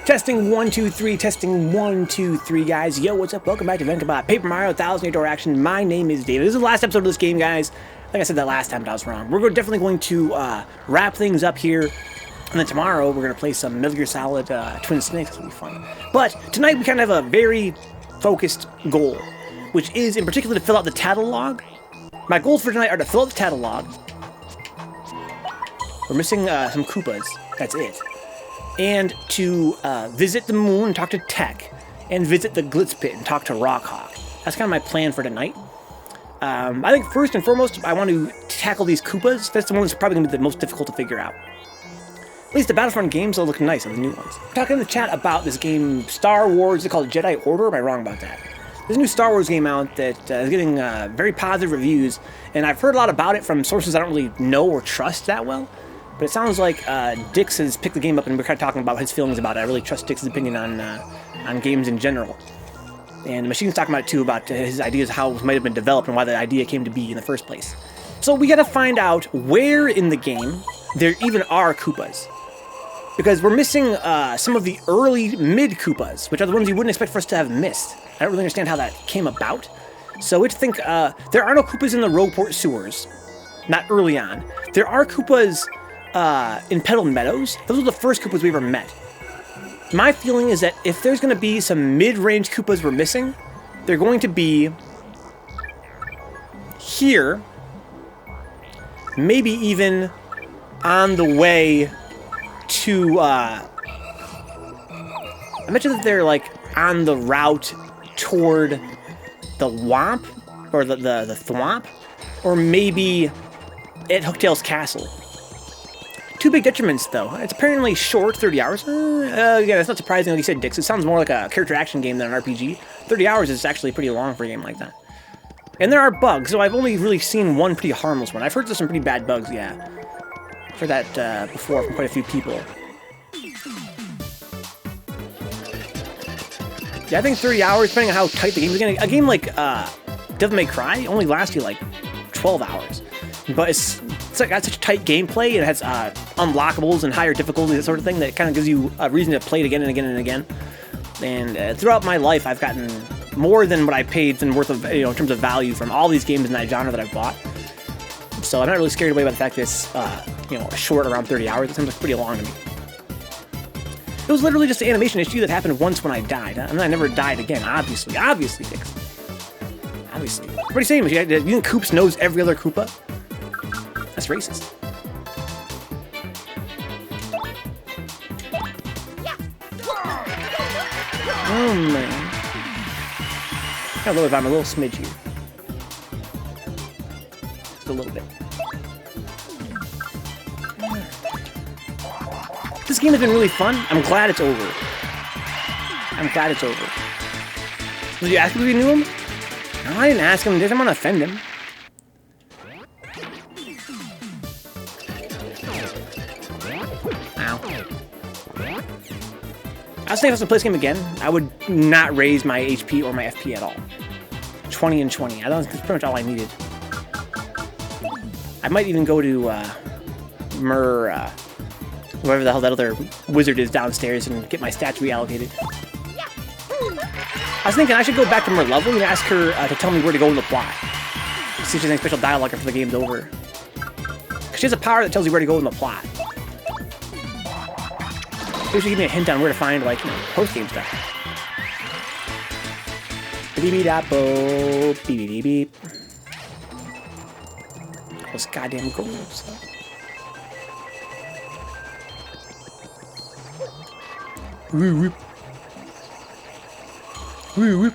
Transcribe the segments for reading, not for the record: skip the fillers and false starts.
Testing 1, 2, 3, testing 1, 2, 3, guys. Yo, what's up? Welcome back to Vencabot, Paper Mario 1000 Door Action. My name is David. This is the last episode of this game, guys. Like I said that last time, but I was wrong. We're definitely going to wrap things up here. And then tomorrow, we're going to play some Metal Gear Solid Twin Snakes. It's going to be fun. But tonight, we kind of have a very focused goal, which is, in particular, to fill out the Tattle log. My goals for tonight are to fill out the Tattle log. We're missing some Koopas. That's it. And to visit the moon and talk to Tech. And visit the Glitz pit and talk to Rockhawk. That's kind of my plan for tonight. I think first and foremost, I want to tackle these Koopas. That's the one that's probably going to be the most difficult to figure out. At least the Battlefront games will look nice on the new ones. I'm talking in the chat about this game, Star Wars. They call it Jedi Order. Am I wrong about that? There's a new Star Wars game out that is getting very positive reviews, and I've heard a lot about it from sources I don't really know or trust that well. But it sounds like Dix has picked the game up, and we're kind of talking about his feelings about it. I really trust Dix's opinion on games in general. And the Machine's talking about it too, about his ideas, how it might have been developed, and why the idea came to be in the first place. So we got to find out where in the game there even are Koopas. Because we're missing some of the early mid-Koopas, which are the ones you wouldn't expect for us to have missed. I don't really understand how that came about. So we have to think, there are no Koopas in the Rogueport sewers. Not early on. There are Koopas in Petal Meadows. Those were the first Koopas we ever met. My feeling is that if there's going to be some mid-range Koopas we're missing, they're going to be here. Maybe even on the way to, I mentioned that they're, like, on the route toward the Womp, or the Thwomp, or maybe at Hooktail's Castle. Two big detriments, though. It's apparently short, 30 hours. Yeah, that's not surprising, like you said, Dix. It sounds more like a character action game than an RPG. 30 hours is actually pretty long for a game like that. And there are bugs, so I've only really seen one pretty harmless one. I've heard there's some pretty bad bugs, yeah. I've heard that before from quite a few people. Yeah, I think 30 hours, depending on how tight the game is. A game like Devil May Cry only lasts you like 12 hours. But it's like got such tight gameplay, and it has unlockables and higher difficulty, that sort of thing, that kind of gives you a reason to play it again and again and again. And throughout my life, I've gotten more than what I paid in worth of, in terms of value from all these games in that genre that I've bought. So I'm not really scared away by the fact that it's, short, around 30 hours. It seems like pretty long to me. It was literally just an animation issue that happened once when I died, and then I never died again, obviously, Dix. Obviously. What are you saying, Michi? You think Koops knows every other Koopa? That's racist. Oh, man. I don't know if I'm a little smidge here. Just a little bit. This game has been really fun. I'm glad it's over. Did you ask him if you knew him? No, I didn't ask him. I didn't want to offend him. Ow. I was thinking if I was to play this game again, I would not raise my HP or my FP at all. 20 and 20. I thought that's pretty much all I needed. I might even go to whoever the hell that other wizard is downstairs, and get my stats reallocated. I was thinking I should go back to Merlevel and ask her to tell me where to go in the plot. See if there's any special dialogue after the game's over. Because she has a power that tells you where to go in the plot. Maybe she should give me a hint on where to find, like, post-game stuff. Beep-beep-dap-bo, beep-beep-beep. Those goddamn goals. Woo whoop. Woo whoop.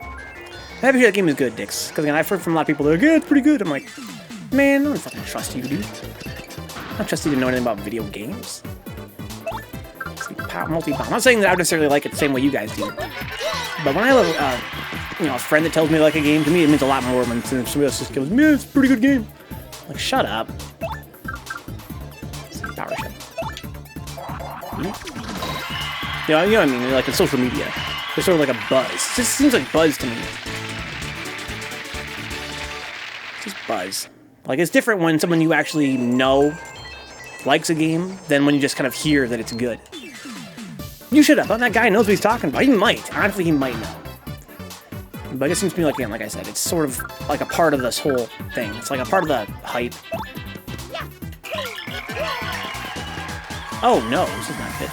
I'm happy to hear that game is good, Dix. Because again, I've heard from a lot of people, they're like, yeah, it's pretty good. I'm like, man, I don't fucking trust you, dude. I don't trust you to know anything about video games. Multi-bomb. I'm not saying that I would necessarily like it the same way you guys do. But when I have a friend that tells me to like a game, to me it means a lot more when somebody else just goes, man, it's a pretty good game. I'm like, shut up. Power shot. You know what I mean? Like in social media, there's sort of like a buzz. It just seems like buzz to me. It's just buzz. Like, it's different when someone you actually know likes a game than when you just kind of hear that it's good. You should have. That guy knows what he's talking about. He might. Honestly, he might know. But it seems to me like, again, like I said, it's sort of like a part of this whole thing. It's like a part of the hype. Oh no, this is not fit.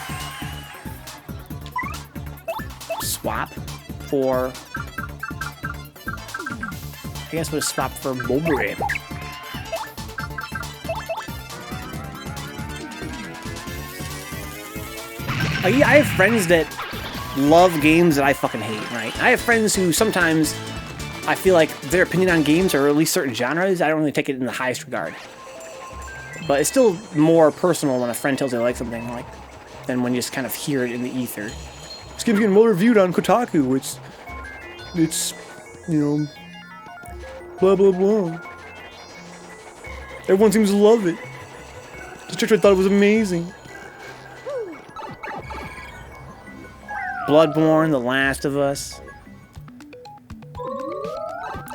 Swap for... I guess we'll swap for Mulberry. I have friends that love games that I fucking hate, right? I have friends who sometimes I feel like their opinion on games, or at least certain genres, I don't really take it in the highest regard. But it's still more personal when a friend tells you they like something, like, than when you just kind of hear it in the ether. This game's getting well reviewed on Kotaku. It's, you know, blah, blah, blah. Everyone seems to love it. Just I thought it was amazing. Bloodborne, The Last of Us.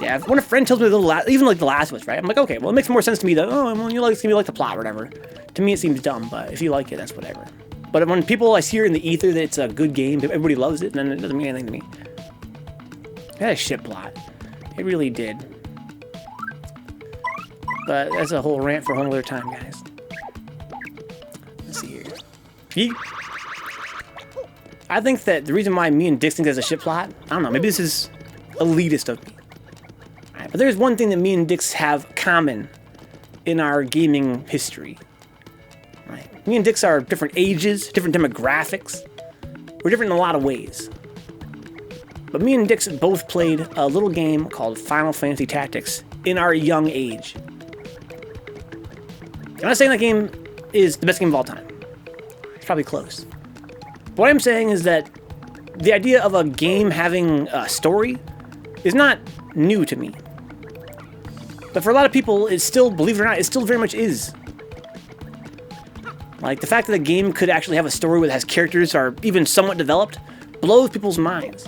Yeah, when a friend tells me even like The Last of Us, right? I'm like, okay, well, it makes more sense to me that, oh, well, you like, it's gonna be like the plot or whatever. To me, it seems dumb, but if you like it, that's whatever. But when I hear in the ether that it's a good game, everybody loves it, then it doesn't mean anything to me. It had a shit plot. It really did. But that's a whole rant for a whole other time, guys. Let's see here. I think that the reason why me and Dix think there's a shit plot, I don't know, maybe this is elitist of me. Right, but there's one thing that me and Dix have common in our gaming history. Right? Me and Dix are different ages, different demographics. We're different in a lot of ways. But me and Dix both played a little game called Final Fantasy Tactics in our young age. I'm not saying that game is the best game of all time. It's probably close. What I'm saying is that the idea of a game having a story is not new to me. But for a lot of people, it's still, believe it or not, it still very much is. Like, the fact that a game could actually have a story that has characters that are even somewhat developed blows people's minds.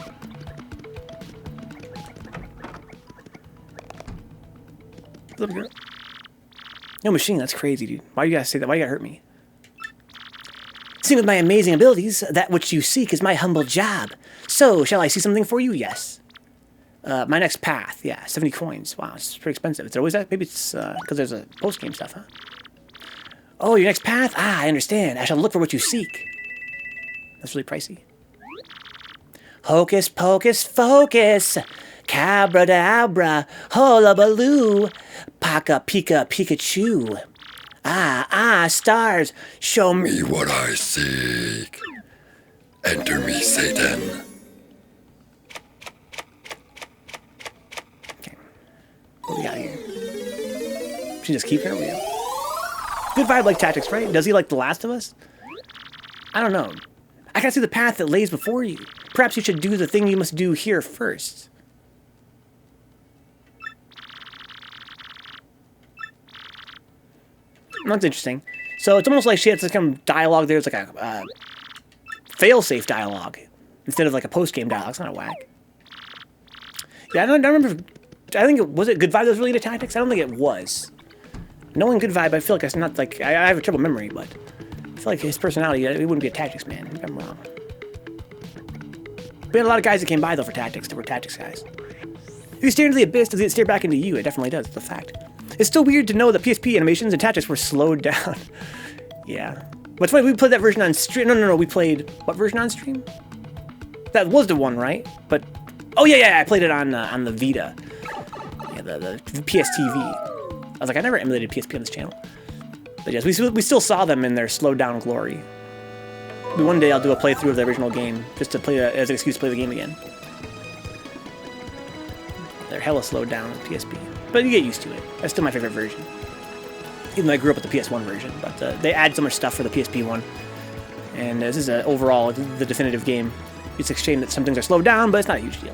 Little girl. No machine, that's crazy, dude. Why do you guys say that? Why do you gotta hurt me? Seeing with my amazing abilities, that which you seek is my humble job. So, shall I see something for you? Yes. My next path. Yeah, 70 coins. Wow, it's pretty expensive. Is it always that? Maybe it's because there's a post-game stuff, huh? Oh, your next path? Ah, I understand. I shall look for what you seek. That's really pricey. Hocus pocus focus. Cabra-dabra. Hullabaloo. Paka pika Pikachu. Ah, stars, show me what I seek. Enter me, Satan. Okay. What we got here? Should just keep her? Good vibe like Tactics, right? Does he like The Last of Us? I don't know. I can't see the path that lays before you. Perhaps you should do the thing you must do here first. That's interesting. So it's almost like she has some dialogue there. It's like a fail-safe dialogue instead of like a post-game dialogue. It's kind of whack. Yeah, I don't remember. I think was it Good Vibe that was related to Tactics? I don't think it was. Knowing Good Vibe, I feel like it's not like I have a trouble memory, but I feel like his personality, he wouldn't be a Tactics man. Maybe I'm wrong. We had a lot of guys that came by though for Tactics that were Tactics guys. If you stare into the abyss, does it stare back into you? It definitely does. It's a fact. It's still weird to know that PSP animations and Tactics were slowed down. Yeah. What's funny, we played that version on stream. No. We played what version on stream? That was the one, right? But oh yeah. I played it on the Vita. Yeah, the PSTV. I was like, I never emulated PSP on this channel. But yes, we still saw them in their slowed down glory. Maybe one day I'll do a playthrough of the original game just to play as an excuse to play the game again. They're hella slowed down on PSP. But you get used to it. That's still my favorite version. Even though I grew up with the PS1 version. But they add so much stuff for the PSP one. And this is overall the definitive game. It's a shame that some things are slowed down, but it's not a huge deal.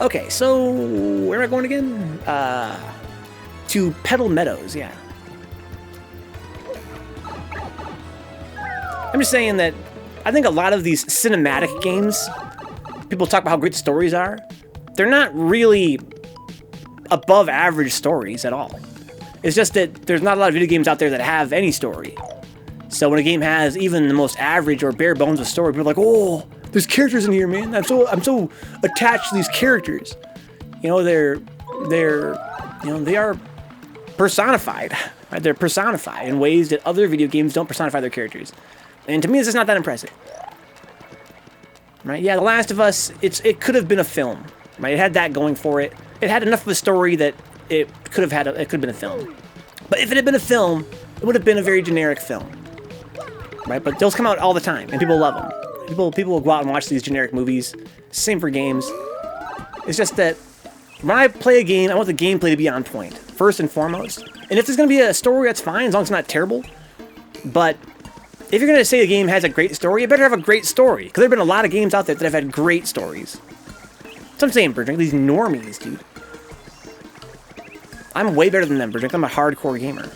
Okay, so where am I going again? To Petal Meadows, yeah. I'm just saying that I think a lot of these cinematic games, people talk about how great the stories are. They're not really above average stories at all. It's just that there's not a lot of video games out there that have any story. So when a game has even the most average or bare bones of story, people are like, oh, there's characters in here, man. I'm so attached to these characters. You know, they are personified. Right? They're personified in ways that other video games don't personify their characters. And to me, it's just not that impressive. Right? Yeah, The Last of Us, it could have been a film. Right? It had that going for it. It had enough of a story that it could have been a film. But if it had been a film, it would have been a very generic film. Right? But those come out all the time, and people love them. People will go out and watch these generic movies. Same for games. It's just that when I play a game, I want the gameplay to be on point, first and foremost. And if there's going to be a story, that's fine, as long as it's not terrible. But if you're going to say a game has a great story, it better have a great story. Because there have been a lot of games out there that have had great stories. That's what I'm saying, Birdrink. These normies, dude. I'm way better than them, Birdrink. I'm a hardcore gamer.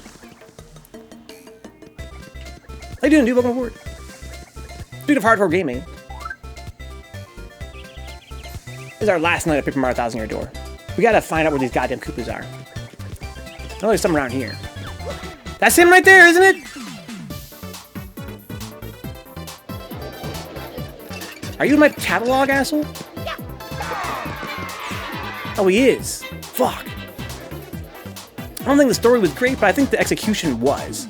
How you doing, dude? Welcome aboard. Speaking of hardcore gaming, this is our last night at Paper Mario 1000 Year Door. We gotta find out where these goddamn Koopas are. Oh, there's some around here. That's him right there, isn't it? Are you in my catalog, asshole? Oh, he is. Fuck. I don't think the story was great, but I think the execution was.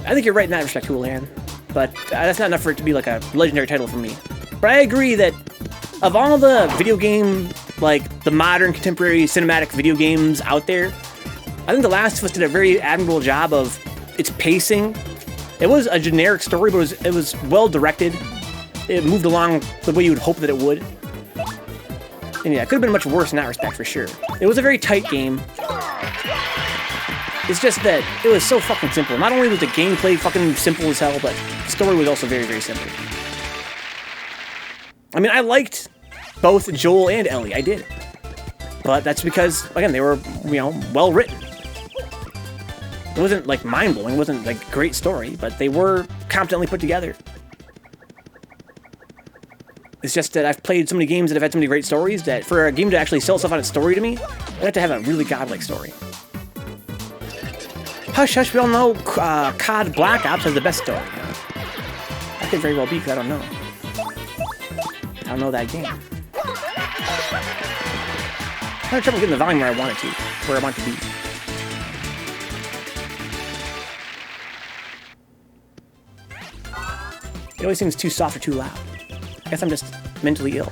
I think you're right in that respect, Houlihan. But that's not enough for it to be like a legendary title for me. But I agree that of all the video game, like the modern contemporary cinematic video games out there, I think The Last of Us did a very admirable job of its pacing. It was a generic story, but it was well directed. It moved along the way you would hope that it would. And yeah, it could have been much worse in that respect for sure. It was a very tight game. It's just that it was so fucking simple. Not only was the gameplay fucking simple as hell, but the story was also very, very simple. I mean, I liked both Joel and Ellie. I did. But that's because, again, they were, you know, well written. It wasn't, like, mind-blowing. It wasn't, like, a great story. But they were competently put together. It's just that I've played so many games that have had so many great stories that for a game to actually sell itself on its story to me, I have to have a really godlike story. Hush, hush, we all know COD Black Ops has the best story. That could very well be, because I don't know. I don't know that game. I had trouble getting the volume where I want it to, where I want it to be. It always seems too soft or too loud. I guess I'm just mentally ill.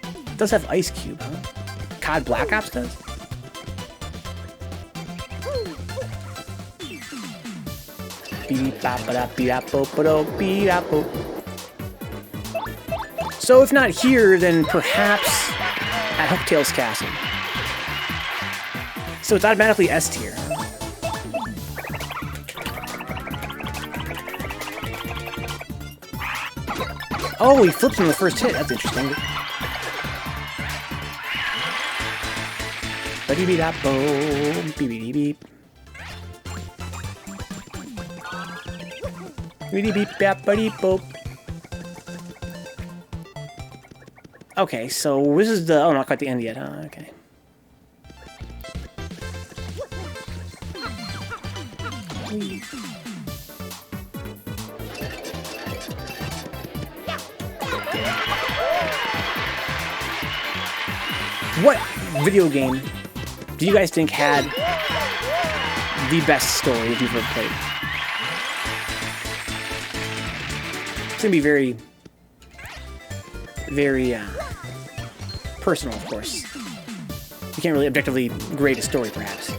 It does have Ice Cube, huh? COD Black Ops does? So if not here, then perhaps at Hooktail's Castle. So it's automatically S tier. Oh, he flips on the first hit. That's interesting. Ba-dee-bee-da-bo, beep-beep-beep. Okay, so this is the... Oh, not quite the end yet, huh? Okay. What video game do you guys think had the best story that you've ever played? It's gonna be very, very personal, of course. You can't really objectively grade a story, perhaps.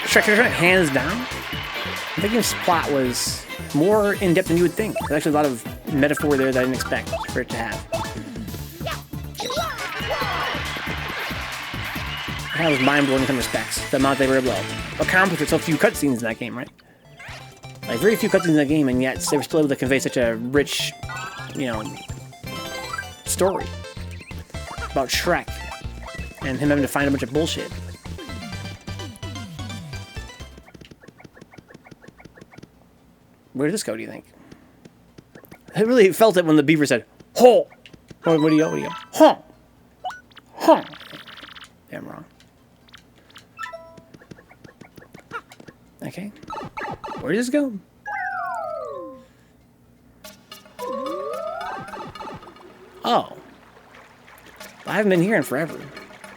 Shrek, hands down. I think this plot was more in-depth than you would think. There's actually a lot of metaphor there that I didn't expect for it to have. That was mind-blowing in some respects, the amount they were able to accomplish with so few cutscenes in that game, right? Like, very few cutscenes in that game, and yet they were still able to convey such a rich, you know, story about Shrek and him having to find a bunch of bullshit. Where did this go, do you think? I really felt it when the beaver said, "Ho!" What do you go? Huh! Huh! Yeah, I'm wrong. Okay, Where does this go? Oh. I haven't been here in forever.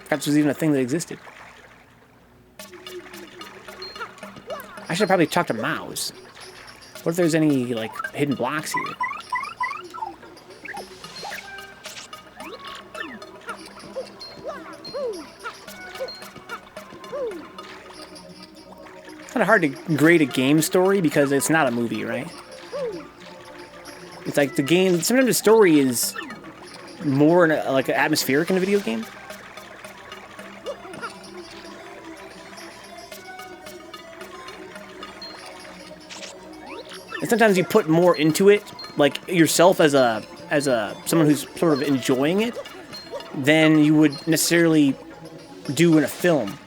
Forgot this was even a thing that existed. I should probably talk to Mouse. What if there's any, like, hidden blocks here? It's kind of hard to grade a game story because it's not a movie, right? It's like the game, sometimes the story is more like atmospheric in a video game. And sometimes you put more into it, like yourself as someone who's sort of enjoying it, than you would necessarily do in a film.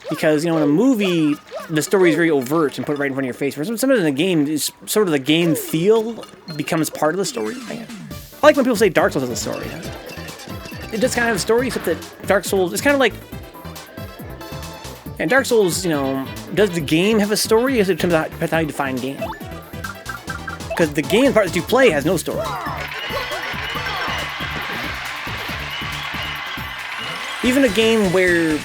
Because, you know, in a movie, the story is very overt and put right in front of your face. Whereas sometimes in a game, it's sort of the game feel becomes part of the story. I like when people say Dark Souls has a story. It does kind of have a story, except that Dark Souls, it's kind of like... And Dark Souls, you know, does the game have a story? Or is it depends on how you define game? Because the game part that you play has no story. Even a game where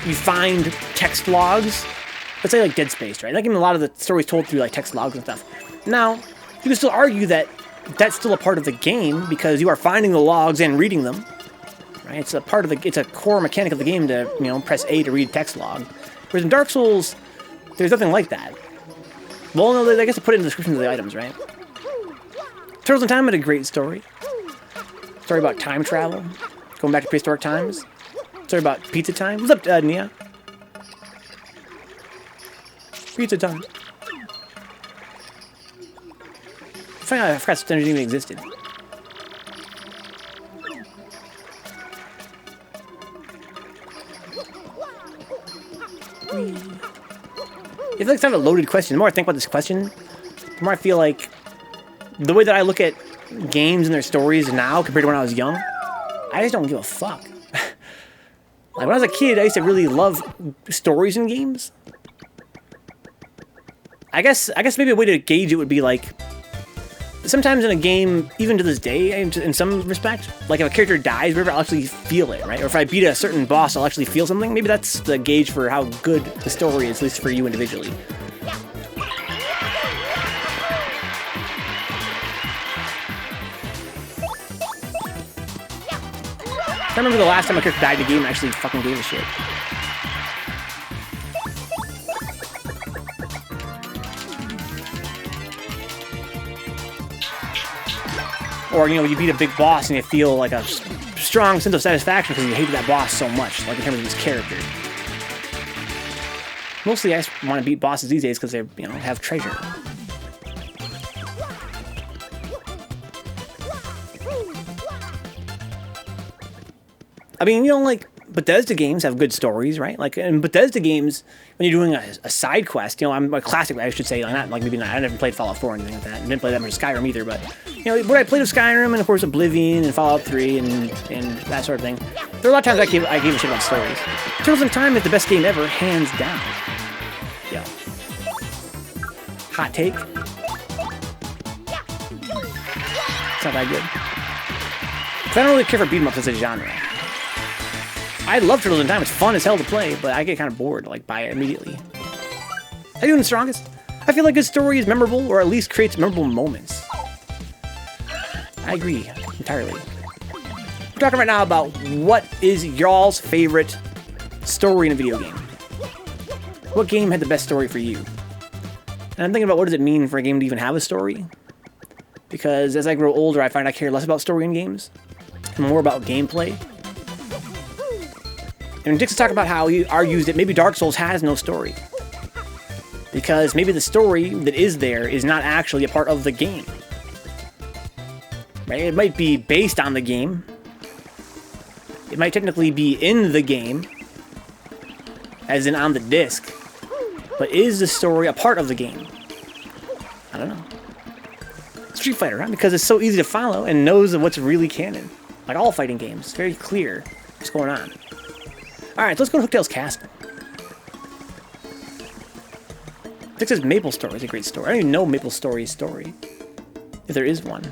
you find text logs, let's say like Dead Space, right? Like, even a lot of the stories told through like text logs and stuff. Now, you can still argue that that's still a part of the game because you are finding the logs and reading them, right? It's a part of the, it's a core mechanic of the game to, you know, press A to read text log. Whereas in Dark Souls, there's nothing like that. Well, no, I guess to put it in the description of the items, right? Turtles in Time had a great story. Story about time travel, going back to prehistoric times. Story about pizza time. What's up, Nia? Pizza time. I forgot Stone even existed. It's like kind of a loaded question. The more I think about this question, the more I feel like the way that I look at games and their stories now compared to when I was young, I just don't give a fuck. Like, when I was a kid, I used to really love stories in games. I guess maybe a way to gauge it would be like, sometimes in a game, even to this day, in some respect, like if a character dies, I'll actually feel it, right? Or if I beat a certain boss, I'll actually feel something. Maybe that's the gauge for how good the story is, at least for you individually. I remember the last time a character died in a game, I actually fucking gave a shit. Or, you know, you beat a big boss and you feel like a strong sense of satisfaction because you hated that boss so much, like in terms of his character. Mostly I just want to beat bosses these days because they, you know, have treasure. I mean, you know, like, Bethesda games have good stories, right? Like, in Bethesda games, when you're doing a side quest, you know, I'm a classic, I should say, not, like, maybe not, I never played Fallout 4 or anything like that. I didn't play that much Skyrim either, but, you know, what I played with Skyrim, and of course Oblivion, and Fallout 3, and that sort of thing, there were a lot of times I gave a shit about stories. Turtles in Time is the best game ever, hands down. Yeah. Hot take. It's not that good. Because I don't really care for beat-em-ups as a genre. I love Turtles in Time, it's fun as hell to play, but I get kind of bored, like, by it immediately. Are you doing the strongest? I feel like a story is memorable, or at least creates memorable moments. I agree, entirely. We're talking right now about what is y'all's favorite story in a video game. What game had the best story for you? And I'm thinking about what does it mean for a game to even have a story? Because as I grow older, I find I care less about story in games, and more about gameplay. And Dix talked about how he argues that maybe Dark Souls has no story. Because maybe the story that is there is not actually a part of the game. Right? It might be based on the game. It might technically be in the game, as in on the disc. But is the story a part of the game? I don't know. Street Fighter, right? Because it's so easy to follow and knows what's really canon. Like all fighting games, it's very clear what's going on. Alright, let's go to Hooktail's Castle. This is Maple Story. It's a great story. I don't even know Maple Story's story, if there is one.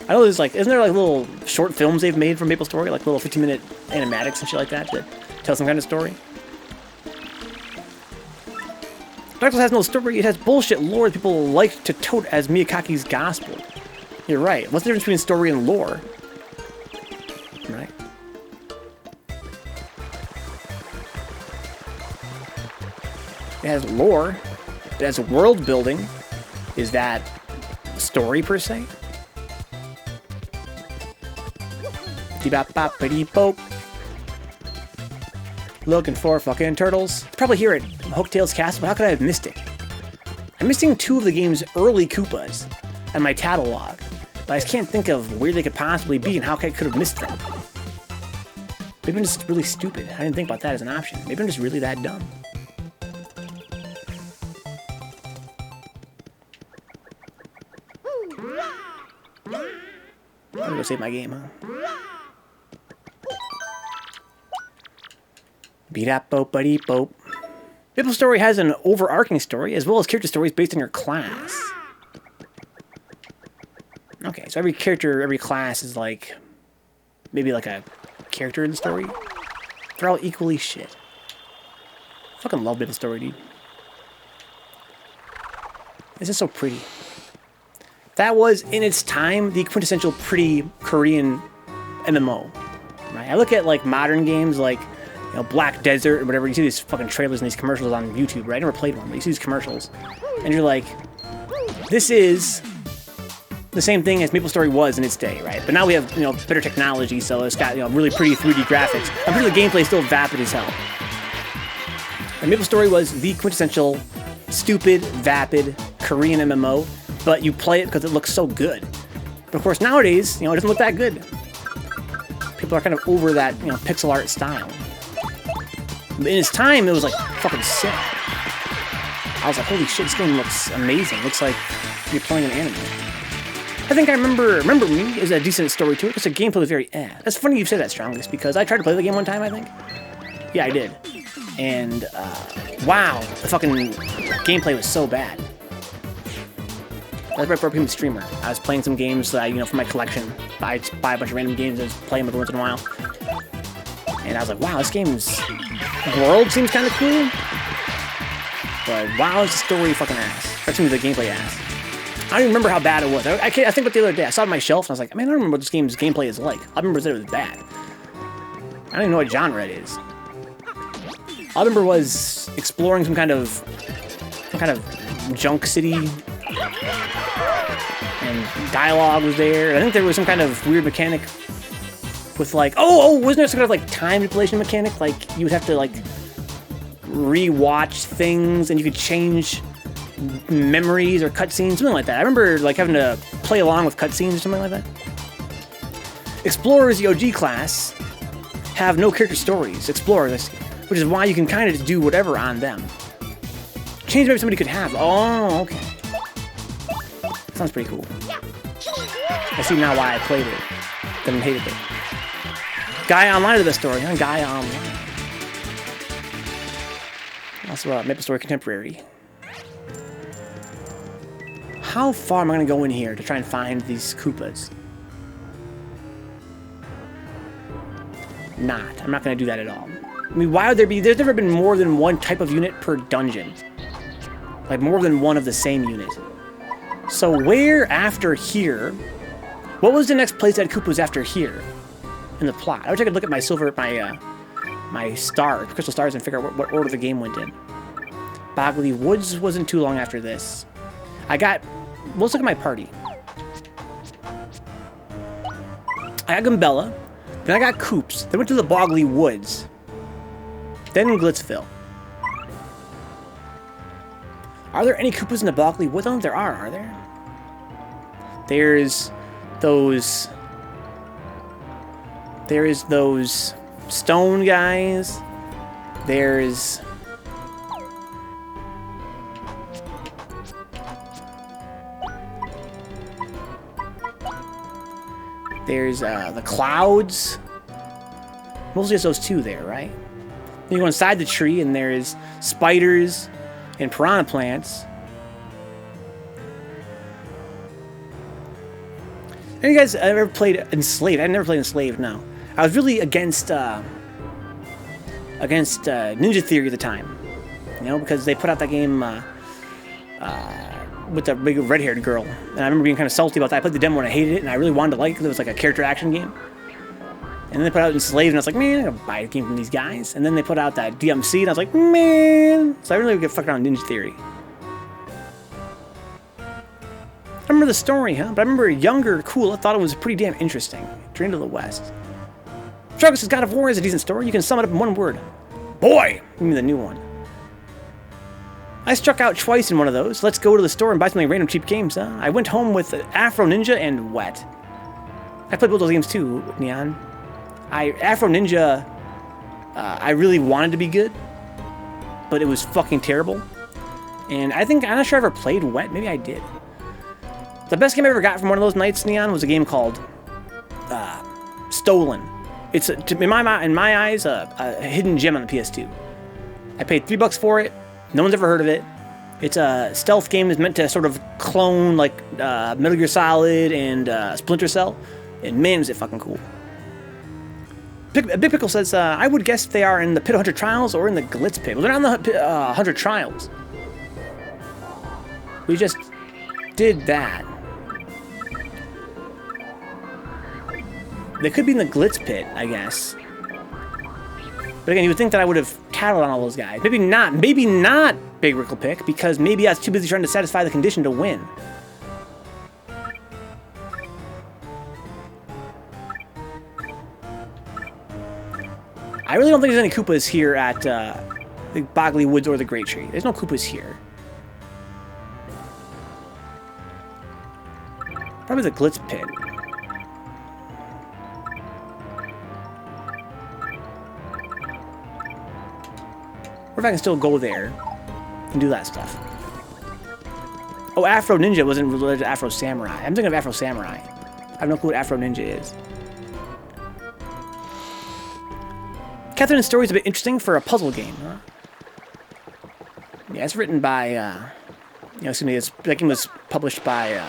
I know there's like, isn't there like little short films they've made from Maple Story, like little 15-minute animatics and shit like that tell some kind of story? Dark Souls has no story. It has bullshit lore that people like to tote as Miyazaki's gospel. You're right. What's the difference between story and lore? Right. It has lore. It has world building. Is that story per se? Looking for fucking turtles. Probably here at Hooktail's Castle, but how could I have missed it? I'm missing 2 of the game's early Koopas and my Tattle log, but I just can't think of where they could possibly be and how I could have missed them. Maybe I'm just really stupid. I didn't think about that as an option. Maybe I'm just really that dumb. I'm gonna go save my game, huh? Beat-up-bope-buddy-bope. Maple Story has an overarching story, as well as character stories based on your class. Okay, so every character, every class is like... maybe like a character in the story. They're all equally shit. Fucking love Maple Story, dude. This is so pretty. That was, in its time, the quintessential pretty Korean MMO. Right? I look at like modern games like, you know, Black Desert or whatever. You see these fucking trailers and these commercials on YouTube, right? I never played one, but you see these commercials, and you're like, this is the same thing as Maple Story was in its day, right? But now we have, you know, better technology, so it's got, you know, really pretty 3D graphics. I'm sure the gameplay is still vapid as hell. And Maple Story was the quintessential stupid, vapid Korean MMO, but you play it because it looks so good. But of course, nowadays, you know, it doesn't look that good. People are kind of over that, you know, pixel art style. But in its time, it was like fucking sick. I was like, holy shit, this game looks amazing. Looks like you're playing an anime. I think I remember Me is a decent story to it. It's a gameplay was very That's funny you say that, Strongest, because I tried to play the game one time, I think. Yeah, I did. And, wow, the fucking gameplay was so bad. That's right before I became a streamer. I was playing some games that I, you know, for my collection. I just buy a bunch of random games and just play them every once in a while. And I was like, wow, this game's world seems kind of cool. But wow, is the story fucking ass. That's me, the gameplay ass. I don't even remember how bad it was. I think about the other day. I saw it on my shelf and I was like, man, I don't remember what this game's gameplay is like. I remember that it was bad. I don't even know what genre it is. All I remember was exploring some kind of junk city. And dialogue was there. I think there was some kind of weird mechanic with like, wasn't there some kind of like time manipulation mechanic? Like you would have to like re-watch things and you could change memories or cutscenes, something like that. I remember like having to play along with cutscenes or something like that. Explorers, the OG class, have no character stories. Explorers, which is why you can kind of just do whatever on them. Change maybe somebody could have. Oh, okay. Sounds pretty cool. I see now why I played it. Then hated it. Guy Online is the best story, huh? Guy Online. Also, Maple Story Contemporary. How far am I going to go in here to try and find these Koopas? I'm not going to do that at all. I mean, why would there be... There's never been more than one type of unit per dungeon. Like, more than one of the same unit. So where after here... What was the next place that had Koopas after here? In the plot. I wish I could look at my my star, crystal stars, and figure out what order the game went in. Bogley Woods wasn't too long after this. Let's look at my party. I got Gumbella, then I got Koops, then went to the Bogley Woods, then Glitzville. Are there any Koopas in the Bogley Woods? I don't think there are there? There's those stone guys. There's the clouds. Mostly just those two there, right? Then you go inside the tree and there's spiders. and piranha plants. Have you guys ever played Enslaved? I never played Enslaved, no. I was really against Ninja Theory at the time. You know, because they put out that game with the big red-haired girl. And I remember being kind of salty about that. I played the demo and I hated it, and I really wanted to like it because it was like a character action game. And then they put out Enslaved, and I was like, man, I'm gonna buy a game from these guys. And then they put out that DMC, and I was like, man. So I really get fucked around Ninja Theory. I remember the story, huh? But I remember younger, cool. I thought it was pretty damn interesting. Drain to the West. Struggles' God of War is a decent story. You can sum it up in one word. Boy! Give me the new one. I struck out twice in one of those. Let's go to the store and buy something random cheap games, huh? I went home with Afro Ninja and Wet. I played both those games too, Neon. Afro Ninja, I really wanted to be good, but it was fucking terrible. And I'm not sure I ever played Wet. Maybe I did. The best game I ever got from one of those nights, Neon, was a game called Stolen. It's, in my eyes, a hidden gem on the PS2. I paid $3 for it. No one's ever heard of it. It's a stealth game that's meant to sort of clone like Metal Gear Solid and Splinter Cell. And man, is it fucking cool. Big Pickle says, I would guess they are in the Pit 100 Trials or in the Glitz Pit. Well, they're not in the 100 Trials. We just did that. They could be in the Glitz Pit, I guess. But again, you would think that I would have tattled on all those guys. Maybe not Big Rickle Pick, because maybe I was too busy trying to satisfy the condition to win. I really don't think there's any Koopas here at the Bogley Woods or the Great Tree. There's no Koopas here. Probably the Glitz Pit. Or if I can still go there and do that stuff. Oh, Afro Ninja wasn't related to Afro Samurai. I'm thinking of Afro Samurai. I have no clue what Afro Ninja is. Catherine's story is a bit interesting for a puzzle game, huh? Yeah, it's written by, excuse me, that game was published by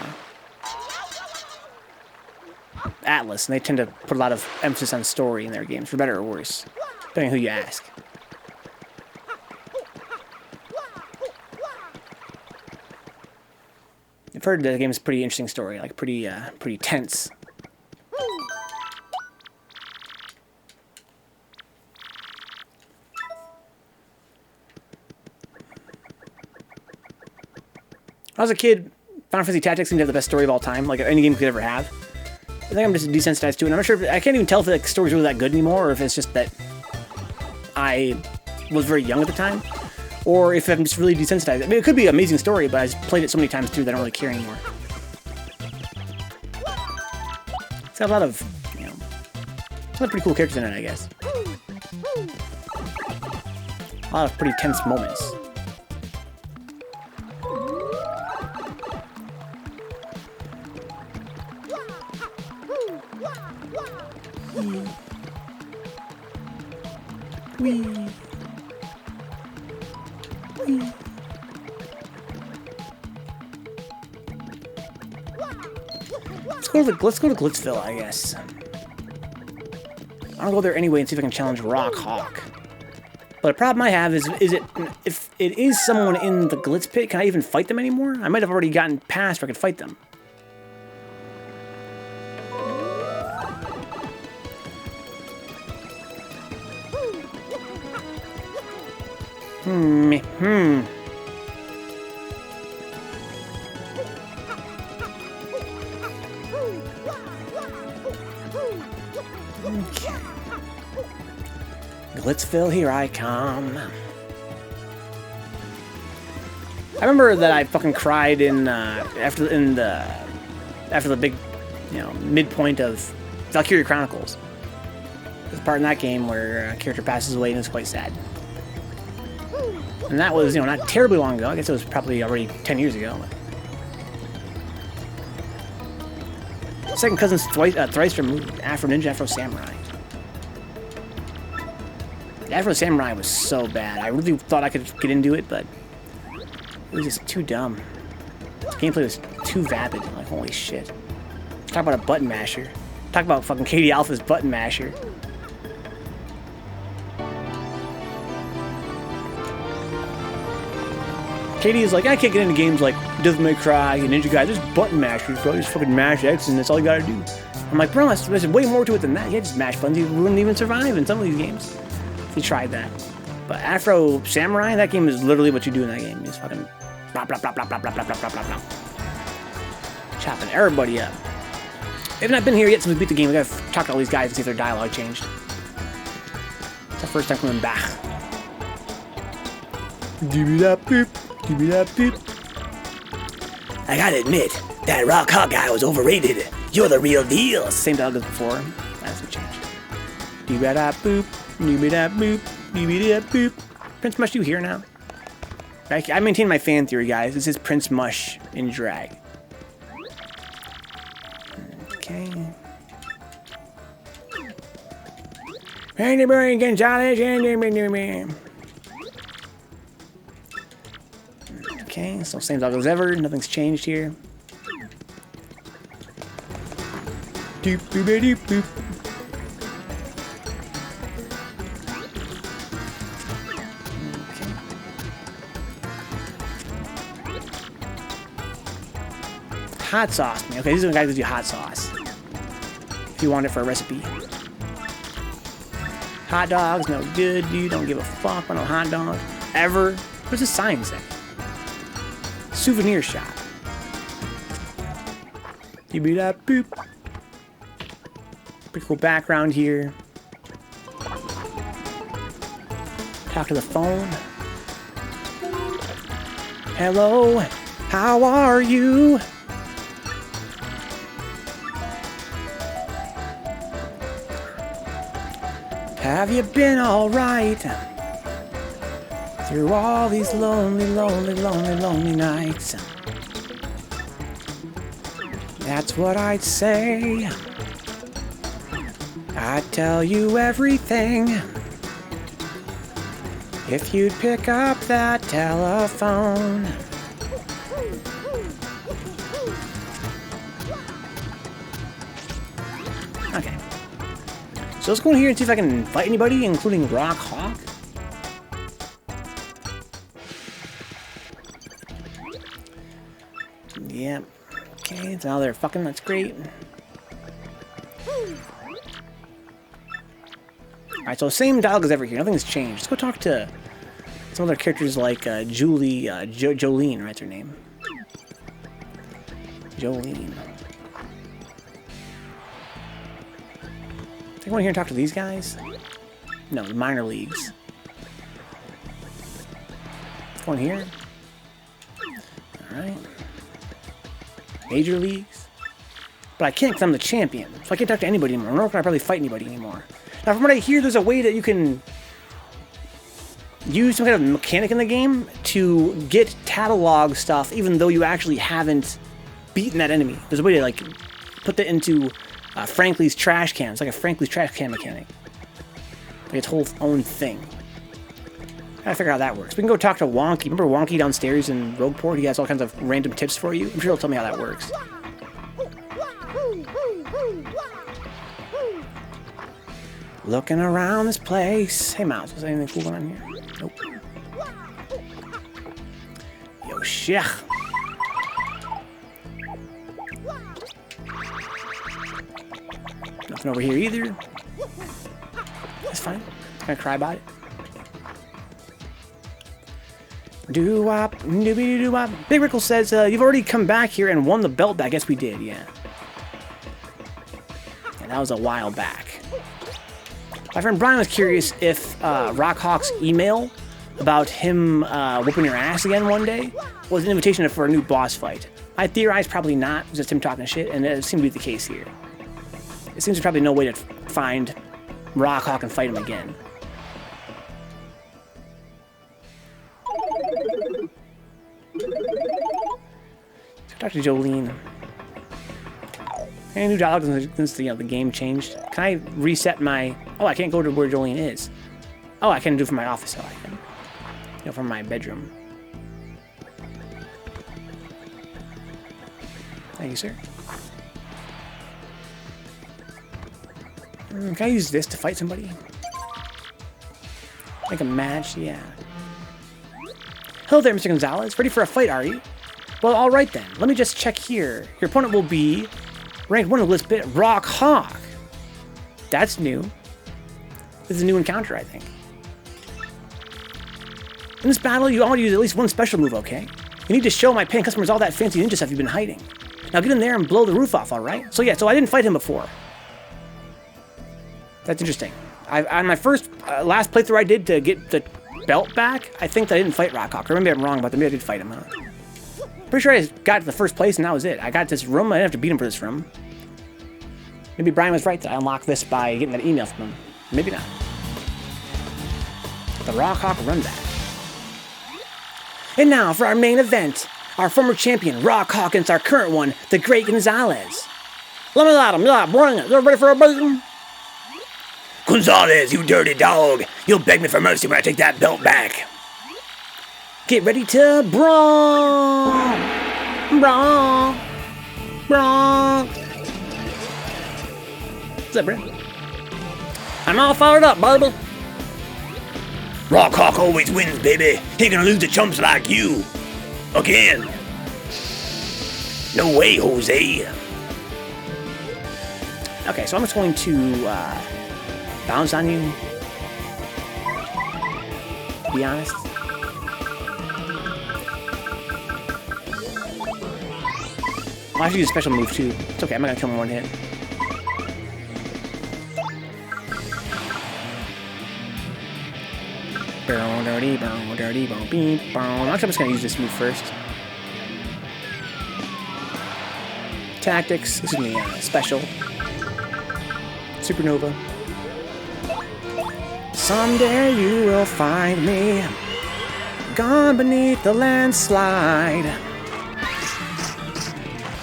Atlas, and they tend to put a lot of emphasis on story in their games, for better or worse, depending on who you ask. I've heard the game is a pretty interesting story, like pretty tense. When I was a kid, Final Fantasy Tactics seemed to have the best story of all time, like any game could ever have. I think I'm just desensitized to it. I'm not sure I can't even tell if the story's really that good anymore, or if it's just that I was very young at the time, or if I'm just really desensitized. I mean, it could be an amazing story, but I've played it so many times through that I don't really care anymore. It's got a lot of, a lot of pretty cool characters in it, I guess. A lot of pretty tense moments. Let's go to Glitzville, I guess. I'll go there anyway and see if I can challenge Rock Hawk. But a problem I have is if it is someone in the Glitz Pit, can I even fight them anymore? I might have already gotten past where I could fight them. Glitzville, here I come. I remember that I fucking cried after the big, midpoint of Valkyria Chronicles. There's a part in that game where a character passes away and it's quite sad. And that was, not terribly long ago. I guess it was probably already 10 years ago. Second cousin's thrice removed. Afro Ninja, Afro Samurai. Afro Samurai was so bad. I really thought I could get into it, but It was just too dumb. The gameplay was too vapid. Like, holy shit. Talk about a button masher. Talk about fucking Katie Alpha's button masher. Katie is like, I can't get into games like Devil May Cry and Ninja Gaiden. There's button mashers, bro. Just fucking mash X and that's all you gotta do. I'm like, bro, there's way more to it than that. You just mash buttons. You wouldn't even survive in some of these games if you tried that. But Afro Samurai, that game is literally what you do in that game. You just fucking blah, blah, blah, blah, blah, blah, blah, blah, blah, blah, blah. Chopping everybody up. We have not been here yet since we beat the game. We gotta talk to all these guys and see if their dialogue changed. It's our first time coming back. Give me that boop. Give me that boop. I gotta admit, that Rock Hog guy was overrated. You're the real deal. Same dialogue as before. That's what changed. Give me that boop. Give me that boop. Give me that boop. Prince Mush, you here now? I maintain my fan theory, guys. This is Prince Mush in drag. Okay. Randy Boy Gonzalez and okay, so same dog as ever. Nothing's changed here. Doop doop doop doop. Hot sauce me. Okay, these are the guys that do hot sauce. If you want it for a recipe. Hot dogs, no good, dude. Don't give a fuck about no hot dog. Ever. What's the sign say? Souvenir shop. Give me that boop. Pretty cool background here. Talk to the phone. Hello, how are you? Have you been alright through all these lonely, lonely, lonely, lonely nights? That's what I'd say. I'd tell you everything if you'd pick up that telephone. Okay. So let's go in here and see if I can invite anybody, including Rock Hawk. Yep. Okay, so now they're fucking, that's great. Alright, so same dialogue as ever here. Nothing's changed. Let's go talk to some other characters like Jolene, right? That's her name. Jolene. I want to hear and talk to these guys. No, the minor leagues. Go in here. Alright. Major leagues. But I can't because I'm the champion. So I can't talk to anybody anymore. Nor can I probably fight anybody anymore. Now, from what I hear, there's a way that you can use some kind of mechanic in the game to get catalog stuff even though you actually haven't beaten that enemy. There's a way to, like, put that into Frankly's trash can. It's like a Frankly's trash can mechanic. Like its whole own thing. I gotta figure out how that works. We can go talk to Wonky. Remember Wonky downstairs in Rogueport? He has all kinds of random tips for you. I'm sure he'll tell me how that works. Looking around this place. Hey, Mouse, is there anything cool going on here? Nope. Yo, shit. Nothing over here either. That's fine. I'm gonna cry about it. Doo-wop, doobie-doo-wop. Big Rickle says, you've already come back here and won the belt back. I guess we did, yeah. And that was a while back. My friend Brian was curious if Rockhawk's email about him whooping your ass again one day was an invitation for a new boss fight. I theorized probably not. It was just him talking shit, and it seemed to be the case here. It seems there's probably no way to find Rockhawk and fight him again. Let's talk to Jolene. Any new dialogue since the game changed? Can I reset my... Oh, I can't go to where Jolene is. Oh, I can do it from my office, so I can. You know, from my bedroom. Thank you, sir. Can I use this to fight somebody? Like a match? Yeah. Hello there, Mr. Gonzalez. Ready for a fight, are you? Well, alright then. Let me just check here. Your opponent will be ranked 1 of the list bit, Rock Hawk. That's new. This is a new encounter, I think. In this battle, you all use at least one special move, okay? You need to show my paying customers all that fancy ninja stuff you've been hiding. Now get in there and blow the roof off, alright? So yeah, so I didn't fight him before. That's interesting. On my first, last playthrough I did to get the belt back, I think that I didn't fight Rockhawk. Or maybe I'm wrong about that. Maybe I did fight him, huh? Pretty sure I just got to the first place and that was it. I got this room. I didn't have to beat him for this room. Maybe Brian was right that I unlocked this by getting that email from him. Maybe not. The Rockhawk run back. And now for our main event. Our former champion, Rockhawk, against our current one, the Great Gonzalez. Let me let him. Yeah, bring it. They're ready for a beating. Gonzalez, you dirty dog. You'll beg me for mercy when I take that belt back. Get ready to brawl. Brawl. Brawl. What's up, Brent? I'm all fired up, baby. Rockhawk always wins, baby. He ain't gonna lose to chumps like you. Again. No way, Jose. Okay, so I'm just going to bounce on you. Be honest. I'll have to use a special move too. It's okay, I'm not gonna kill him in one hit. I'm just gonna use this move first. Tactics, excuse me, special. Supernova. Someday you will find me gone beneath the landslide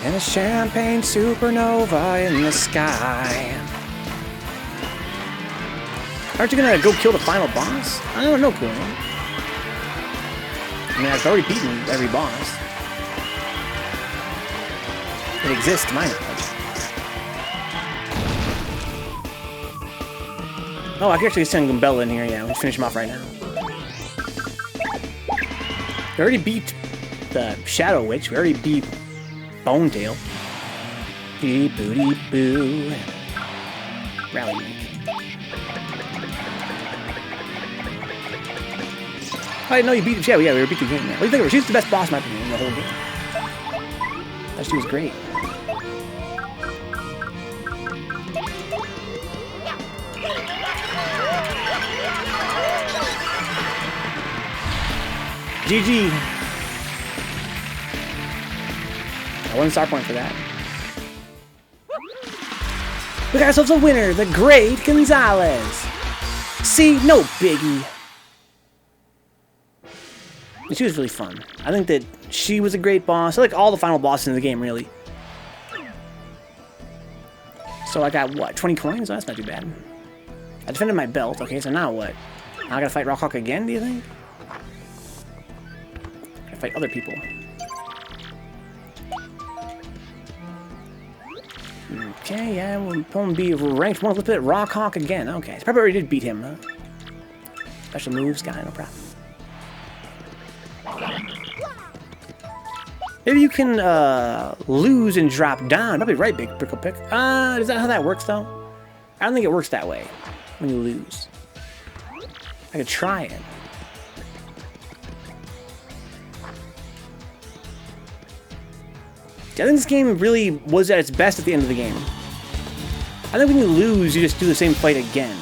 in a champagne supernova in the sky. Aren't you gonna go kill the final boss? I don't know, cool. I mean, I've already beaten every boss. It exists, to my knowledge. Oh, I can actually send Gumbella in here, yeah. Let's finish him off right now. We already beat the Shadow Witch. We already beat Bone Tail. Beep booty boo. Rally Week. I didn't know you beat the yeah, we beat the game. Yeah. What do you think of her? She's the best boss in my opinion in the whole game. That she was great. GG. I won a star point for that. We got ourselves a winner, the Great Gonzalez. See, no biggie. She was really fun. I think that she was a great boss. I like all the final bosses in the game, really. So I got, what, 20 coins? Oh, that's not too bad. I defended my belt. Okay, so now what? Now I gotta fight Rockhawk again, do you think? I gotta fight other people. Okay, yeah, we'll probably be ranked one a little bit. Rockhawk again. Okay, so probably already did beat him, huh? Special moves, guy, no problem. Maybe you can lose and drop down. Probably right, Big Prickle Pick. Is that how that works, though? I don't think it works that way when you lose. I could try it. I think this game really was at its best at the end of the game. I think when you lose, you just do the same fight again.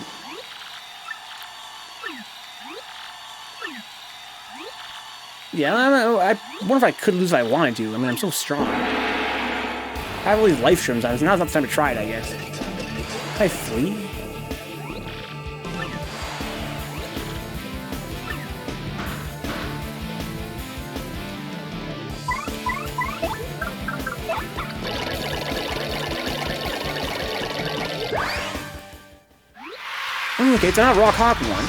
Yeah, I wonder if I could lose if I wanted to. I mean, I'm so strong. I have all these life shrooms. Now's not the time to try it, I guess. Can I flee? Okay, it's not Rockhawk one.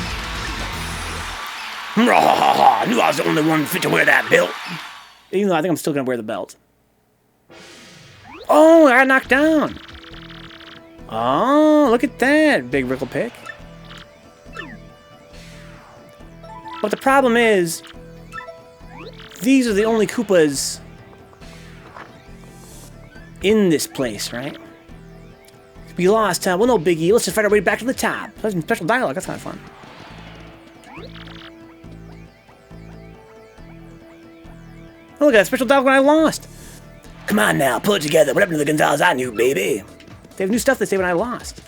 I knew I was the only one fit to wear that belt. Even though I think I'm still gonna wear the belt. Oh, I got knocked down. Oh, look at that, big Rickle Pick. But the problem is, these are the only Koopas in this place, right? We lost, well, no biggie. Let's just fight our way back to the top. That's some special dialogue. That's kind of fun. Oh, look at that special dialogue when I lost. Come on now, pull it together. What happened to the Gonzales I knew, baby? They have new stuff they say when I lost.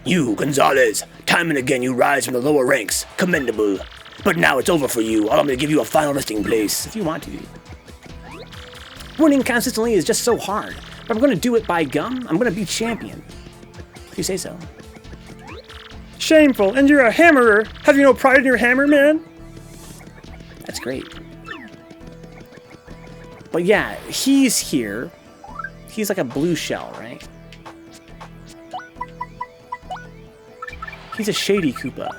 You, Gonzales, time and again you rise from the lower ranks. Commendable. But now it's over for you. I'm going to give you a final resting place. If you want to. Winning consistently is just so hard. But I'm going to do it by gum. I'm going to be champion. If you say so. Shameful, and you're a hammerer. Have you no pride in your hammer, man? That's great. But yeah, he's here. He's like a blue shell, right? He's a shady Koopa.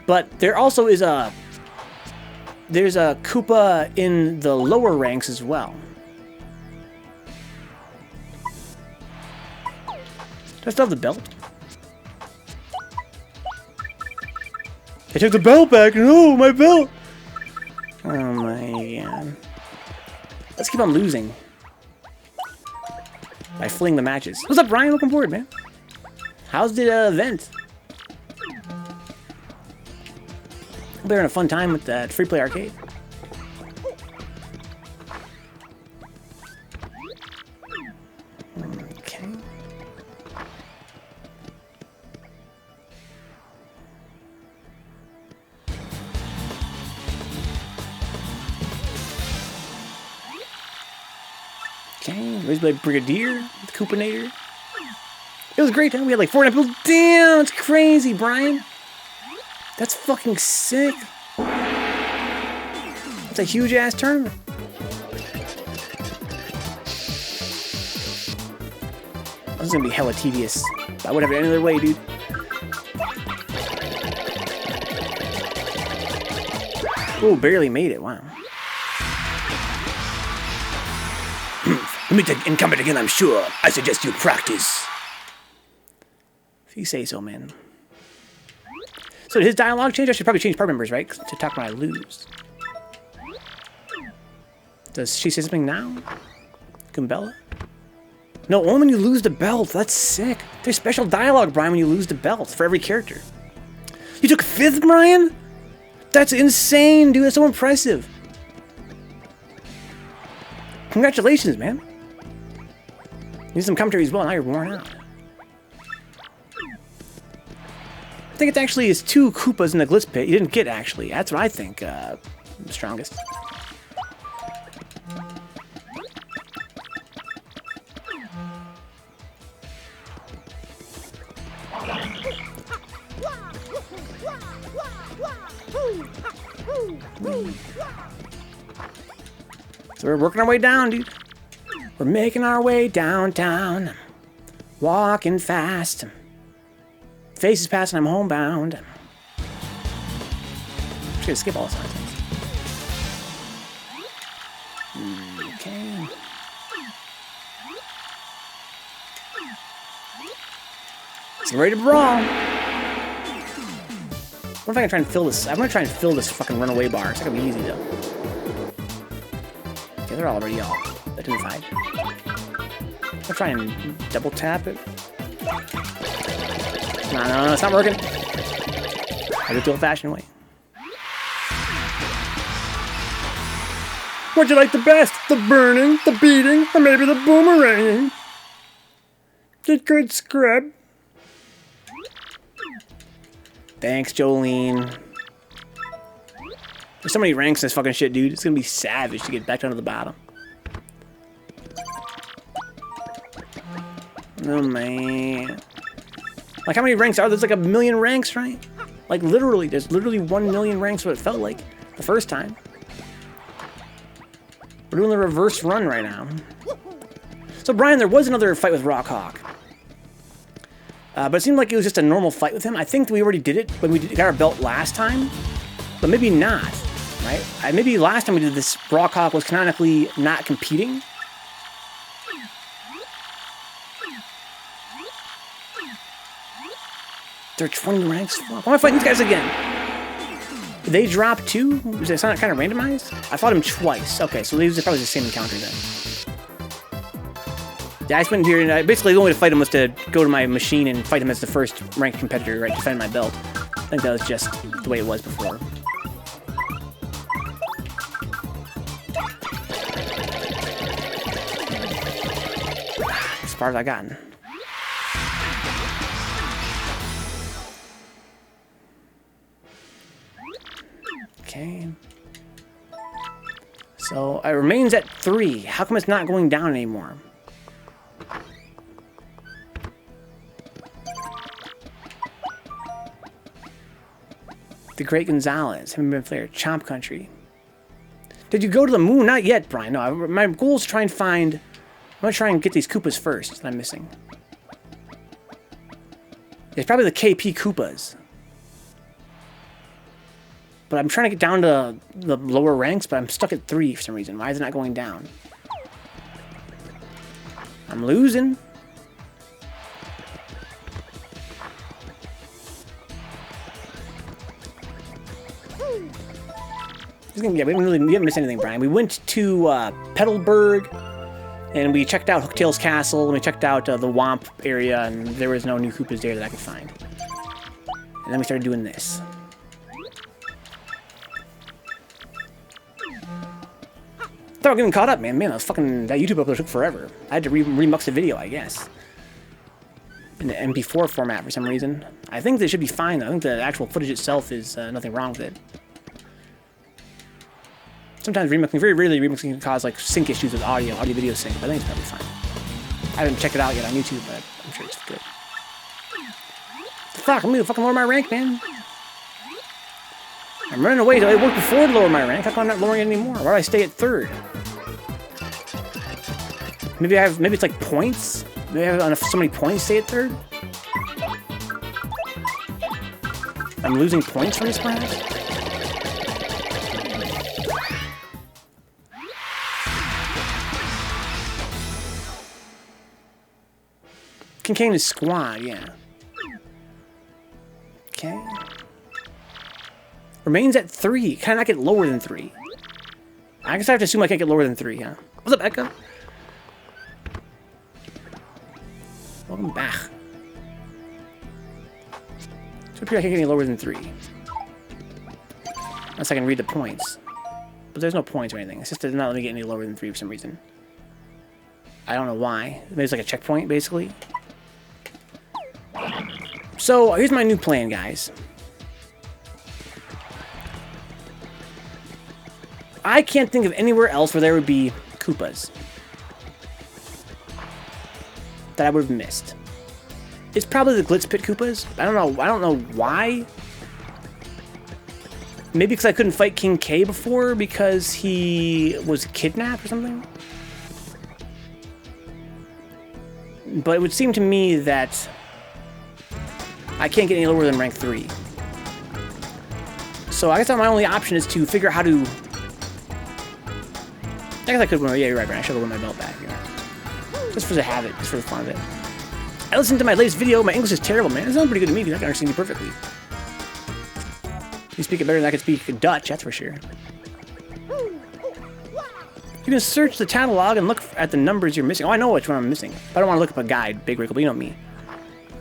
But there also is there's a Koopa in the lower ranks as well. Do I still have the belt? I took the belt back, and oh, my belt! Oh my god. Let's keep on losing. By fleeing the matches. What's up, Brian? Welcome forward, man. How's the event? Hope they're having a fun time with that free play arcade. Okay. Okay, raised by Brigadier, the Koopanator. It was great, huh? We had like 4 people. Damn, it's crazy, Brian. That's fucking sick. That's a huge ass tournament. This is gonna be hella tedious. I would have it any other way, dude. Oh, barely made it. Wow. Let me take incumbent again, I'm sure. I suggest you practice. If you say so, man. So did his dialogue change? I should probably change part members, right? To talk when I lose. Does she say something now? Goombella? No, only when you lose the belt. That's sick. There's special dialogue, Brian, when you lose the belt for every character. You took 5th, Brian? That's insane, dude. That's so impressive. Congratulations, man. You did some commentary as well. Now you're worn out. I think it actually is 2 Koopas in the Glitz pit. You didn't get, actually. That's what I think. The strongest. So we're working our way down, dude. We're making our way downtown. Walking fast. Faces passing, I'm homebound. I'm just gonna skip all this nonsense. Okay. So I'm ready to brawl. What if I can try and fill this? I'm gonna try and fill this fucking runaway bar. It's not gonna be easy though. Okay, they're already all identified. I'm gonna try and double tap it. No, it's not working. I do it the old-fashioned way. What'd you like the best? The burning, the beating, or maybe the boomeranging? Get good, scrub. Thanks, Jolene. There's so many ranks in this fucking shit, dude. It's gonna be savage to get back down to the bottom. Oh, man. Like, how many ranks are there? There's like 1 million ranks, right? Like, literally, there's literally 1 million ranks, what it felt like the first time. We're doing the reverse run right now. So, Brian, there was another fight with Rockhawk. But it seemed like it was just a normal fight with him. I think we already did it when we got our belt last time, but maybe not, right? Maybe last time we did this, Rockhawk was canonically not competing. There are 20 ranks. Why am I fighting these guys again? Did they drop too? Was it kind of randomized? I fought him twice. Okay, so these are probably the same encounter then. Yeah, I just went here and basically the only way to fight him was to go to my machine and fight him as the first ranked competitor, right? Defend my belt. I think that was just the way it was before. As far as I gotten. Okay. So it remains at 3. How come it's not going down anymore? The Great Gonzalez, haven't been player, Chomp Country. Did you go to the moon? Not yet, Brian. No, my goal is to try and find. I'm gonna try and get these Koopas first that I'm missing. It's probably the KP Koopas. But I'm trying to get down to the lower ranks, but I'm stuck at 3 for some reason. Why is it not going down? I'm losing. Yeah, we haven't missed anything, Brian. We went to Petalburg, and we checked out Hooktail's Castle, and we checked out the Womp area, and there was no new Koopas there that I could find. And then we started doing this. Thought I was getting caught up, man. Man, that YouTube upload took forever. I had to remux the video, I guess. In the MP4 format for some reason. I think they should be fine, though. I think the actual footage itself is nothing wrong with it. Sometimes remixing, very rarely remixing can cause like sync issues with audio-video sync, but I think it's probably fine. I haven't checked it out yet on YouTube, but I'm sure it's good. Fuck, I'm gonna fucking lower my rank, man. I'm running away. It worked before to lower my rank. How come I'm not lowering it anymore? Why do I stay at 3rd? Maybe it's like points? Maybe I have enough, so many points to stay at 3rd? I'm losing points from this, perhaps? Kincaid is squad, yeah. Okay. Remains at 3. Can I not get lower than 3? I guess I have to assume I can't get lower than 3, huh? What's up, Echo? Welcome back. So I can't get any lower than 3. Unless I can read the points. But there's no points or anything. It's just not letting me get any lower than 3 for some reason. I don't know why. Maybe it's like a checkpoint, basically. So, here's my new plan, guys. I can't think of anywhere else where there would be Koopas that I would have missed. It's probably the Glitz Pit Koopas. I don't know why. Maybe because I couldn't fight King K before because he was kidnapped or something. But it would seem to me that I can't get any lower than rank 3. So I guess my only option is to figure out how to... I guess I could win. Yeah, you're right, Brian. I should have won my belt back. Just for the habit, just for the fun of it. I listened to my latest video. My English is terrible, man. It sounds pretty good to me because I can understand you perfectly. You speak it better than I can speak Dutch, that's for sure. You can search the catalog and look at the numbers you're missing. Oh, I know which one I'm missing. I don't want to look up a guide, Big Wrinkle, but you know me.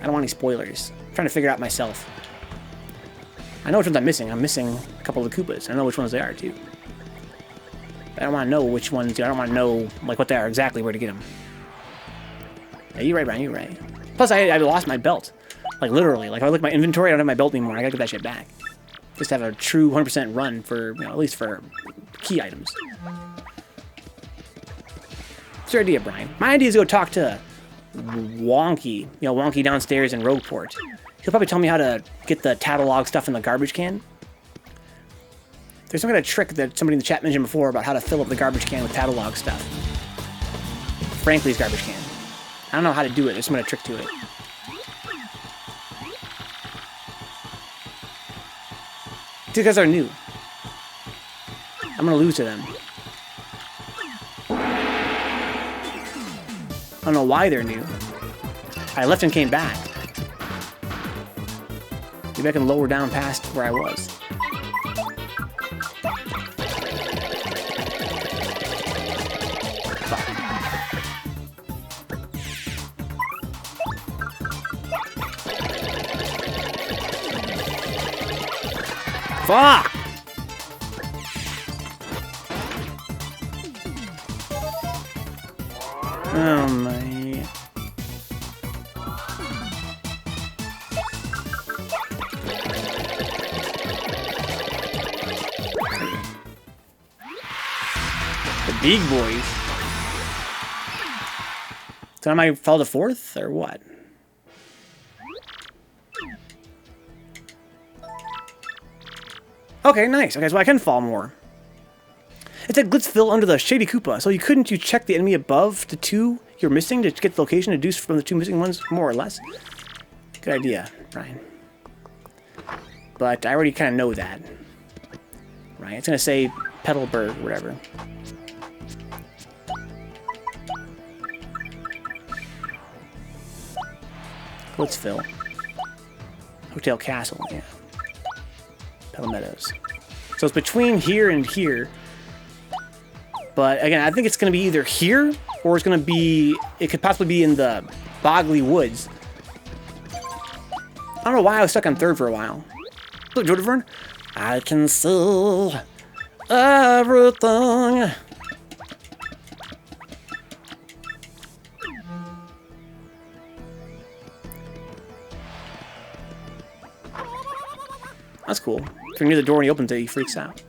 I don't want any spoilers. I'm trying to figure it out myself. I know which ones I'm missing. I'm missing a couple of the Koopas. I know which ones they are, too. But I don't want to know which ones. I don't want to know like what they are exactly, where to get them. Yeah, you're right, Brian. You're right. Plus, I lost my belt. Like, literally. Like, if I look at my inventory, I don't have my belt anymore. I gotta get that shit back. Just to have a true 100% run for, at least for key items. What's your idea, Brian? My idea is to go talk to Wonky. Wonky downstairs in Rogueport. He'll probably tell me how to get the Tattle stuff in the garbage can. There's some kind of trick that somebody in the chat mentioned before about how to fill up the garbage can with Tattle stuff. Frankly's garbage can. I don't know how to do it. There's some kind of trick to it. These guys are new. I'm gonna lose to them. I don't know why they're new. I left and came back. Maybe I can lower down past where I was. Fuck! Oh my. The big boys. So am I fall to 4th or what? Okay, nice. Okay, so I can fall more. It said Glitzville under the Shady Koopa, so couldn't you check the enemy above the 2 you're missing to get the location deduced from the 2 missing ones, more or less? Good idea, Brian. But I already kind of know that. Right, it's going to say Petalburg, whatever. Glitzville. Hotel Castle, yeah. Petal Meadows. So it's between here and here. But again, I think it's going to be either here or it's going to be... It could possibly be in the Bogley Woods. I don't know why I was stuck on 3rd for a while. Look, Jodivern. I can see everything. That's cool. If you're near the door and he opens it, he freaks out.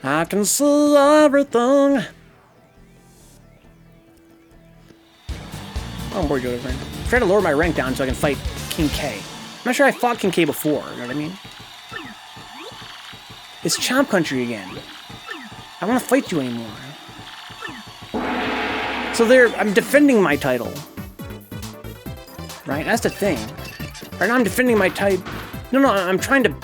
I can see everything. Oh, I'm bored, Jodivern. I'm trying to lower my rank down so I can fight King K. I'm not sure I fought King K before, you know what I mean? It's Chomp Country again. I don't want to fight you anymore. So I'm defending my title. Right? That's the thing. Right now I'm defending my title. No, I'm trying to...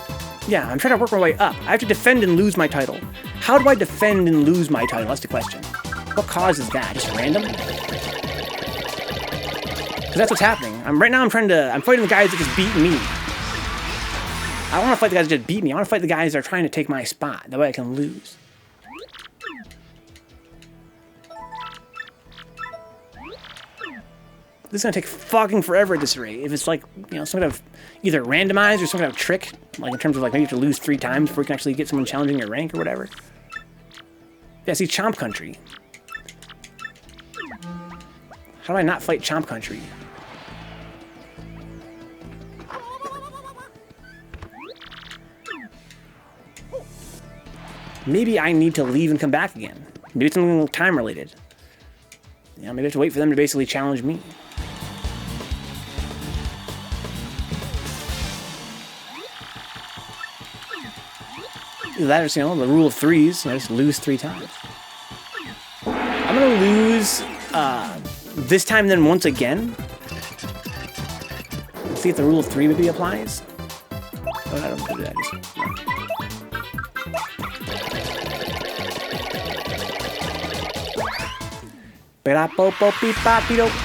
Yeah, I'm trying to work my way up. I have to defend and lose my title. How do I defend and lose my title? That's the question. What causes that? Just random? Because that's what's happening. Right now I'm fighting the guys that just beat me. I don't want to fight the guys that just beat me. I want to fight the guys that are trying to take my spot. That way I can lose. This is going to take fucking forever at this rate. If it's like, you know, some kind of either randomized or some kind of trick, like in terms of like maybe you have to lose 3 times before you can actually get someone challenging your rank or whatever. Yeah, see, Chomp Country. How do I not fight Chomp Country? Maybe I need to leave and come back again. Maybe it's something time related. You know, maybe I have to wait for them to basically challenge me. Either that or, you know, the rule of 3s. You know, just lose 3 times. I'm gonna lose this time then once again. See if the rule of 3 maybe applies. Oh, I don't do that.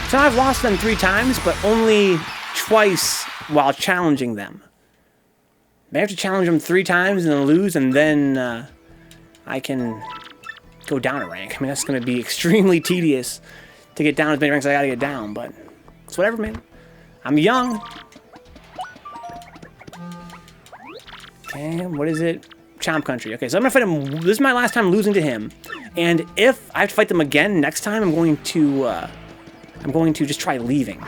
So I've lost them 3 times, but only twice while challenging them. I have to challenge them 3 times and then lose, and then I can go down a rank. I mean, that's going to be extremely tedious to get down as many ranks as I got to get down, but it's whatever, man. I'm young. Okay, what is it? Chomp Country. Okay, so I'm going to fight him. This is my last time losing to him. And if I have to fight them again next time, I'm going to just try leaving.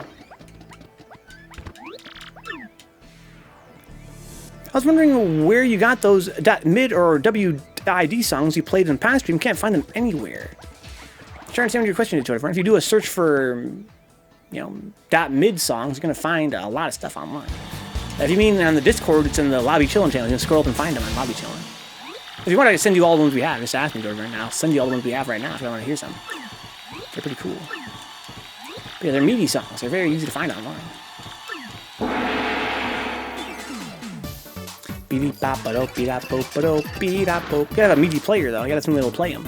I was wondering where you got those .mid or WID songs you played in the past stream. Can't find them anywhere. I'm trying to understand what your question is, Twitter. If you do a search for, you know, .mid songs, you're going to find a lot of stuff online. If you mean on the Discord, it's in the Lobby Chillin' channel. You can scroll up and find them on Lobby Chillin'. If you want, I can send you all the ones we have. Just ask me, Jordan, right now. I'll send you all the ones we have right now if you want to hear some. They're pretty cool. But yeah, they're meaty songs. They're very easy to find online. Gotta have a meaty player though. You gotta have somebody that'll play him.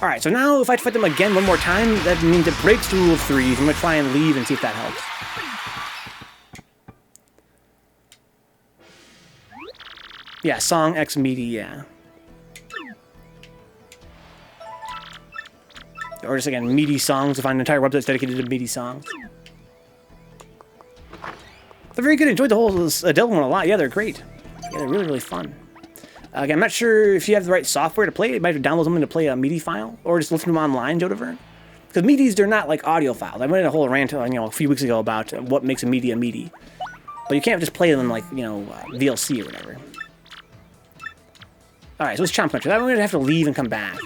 Alright, so now if I fight them again one more time, that means it breaks the rule of threes. I'm gonna try and leave and see if that helps. Yeah, song X meaty, yeah. Or just again, meaty songs. To find an entire website dedicated to meaty songs. They're very good. I enjoyed the whole Adele one a lot. Yeah, they're great. Yeah, they're really, really fun. Again, I'm not sure if you have the right software to play it. You might have to download something to play a MIDI file, or just listen to them online, Jodavern. Because MIDIs, they're not like audio files. I made a whole rant, a few weeks ago about what makes a MIDI. But you can't just play them like, VLC or whatever. Alright, so it's Chomp Country. I'm going to have to leave and come back.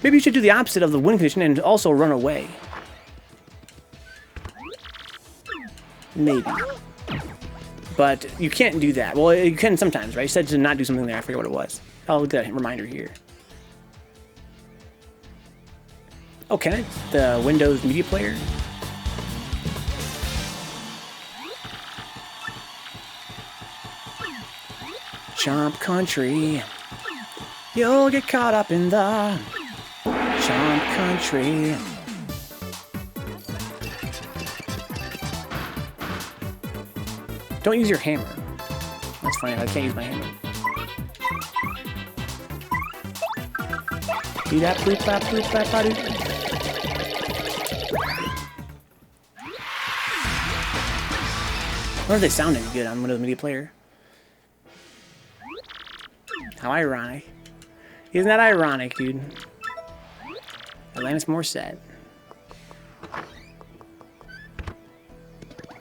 Maybe you should do the opposite of the win condition and also run away. Maybe. But you can't do that. Well, you can sometimes, right? You said to not do something there. I forget what it was. I'll look at that reminder here. Oh, can it? The Windows Media Player? Chomp Country. You'll get caught up in the Chomp Country. Don't use your hammer. That's funny, I can't use my hammer. Do that boop bap buddy. I wonder if they sound any good on Windows Media Player. How ironic. Isn't that ironic, dude? Alanis Morissette.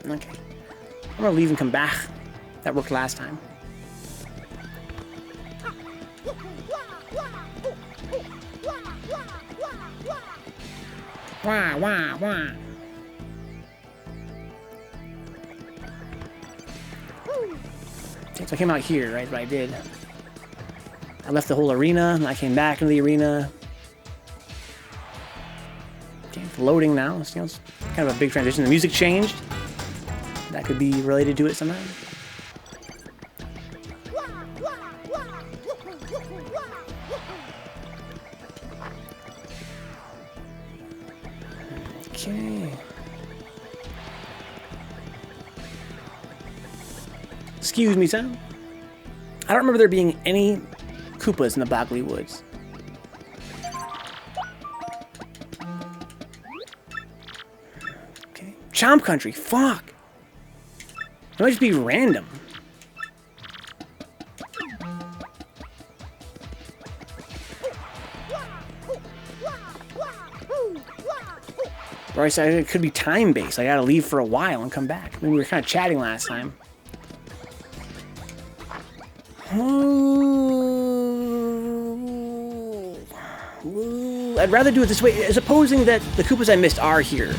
Okay. I'm gonna leave and come back. That worked last time. Wah, wah, wah. So I came out here, right? But I did. I left the whole arena, and I came back into the arena. Okay, it's loading now. It's, it's kind of a big transition. The music changed. That could be related to it somehow. Okay. Excuse me, son. I don't remember there being any Koopas in the Bogley Woods. Okay. Chomp Country. Fuck. It might just be random. Or I said it could be time-based. I gotta leave for a while and come back. I mean, we were kind of chatting last time. I'd rather do it this way. Supposing that the Koopas I missed are here.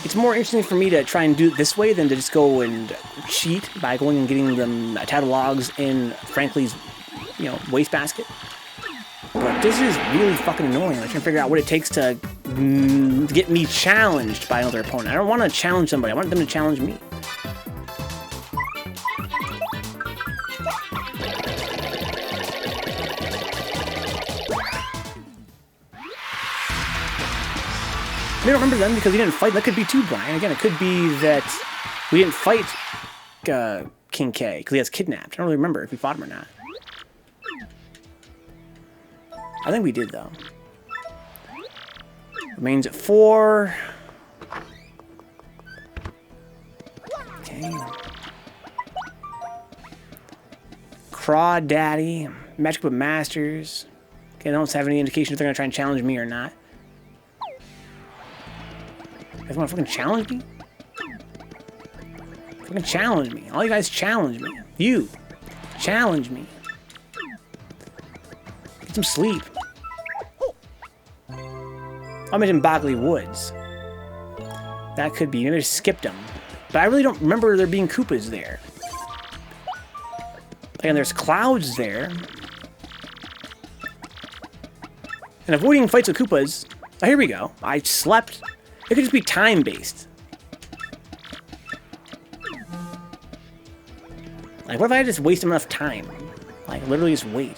It's more interesting for me to try and do it this way than to just go and cheat by going and getting them Tattle logs in Frankly's, wastebasket. But this is really fucking annoying. I'm trying to figure out what it takes to get me challenged by another opponent. I don't want to challenge somebody. I want them to challenge me. I don't remember them because we didn't fight. That could be too, Brian. Again, it could be that we didn't fight King K because he has kidnapped. I don't really remember if we fought him or not. I think we did, though. Remains at 4. Okay. Crawdaddy. Magic with Masters. Okay, I don't have any indication if they're going to try and challenge me or not. You guys want to fucking challenge me? Fucking challenge me. All you guys challenge me. You. Challenge me. Get some sleep. I'm in Bogley Woods. That could be. Maybe I just skipped them. But I really don't remember there being Koopas there. And there's clouds there. And avoiding fights with Koopas Oh, here we go. I slept. It could just be time-based. Like, what if I just waste enough time? Like, literally just wait.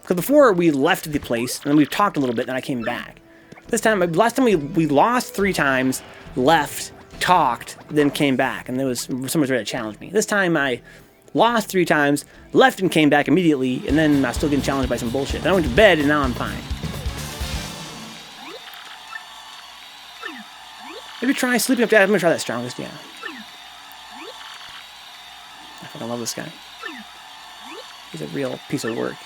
Because before, we left the place, and then we talked a little bit, and then I came back. This time, last time we lost 3 times, left, talked, then came back, and there was someone was ready to challenge me. This time, I lost 3 times, left and came back immediately, and then I was still getting challenged by some bullshit. Then I went to bed, and now I'm fine. Maybe try sleeping up. I'm gonna try that strongest, yeah. I fucking love this guy. He's a real piece of work.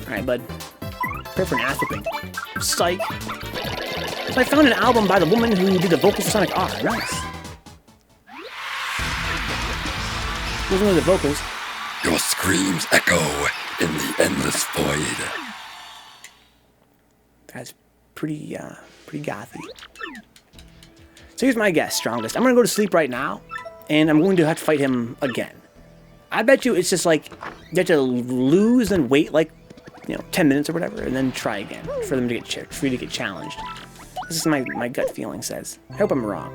Alright, bud. Prepare for an ass whipping. Psych. So I found an album by the woman who did the vocals for Sonic R. Nice. Who's one of the vocals? Your screams echo in the endless void. That's pretty gothy. So here's my guess, strongest. I'm gonna go to sleep right now, and I'm going to have to fight him again. I bet you it's just like you have to lose and wait like 10 minutes or whatever, and then try again for them to get for you to get challenged. This is my gut feeling says. I hope I'm wrong.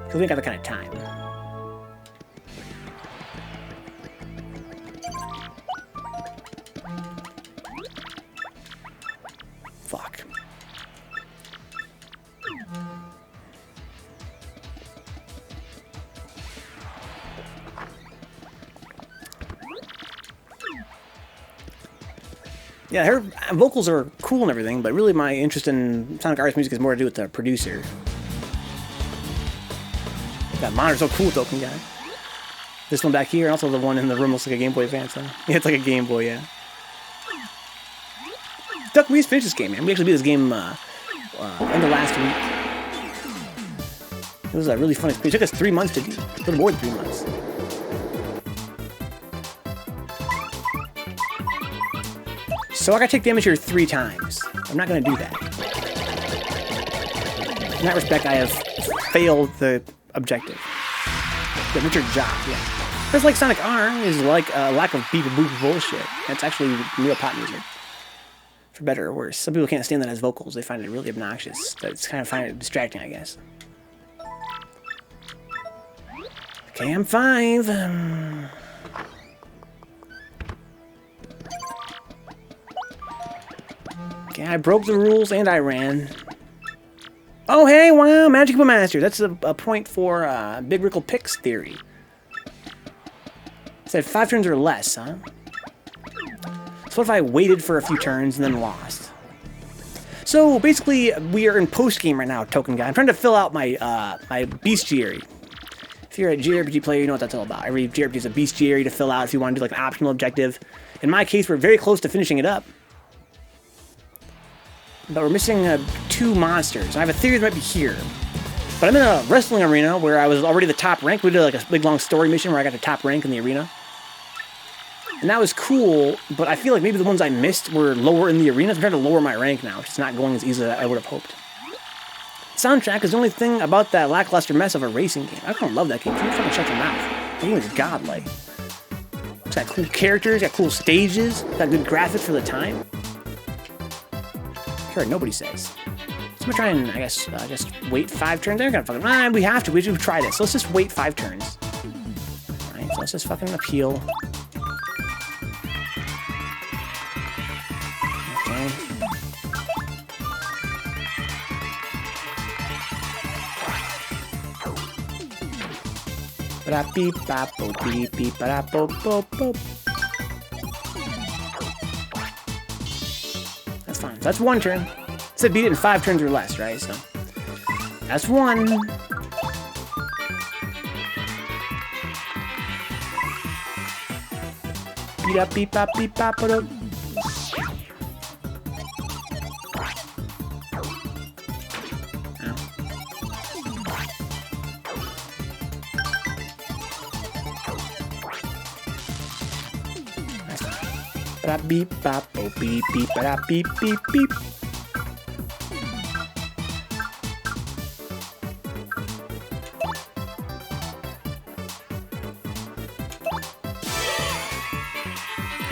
Because we ain't got that kind of time. Fuck. Yeah, her vocals are cool and everything, but really my interest in Sonic R's music is more to do with the producer. That monitor's so cool, Token Guy. This one back here, and also the one in the room looks like a Game Boy Advance. Huh? Yeah, it's like a Game Boy, yeah. Duck, we just finished this game, man. We actually beat this game end of last week. It was a really fun experience. It took us 3 months to do. A little more than 3 months. So I gotta take damage here 3 times. I'm not gonna do that. In that respect, I have failed the objective. The Richard job, yeah. Just like Sonic R is like a lack of beep boop bullshit. That's actually real pop music. For better or worse. Some people can't stand that as vocals. They find it really obnoxious. But it's kind of find it distracting, I guess. Okay, I'm 5. Okay, I broke the rules and I ran. Oh, hey, wow, Magical Master. That's a point for Big Rickle Picks theory. It said 5 turns or less, huh? So what if I waited for a few turns and then lost? So basically, we are in post-game right now, Token Guy. I'm trying to fill out my my bestiary. If you're a JRPG player, you know what that's all about. Every JRPG is a bestiary to fill out if you want to do like an optional objective. In my case, we're very close to finishing it up. But we're missing 2 monsters. I have a theory that might be here. But I'm in a wrestling arena where I was already the top rank. We did like a big long story mission where I got the top rank in the arena. And that was cool, but I feel like maybe the ones I missed were lower in the arena. So I'm trying to lower my rank now, which is not going as easily as I would have hoped. Soundtrack is the only thing about that lackluster mess of a racing game. I don't love that game. Can you fucking shut your mouth? That game is godlike. It's got cool characters, got cool stages, got good graphics for the time. Sure, nobody says. So I'm gonna try and, I guess, just wait 5 turns. They're gonna fucking, we have to. We should try this. So let's just wait 5 turns. Alright, so let's just fucking appeal. Okay. Ba-da-beep-bop-bo-beep-beep-ba-da-bo-bo-bo. That's fine. That's 1 turn. It said beat it in 5 turns or less, right? So that's 1. Beat up, beep up, beep up, put up. Beep bop oh beep beep ba beep beep beep.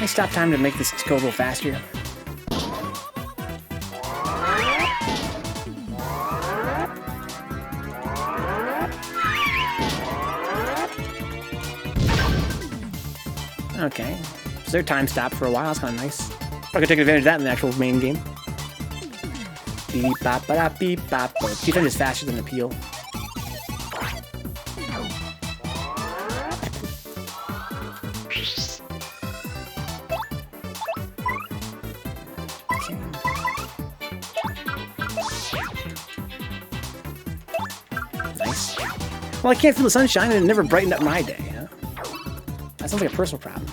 I stop time to make this go a little faster. Okay, so their time stopped for a while. That's kind of nice. Probably could take advantage of that in the actual main game. Beep bop ba da beep bop. Defense is faster than appeal. Nice. Well, I can't feel the sunshine and it never brightened up my day, huh? That sounds like a personal problem.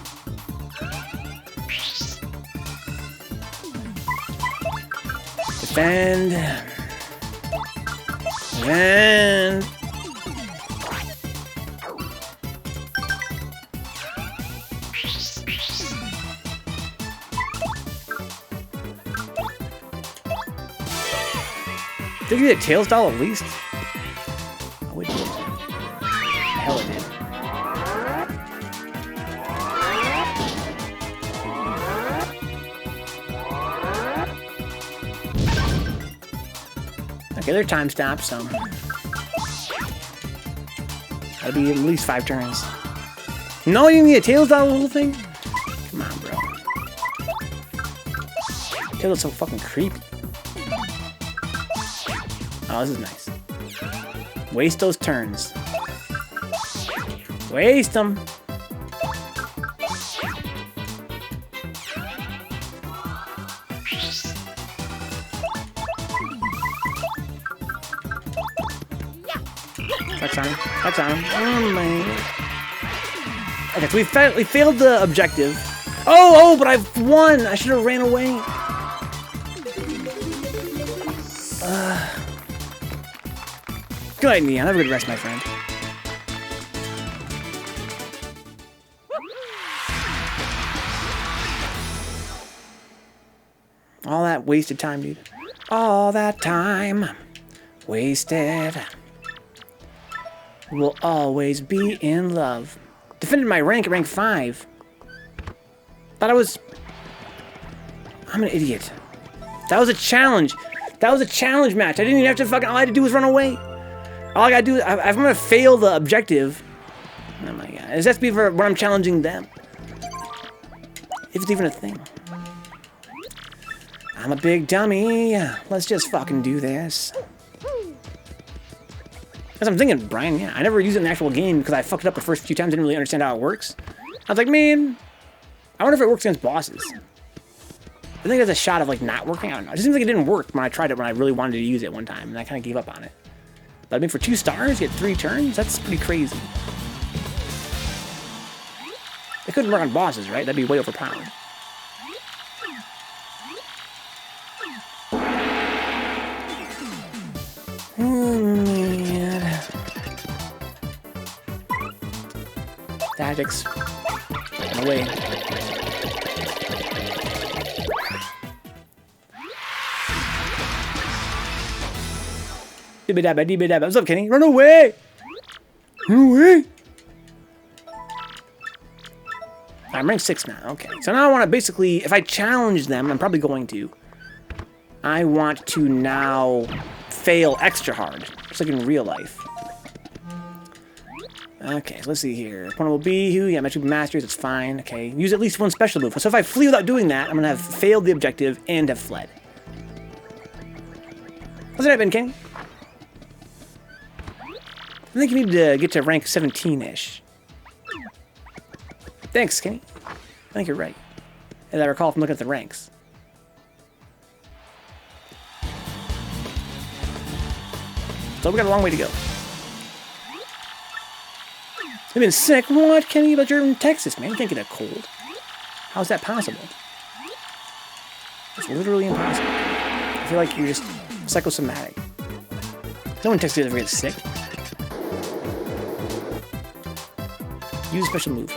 Defend. And... Did you get a tails doll at least? Oh, it did. Hell, it did. Okay, their time stops, so... That'll be at least 5 turns. No, you need a tails doll the whole thing? Come on, bro. Tails is so fucking creepy. Oh, this is nice. Waste those turns. Waste them. That's on. That's on. Oh, man. Okay, so we failed the objective. Oh, but I've won. I should have ran away. Good night, Neon. Have a good rest, my friend. All that wasted time, dude. All that time wasted. We'll always be in love. Defended my rank at rank 5. Thought I was... I'm an idiot. That was a challenge. That was a challenge match. I didn't even have to fucking... All I had to do was run away. All I gotta do... if I'm gonna fail the objective... Oh my god. It has to be for when I'm challenging them. If it's even a thing. I'm a big dummy. Let's just fucking do this. As I'm thinking, Brian, yeah, I never used it in the actual game because I fucked it up the first few times, didn't really understand how it works. I was like, man, I wonder if it works against bosses. I think there's a shot of like not working. I don't know. It just seems like it didn't work when I tried it when I really wanted to use it one time, and I kind of gave up on it. But I mean, for 2 stars, get 3 turns? That's pretty crazy. It couldn't work on bosses, right? That'd be way overpowered. Tactics. No way. Dibba-dabba, dibba-dabba. What's up, Kenny? Run away! Run away! I'm rank 6 now. Okay. So now I want to basically... If I challenge them, I'm probably going to. I want to now fail extra hard. Just like in real life. Okay, so let's see here. Opponent will be who? Yeah, match with masters, it's fine. Okay, use at least 1 special move. So if I flee without doing that, I'm gonna have failed the objective and have fled. How's that been, Kenny? I think you need to get to rank 17-ish. Thanks, Kenny. I think you're right. As I recall from looking at the ranks. So we got a long way to go. You've been sick? What, Kenny? But you're in Texas, man. You can't get a cold. How's that possible? It's literally impossible. I feel like you're just psychosomatic. No one in Texas ever gets sick. Use a special move.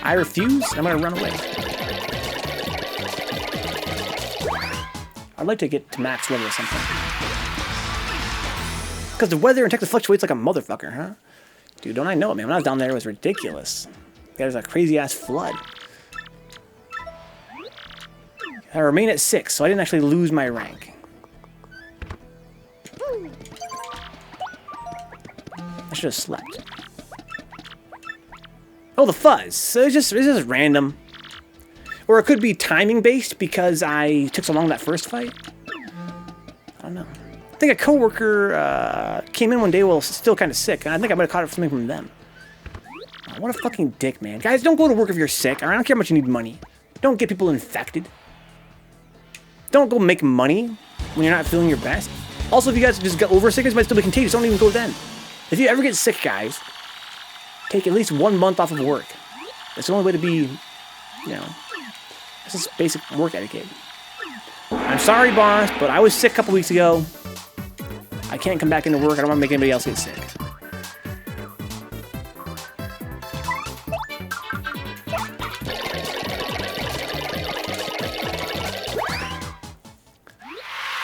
I refuse. I'm gonna run away. I'd like to get to max level or something. Because the weather in Texas fluctuates like a motherfucker, huh? Dude, don't I know it, man? When I was down there, it was ridiculous. There was a crazy-ass flood. I remain at 6, so I didn't actually lose my rank. I should have slept. Oh, the fuzz. So it's just random. Or it could be timing based because I took so long that first fight. I don't know. I think a coworker came in one day while still kind of sick, and I think I might have caught something from them. Oh, what a fucking dick, man. Guys, don't go to work if you're sick. I don't care how much you need money. Don't get people infected. Don't go make money when you're not feeling your best. Also, if you guys just get over sick, it might still be contagious. Don't even go then. If you ever get sick, guys, take at least 1 month off of work. That's the only way to be, you know, this is basic work etiquette. I'm sorry, boss, but I was sick a couple weeks ago. I can't come back into work. I don't want to make anybody else get sick.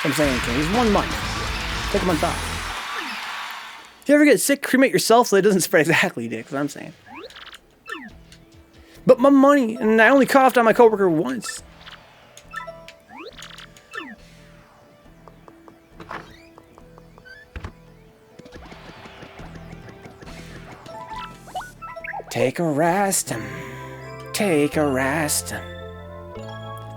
I'm saying, okay, it's 1 month. Take a month off. If you ever get sick, cremate yourself so it doesn't spread. Exactly, Dick. That's what I'm saying. But my money, and I only coughed on my coworker once. Take a rest. Take a rest.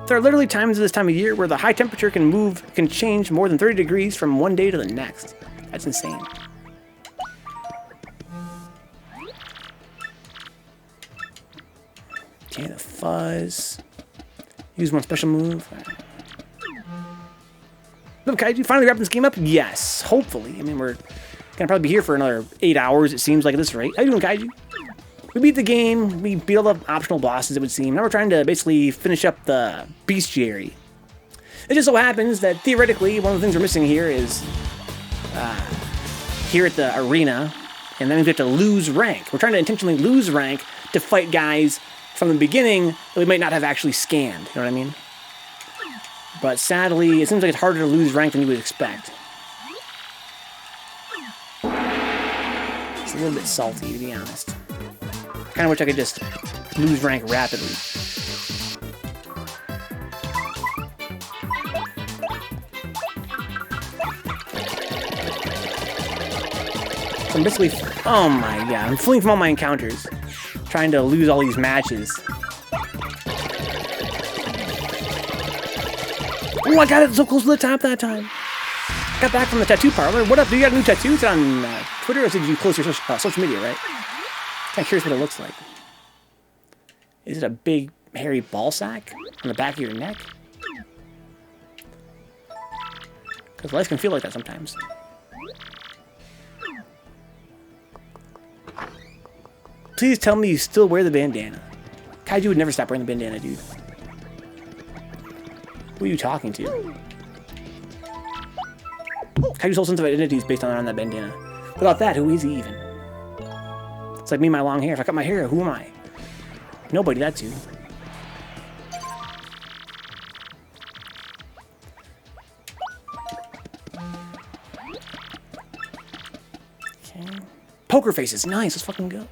There are literally times this time of year where the high temperature can change more than 30 degrees from one day to the next. That's insane. Okay, the fuzz. Use one special move. Look, Kaiju, finally wrapping this game up? Yes, hopefully. I mean, we're gonna probably be here for another 8 hours, it seems like, at this rate. How you doing, Kaiju? We beat the game, we beat all the optional bosses, it would seem. Now we're trying to basically finish up the bestiary. It just so happens that, theoretically, one of the things we're missing here is here at the arena, and that means we have to lose rank. We're trying to intentionally lose rank to fight guys from the beginning that we might not have actually scanned, you know what I mean? But sadly, it seems like it's harder to lose rank than you would expect. It's a little bit salty, to be honest. I kind of wish I could just lose rank rapidly. So I'm basically, oh my god, I'm fleeing from all my encounters, trying to lose all these matches. Oh, I got it so close to the top that time. Got back from the tattoo parlor. What up? Do you got a new tattoo? It's on Twitter, or did you close your social media, right? Kind of curious what it looks like. Is it a big, hairy ball sack on the back of your neck? Because life can feel like that sometimes. Please tell me you still wear the bandana. Kaiju would never stop wearing the bandana, dude. Who are you talking to? Kaiju's whole sense of identity is based on that bandana. Without that, who is he even? It's like me and my long hair. If I cut my hair, who am I? Nobody, that's you. Okay. Poker faces, nice, let's fucking go.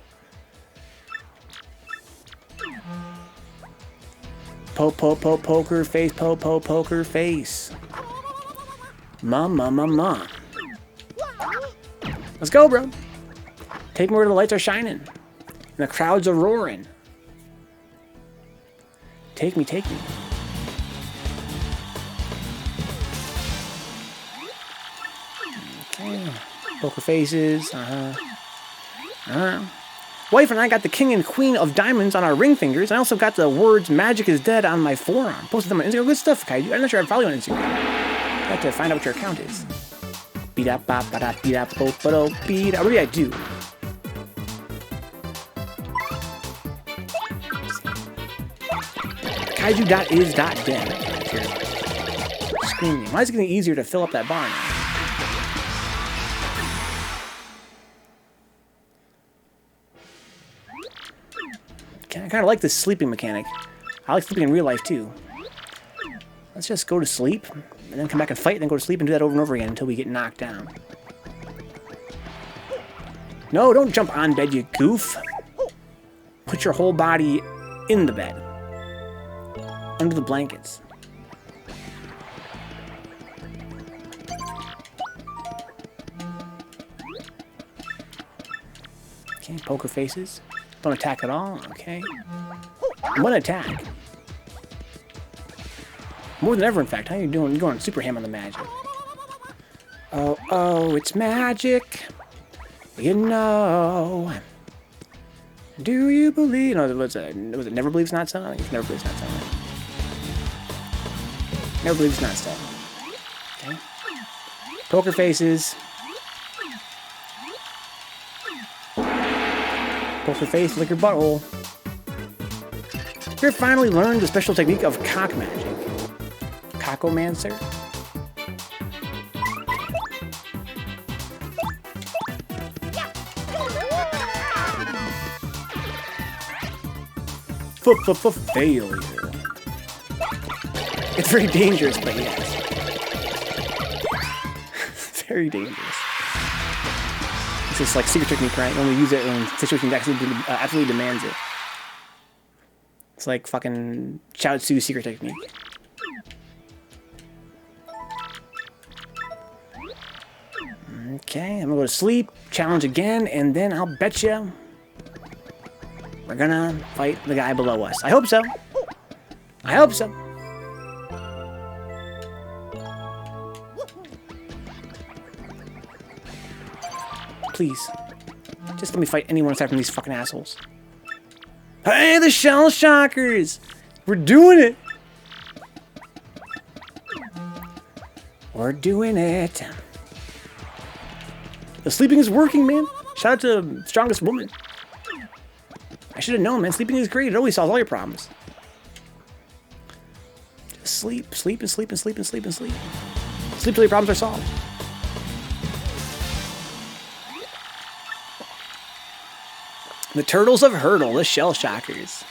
Poker face, poker face. Ma. Let's go, bro. Take me where the lights are shining. And the crowds are roaring. Take me. Okay. Poker faces, Wife and I got the king and queen of diamonds on our ring fingers. I also got the words magic is dead on my forearm. Posted them on Instagram. Good stuff, Kaiju. I'm not sure I follow you on Instagram. I have to find out what your account is. Beat up, bop, ba da, beat up, bo, ba do, beat up. What do I do? Kaiju.is.dead. Screaming. Why is it getting easier to fill up that bar now? I kind of like this sleeping mechanic. I like sleeping in real life too. Let's just go to sleep, and then come back and fight, and then go to sleep and do that over and over again until we get knocked down. No, don't jump on bed, you goof. Put your whole body in the bed. Under the blankets. Okay, poker faces. Don't attack at all. Okay. One attack. More than ever, in fact. How you doing? You're going super ham on the magic. Oh, oh, it's magic. You know. Do you believe? No, was it Never Believes Not So? I think it's Never Believes Not So. Never Believes Not So. Okay. Poker faces. Poker face, lick your butthole. You're finally learned the special technique of cock magic. Cockomancer. Failure. It's very dangerous, but yes. Very dangerous. It's just like secret technique, right? You only use it when situation absolutely demands it. It's like fucking Chaozu secret technique. Okay, I'm gonna go to sleep, challenge again, and then I'll bet you we're gonna fight the guy below us. I hope so. I hope so. Please. Just let me fight anyone aside from these fucking assholes. Hey, the Shell Shockers! We're doing it! We're doing it. The sleeping is working, man. Shout out to Strongest Woman. I should have known, man. Sleeping is great. It always solves all your problems. Just sleep, sleep, and sleep, and sleep, and sleep, and sleep. Sleep till your problems are solved. The Turtles of Hurdle, the Shell Shockers.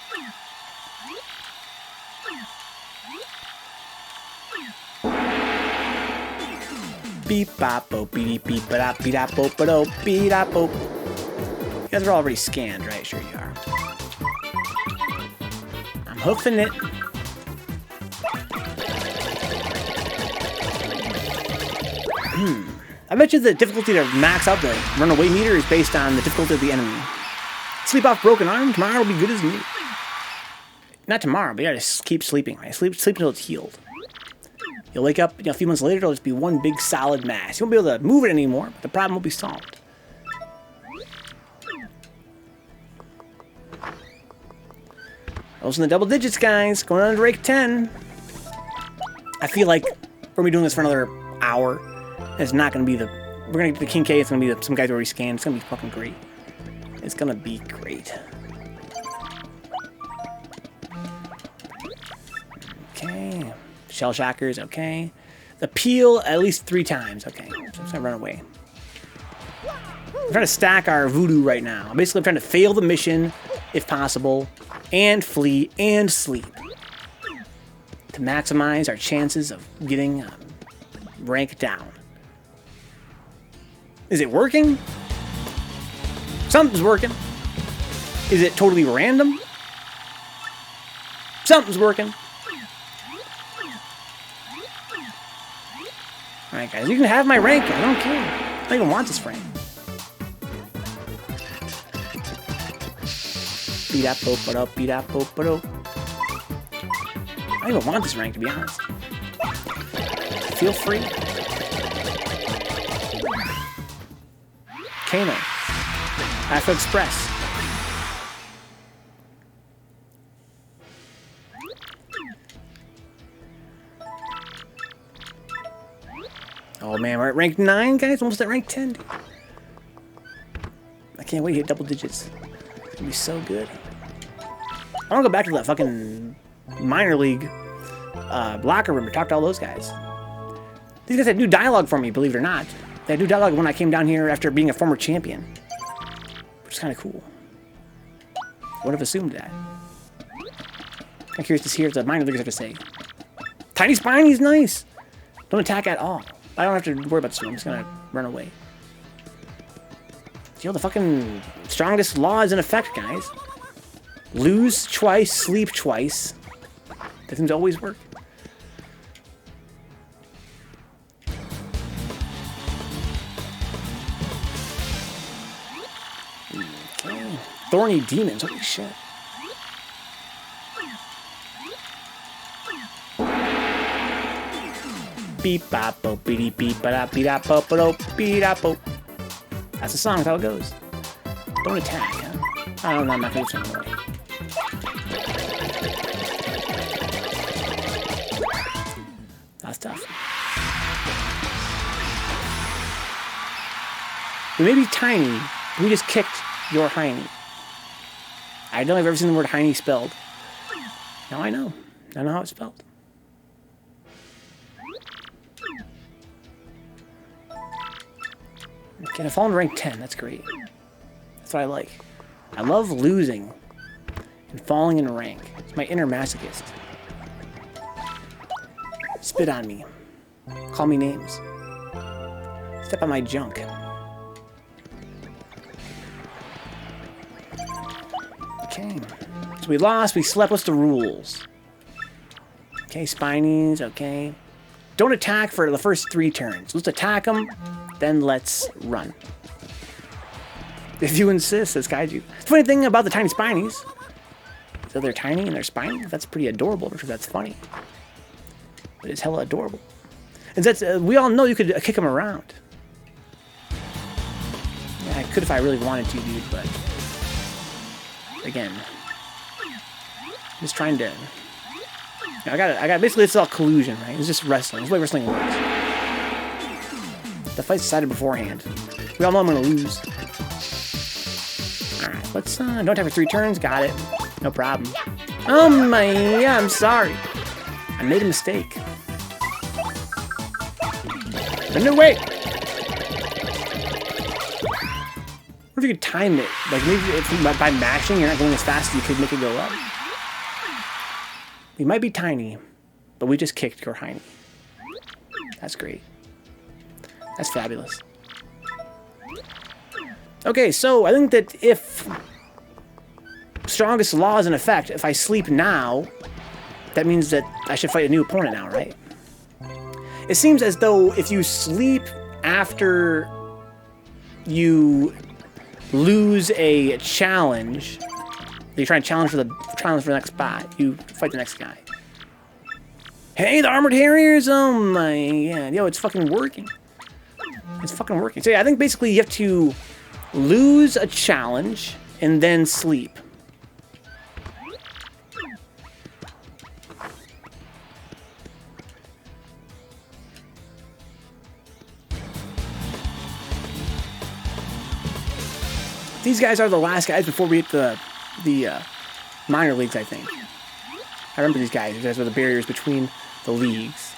Beep bop bo beep beep ba da beep da bo ba do beep da bo. You guys are already scanned, right? Sure you are. I'm hoofing it. I bet you the difficulty to max out the runaway meter is based on the difficulty of the enemy. Sleep off broken arm, tomorrow will be good as new. Not tomorrow, but you gotta keep sleeping, right? Sleep until it's healed. You'll wake up, a few months later, it'll just be one big solid mass. You won't be able to move it anymore, but the problem will be solved. Those in the double digits, guys. Going on to rake 10. I feel like we're gonna be doing this for another hour. It's not gonna be we're gonna get the King K, it's gonna be some guys already scanned. It's gonna be fucking great. It's gonna be great. Okay. Shell Shockers, okay. The peel at least 3 times, okay. So I'm just gonna run away. I'm trying to stack our voodoo right now. Basically, I'm trying to fail the mission, if possible, and flee and sleep. To maximize our chances of getting rank down. Is it working? Something's working. Is it totally random? Something's working. Alright guys, you can have my rank. I don't care. I don't even want this rank. Beat up, pope, up, beat up, pope, up. I don't even want this rank, to be honest. Feel free. Kano. Afro Express. Oh man, we're at rank 9, guys. Almost at rank 10. Dude. I can't wait to hit double digits. It's gonna be so good. I wanna go back to that fucking minor league locker room and talk to all those guys. These guys had new dialogue for me, believe it or not. They had new dialogue when I came down here after being a former champion. Which is kind of cool. I would have assumed that. I'm curious to hear what the minor leaguers have to say. Tiny Spiney's nice. Don't attack at all. I don't have to worry about this one. I'm just gonna run away. You know, the fucking strongest law is in effect, guys. Lose twice, sleep twice. That seems to always work. Okay. Thorny demons. Holy shit. Beep bop bo beep beep ba beep da bo bo beep da bo. That's the song. That's how it goes. Don't attack. Huh? I don't know. I'm not gonna do something right. That's tough. We may be tiny, but we just kicked your hiney. I don't think I've ever seen the word hiney spelled. Now I know. I know how it's spelled. Okay, I've fallen to rank 10. That's great. That's what I like. I love losing and falling in rank. It's my inner masochist. Spit on me. Call me names. Step on my junk. Okay. So we lost. We slept. What's the rules? Okay, Spinies. Okay. Don't attack for the first 3 turns. Let's attack them, then let's run. If you insist, says Kaiju. The funny thing about the tiny Spinies, so they're tiny and they're spiny. That's pretty adorable, because that's funny. But it's hella adorable. And that's we all know you could kick them around. Yeah, I could if I really wanted to, dude. But again, I'm just trying to. I got. Basically, it's all collusion, right? It's just wrestling. It's the way wrestling works. The fight's decided beforehand. We all know I'm gonna lose. All right, let's don't have for 3 turns. Got it. No problem. Oh my, yeah, I'm sorry. I made a mistake. No way. What if you could time it? Like maybe if by mashing, you're not going as fast as you could make it go up. We might be tiny, but we just kicked your hiney. That's great. That's fabulous. Okay, so I think that if strongest law is in effect, if I sleep now, that means that I should fight a new opponent now, right? It seems as though if you sleep after you lose a challenge, you try and challenge for the next spot, you fight the next guy. Hey, the Armored Harriers! Oh my god. Yo, it's fucking working. It's fucking working. So yeah, I think basically you have to lose a challenge and then sleep. These guys are the last guys before we hit the minor leagues, I think. I remember these guys. These guys were the barriers between the leagues.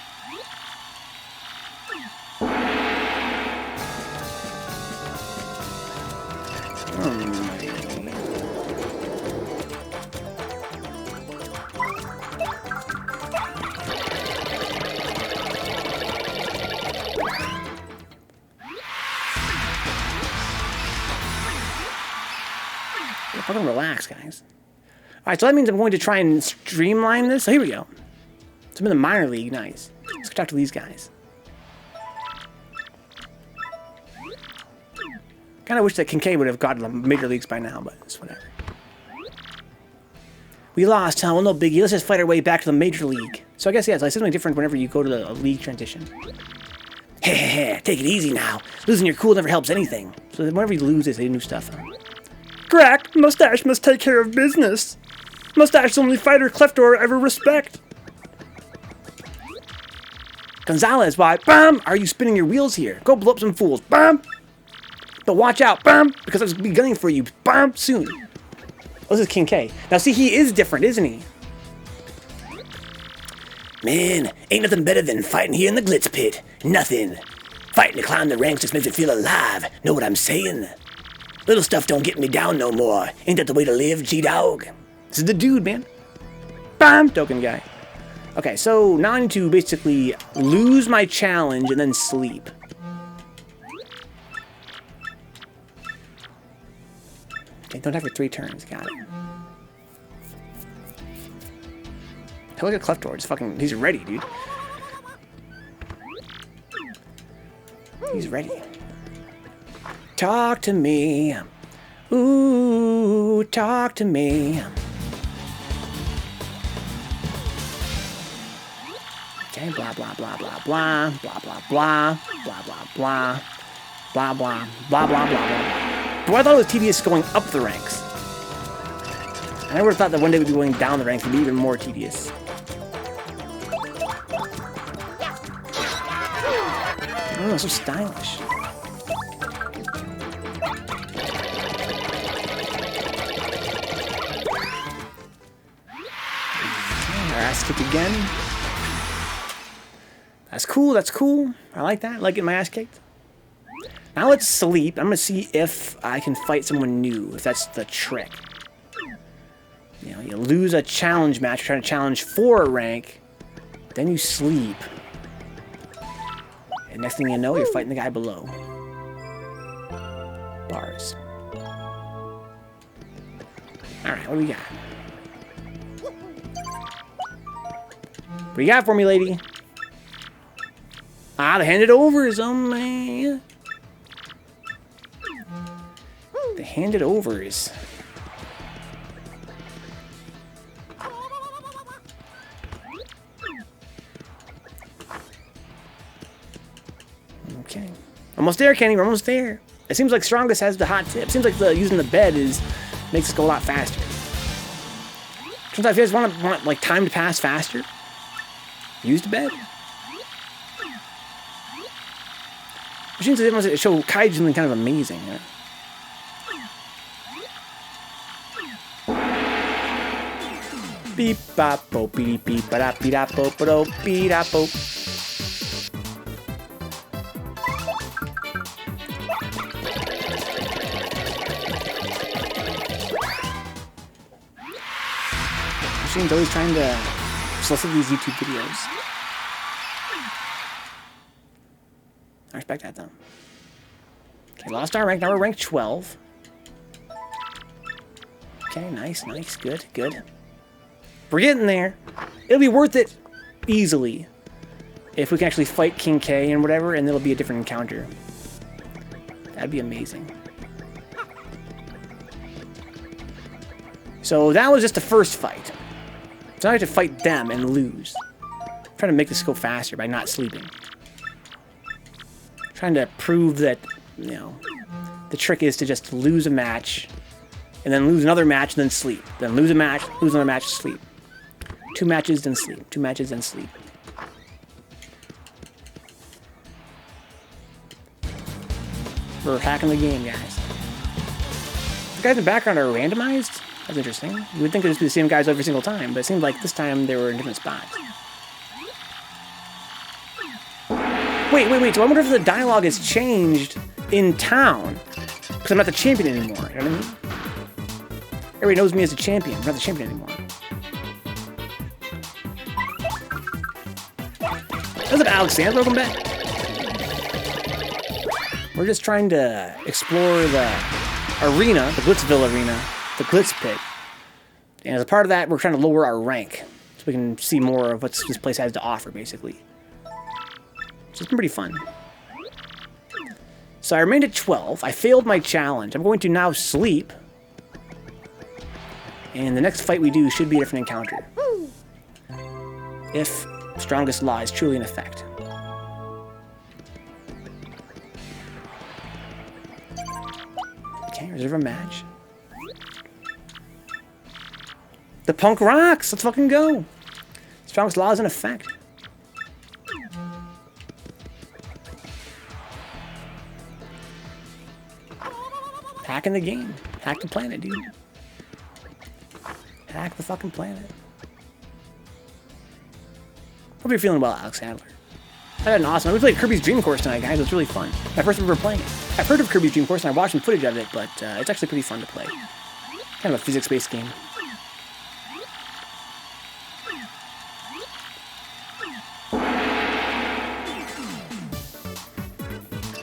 Fucking relax, guys. Alright, so that means I'm going to try and streamline this. So here we go. So I'm in the minor league. Nice. Let's go talk to these guys. Kind of wish that Kincaid would have gotten the major leagues by now, but it's whatever. We lost, huh? Well, no biggie. Let's just fight our way back to the major league. So I guess, yeah, it's like something different whenever you go to the league transition. Heh, take it easy now. Losing your cool never helps anything. So whenever you lose, they say new stuff, huh? Correct. Mustache must take care of business. Mustache is the only fighter Cleftor ever respect. Gonzalez, why? Bam! Are you spinning your wheels here? Go blow up some fools. Bam! But watch out. Bam! Because I'll be gunning for you. Bam! Soon. Oh, this is King K. Now, see, he is different, isn't he? Man, ain't nothing better than fighting here in the Glitz pit. Nothing. Fighting to climb the ranks just makes me feel alive. Know what I'm saying? Little stuff don't get me down no more. Ain't that the way to live, G-Dog? This is the dude, man. Bam! Token guy. Okay, so now I need to basically lose my challenge and then sleep. Okay, don't have for 3 turns. Got it. Hey, look at Cleftor. It's fucking... He's ready, dude. He's ready. Talk to me. Ooh, talk to me. Okay, blah, blah, blah, blah, blah, blah, blah, blah, blah, blah, blah, blah, blah, blah, blah, blah, blah. But I thought it was tedious going up the ranks. I never thought that one day we'd be going down the ranks would be even more tedious. Oh, so stylish. Our ass kicked again. That's cool, that's cool. I like that. I like getting my ass kicked. Now let's sleep. I'm gonna see if I can fight someone new, if that's the trick. You know, you lose a challenge match, trying to challenge for a rank, then you sleep. And next thing you know, you're fighting the guy below. Bars. Alright, what do we got? What do you got for me, lady? Ah, the handed overs, oh man. The handed overs. Okay. Almost there, Kenny, we're almost there. It seems like Strongest has the hot tip. Seems like using the bed makes us go a lot faster. Sometimes if you guys want like time to pass faster, use the bed. Which means they want to show Kaiju something kind of amazing, right? Beep bop bo beep beep ba da beep da bo ba do beep da bo. Machine's always trying to solicit these YouTube videos. I respect that, though. Okay, lost our rank. Now we're ranked 12. Okay, nice, nice. Good, good. We're getting there. It'll be worth it easily if we can actually fight King K and whatever, and it'll be a different encounter. That'd be amazing. So that was just the first fight. So now I have to fight them and lose. I'm trying to make this go faster by not sleeping. Trying to prove that, you know, the trick is to just lose a match, and then lose another match, and then sleep. Then lose a match, lose another match, sleep. 2 matches, then sleep. 2 matches, then sleep. We're hacking the game, guys. The guys in the background are randomized? That's interesting. You would think it would be the same guys every single time, but it seemed like this time they were in different spots. Wait. So I wonder if the dialogue has changed in town. Because I'm not the champion anymore. You know what I mean? Everybody knows me as a champion. I'm not the champion anymore. What's up, Alexander? Welcome back. We're just trying to explore the arena, the Glitzville arena, the Glitz pit. And as a part of that, we're trying to lower our rank. So we can see more of what this place has to offer, basically. So it's been pretty fun. So I remained at 12. I failed my challenge. I'm going to now sleep. And the next fight we do should be a different encounter. If Strongest Law is truly in effect. Okay, reserve a match. The punk rocks! Let's fucking go! Strongest Law is in effect. Hacking the game. Hack the planet, dude. Hack the fucking planet. Hope you're feeling well, Alex Adler. I had an awesome... We played Kirby's Dream Course tonight, guys. It was really fun. My first time ever playing it. I've heard of Kirby's Dream Course, and I watched some footage of it, but it's actually pretty fun to play. Kind of a physics-based game.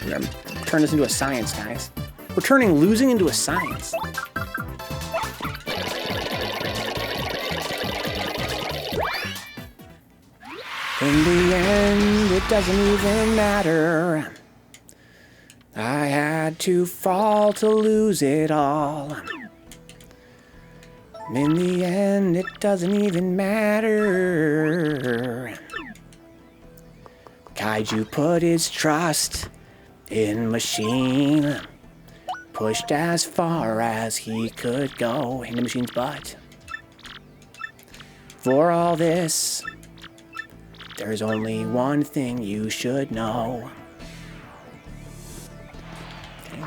We're gonna turn this into a science, guys. We're turning losing into a science. In the end, it doesn't even matter. I have had to fall to lose it all. In the end, it doesn't even matter. Kaiju put his trust in machine, pushed as far as he could go in the machine's butt. For all this, there's only one thing you should know. Okay.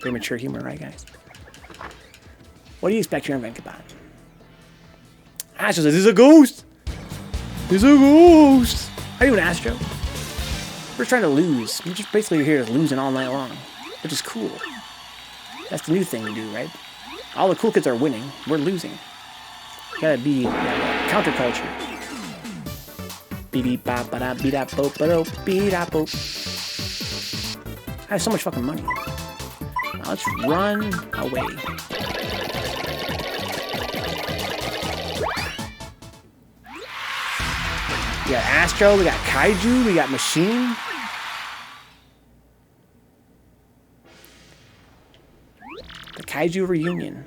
Very mature humor, right, guys? What do you expect here in Vencabot? Astro says, "This is a ghost! It's a ghost!" How are you doing, Astro? We're just trying to lose. We're just basically here losing all night long, which is cool. That's the new thing we do, right? All the cool kids are winning. We're losing. Gotta be counterculture. Beep bop ba da beep da boop ba do beep da boop. I have so much fucking money. Now let's run away. We got Astro, we got Kaiju, we got Machine. The Kaiju reunion.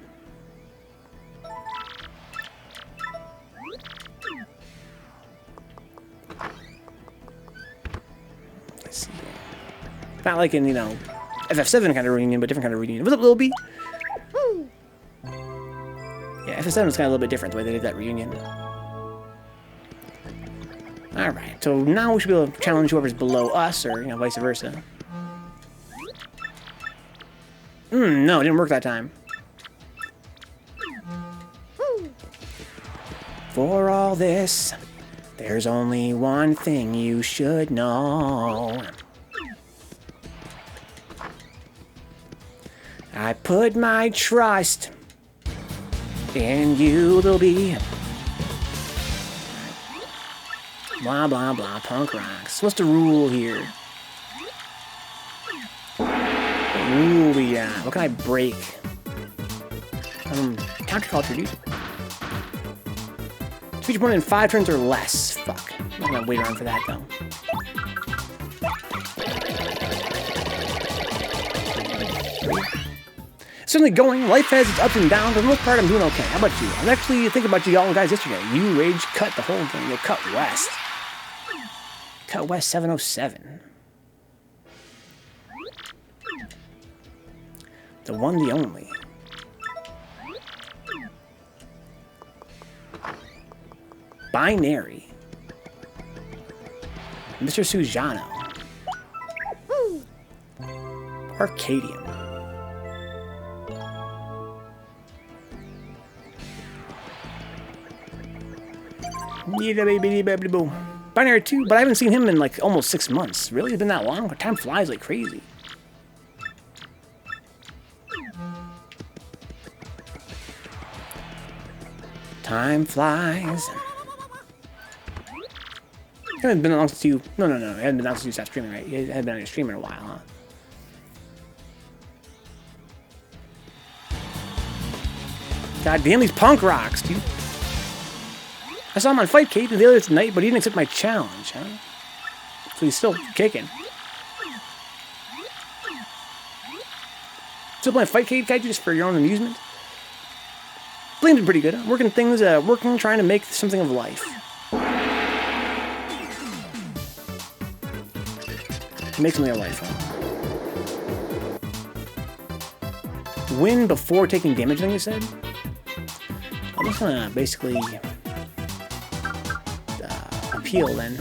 Let's see. Not like in, you know, FF7 kind of reunion, but different kind of reunion. What's up, Lil B? Yeah, FF7 was kind of a little bit different the way they did that reunion. Alright, so now we should be able to challenge whoever's below us, or, you know, vice versa. No, it didn't work that time. For all this, there's only one thing you should know. I put my trust in you, Lil B. Blah, blah, blah, punk rocks. What's the rule here? What rule we got? What can I break? Counterculture, dude. Defeat your opponent in 5 turns or less. Fuck. I'm not gonna wait around for that, though. Certainly going. Life has its ups and downs. For the most part, I'm doing okay. How about you? I was actually thinking about you all guys yesterday. You rage cut the whole thing. You cut west. Cut west 707. The one, the only. Binary. Mr. Sujano. Arcadian. Binary 2, but I haven't seen him in like almost 6 months. Really? It's been that long? Time flies like crazy. Time flies. You haven't been on since you... No. You haven't been on since you stopped streaming, right? You haven't been on your stream in a while, huh? God damn these punk rocks, dude. I saw him on Fightcade the other night, but he didn't accept my challenge, huh? So he's still kicking. Still playing Fightcade, Kaiju, just for your own amusement? Playing it pretty good. I'm working things, trying to make something of life. Make something of life, huh? Win before taking damage, I think you said? I'm just gonna basically appeal then.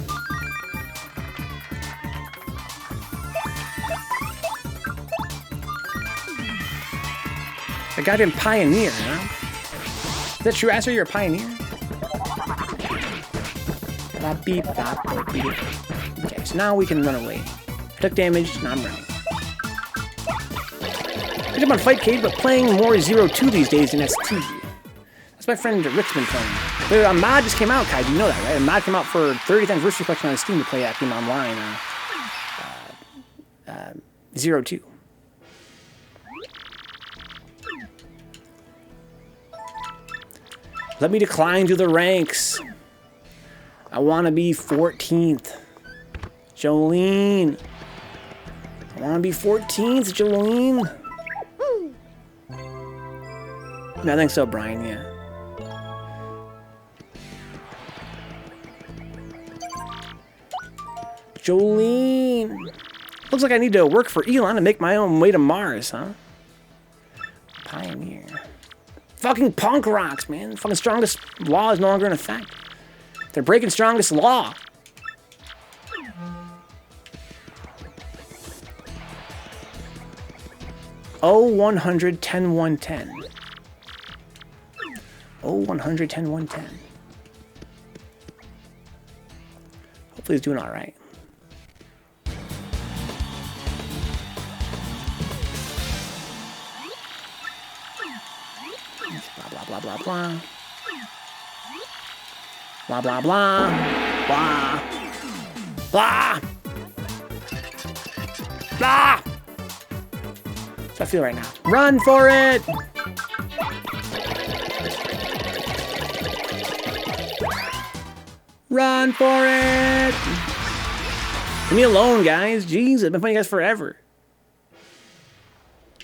A goddamn pioneer, huh? Is that true, Asher? You're a pioneer? Okay, so now we can run away. I took damage, now I'm running. I'm on Fightcade, but playing more 0-2 these days than ST. That's my friend Rick's been playing. A mod just came out, Kai. You know that, right? A mod came out for 30th anniversary collection on Steam to play that game online. 0-2. Let me decline to the ranks. I want to be 14th. Jolene. I want to be 14th, Jolene. I think so, Brian, yeah. Jolene. Looks like I need to work for Elon to make my own way to Mars, huh? Pioneer. Fucking punk rocks, man. Fucking strongest law is no longer in effect. They're breaking strongest law. Oh, 100, 10, 110. Oh, 100, 10, 110. Hopefully he's doing all right. Blah, blah, blah, blah. Blah, blah, blah. Blah. Blah. Blah. That's how I feel right now. Run for it! Run for it! Leave me alone, guys. Jeez, I've been playing you guys forever.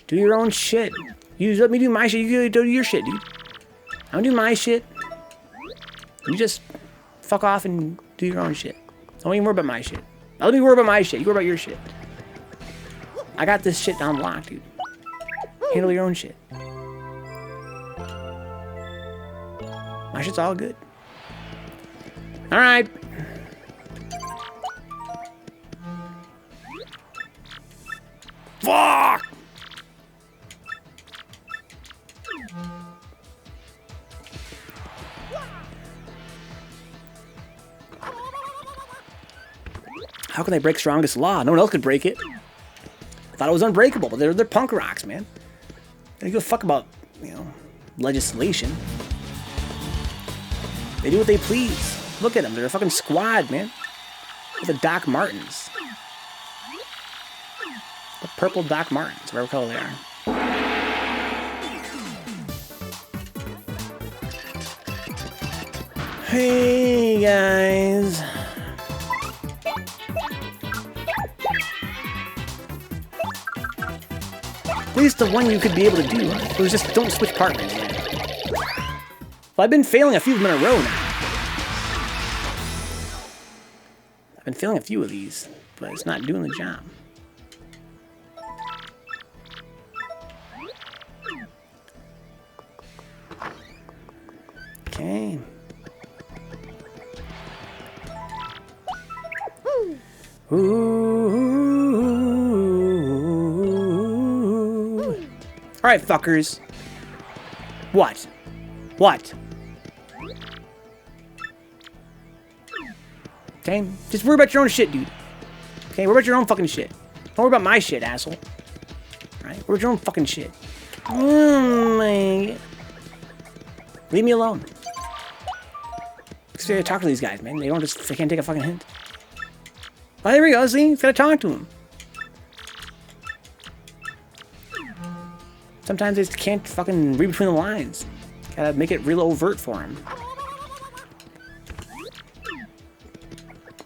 Do your own shit. You let me do my shit. You do your shit, dude. I don't do my shit. You just fuck off and do your own shit. Don't even worry about my shit. Let me worry about my shit. You worry about your shit. I got this shit down lock, dude. Handle your own shit. My shit's all good. All right. Fuck! How can they break strongest law? No one else could break it. I thought it was unbreakable, but they're punk rocks, man. They give a fuck about, you know, legislation. They do what they please. Look at them. They're a fucking squad, man. With the Doc Martens. The purple Doc Martens, whatever color they are. Hey, guys. At least the one you could be able to do. It was just don't switch partners. Well, I've been failing a few of them in a row now. I've been failing a few of these, but it's not doing the job. Okay. Ooh. All right, fuckers. What? What? Okay, just worry about your own shit, dude. Okay, worry about your own fucking shit. Don't worry about my shit, asshole. All right, worry about your own fucking shit. Oh my God. Leave me alone. Because you gotta talk to these guys, man. They can't take a fucking hint. Oh, there we go, see? You gotta talk to them. Sometimes they just can't fucking read between the lines. Gotta make it real overt for them.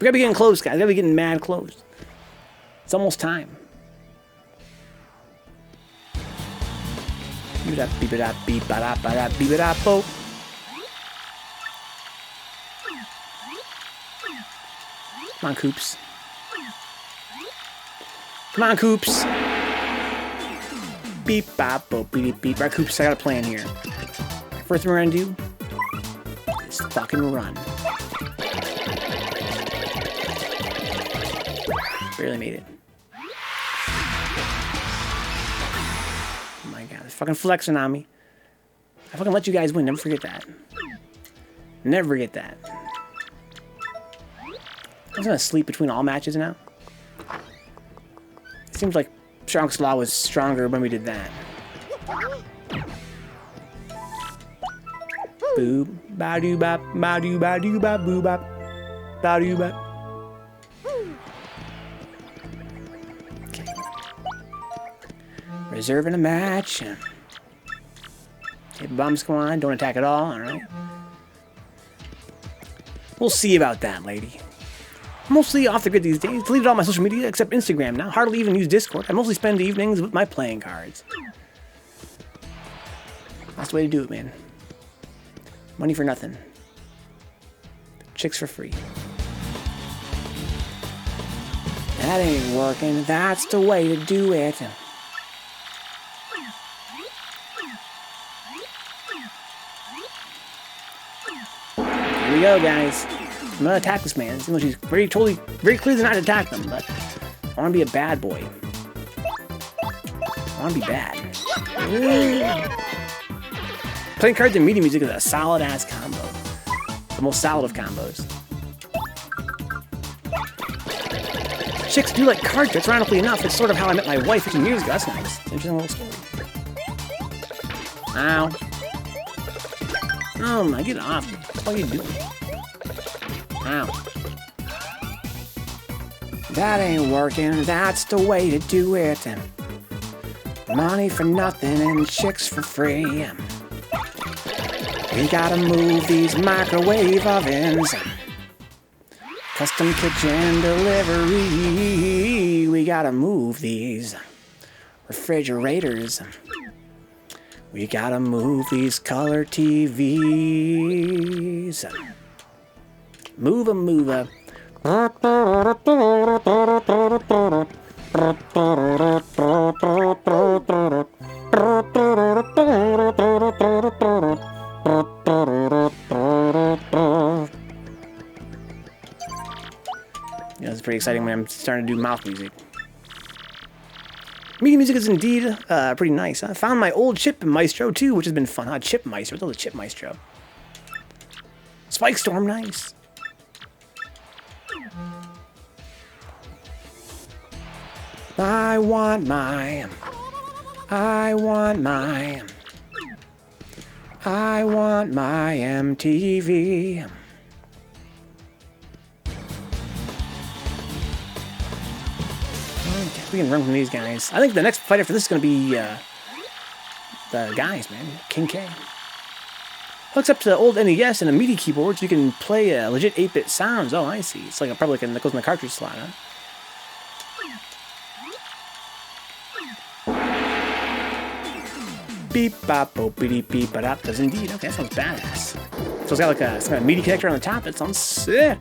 We gotta be getting close, guys. We gotta be getting mad close. It's almost time. Beep-a-da-beep-a-da-beep-a-da-ba-da-beep-a-da-bo. Come on, Coops. Come on, Coops. Beep, bop, boop, beep, beep. All right, Coops, I got a plan here. First thing we're gonna do is fucking run. Barely made it. Oh my God, they're fucking flexing on me. I fucking let you guys win. Never forget that. Never forget that. I was gonna sleep between all matches now. It seems like Strongest Law was stronger when we did that. Boop, ba-doo bop, ba-doo ba-doo bop, boo bop, ba-doo bop. Okay. Reserving a match. Okay, bombs come on, don't attack at all, alright. We'll see about that, lady. Mostly off the grid these days. Deleted all my social media except Instagram now. Hardly even use Discord. I mostly spend evenings with my playing cards. That's the way to do it, man. Money for nothing. Chicks for free. That ain't working. That's the way to do it. Here we go, guys. I'm gonna attack this man, even though she's very clearly not attack them, but I wanna be a bad boy. I wanna be bad. Playing cards and media music is a solid-ass combo. The most solid of combos. Chicks do like card tricks, ironically enough. It's sort of how I met my wife 15 years ago. That's nice. Interesting little story. Ow. Oh my, get off. What are you doing? Ow. That ain't working. That's the way to do it. Money for nothing and chicks for free. We gotta move these microwave ovens. Custom kitchen delivery. We gotta move these refrigerators. We gotta move these color TVs. Move 'em, move 'em. Yeah, it's pretty exciting when I'm starting to do mouth music. Media music is indeed pretty nice. I found my old Chip Maestro too, which has been fun. Chip Maestro, that was a Chip Maestro. Spike Storm, nice. I want my MTV. We can run from these guys. I think the next fight after this is going to be the guys, man. King K. Hooks up to the old NES and a MIDI keyboard so you can play legit 8-bit sounds. Oh, I see. It's like probably that goes in the cartridge slot, huh? Beep bop boop beep beep but up does indeed. Okay, that sounds badass. So it's got like a MIDI connector on the top. That sounds sick.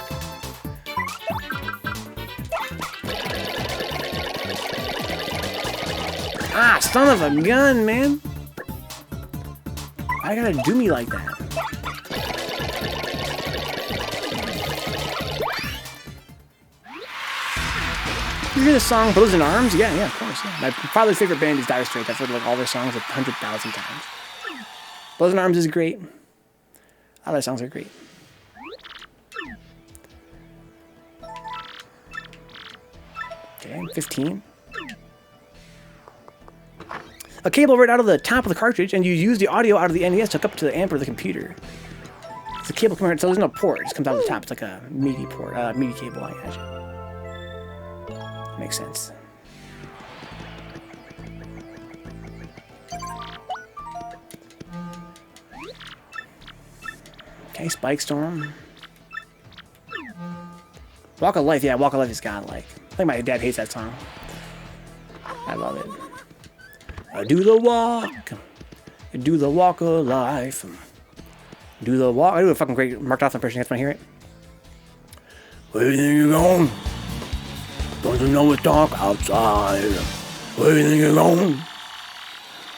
Ah, son of a gun, man. Why you gotta do me like that? You hear the song Brothers in Arms? Yeah, of course. Yeah. My father's favorite band is Dire Straits. I've heard like all their songs 100,000 times. Brothers in Arms is great. All their songs are great. Okay, 15. A cable right out of the top of the cartridge, and you use the audio out of the NES to hook up to the amp of the computer. It's a cable coming out, so there's no port. It just comes out of the top. It's like a MIDI port, MIDI cable, I guess. Makes sense. Okay, Spike Storm. Walk of Life, yeah, Walk of Life is godlike. I think my dad hates that song. I love it. I do the walk. I do the walk of life. Do the walk. I do a fucking great Mark Knopfler impression. You guys want to hear it? Where do you think you're going? Don't you know it's dark outside? Where do you think you're going?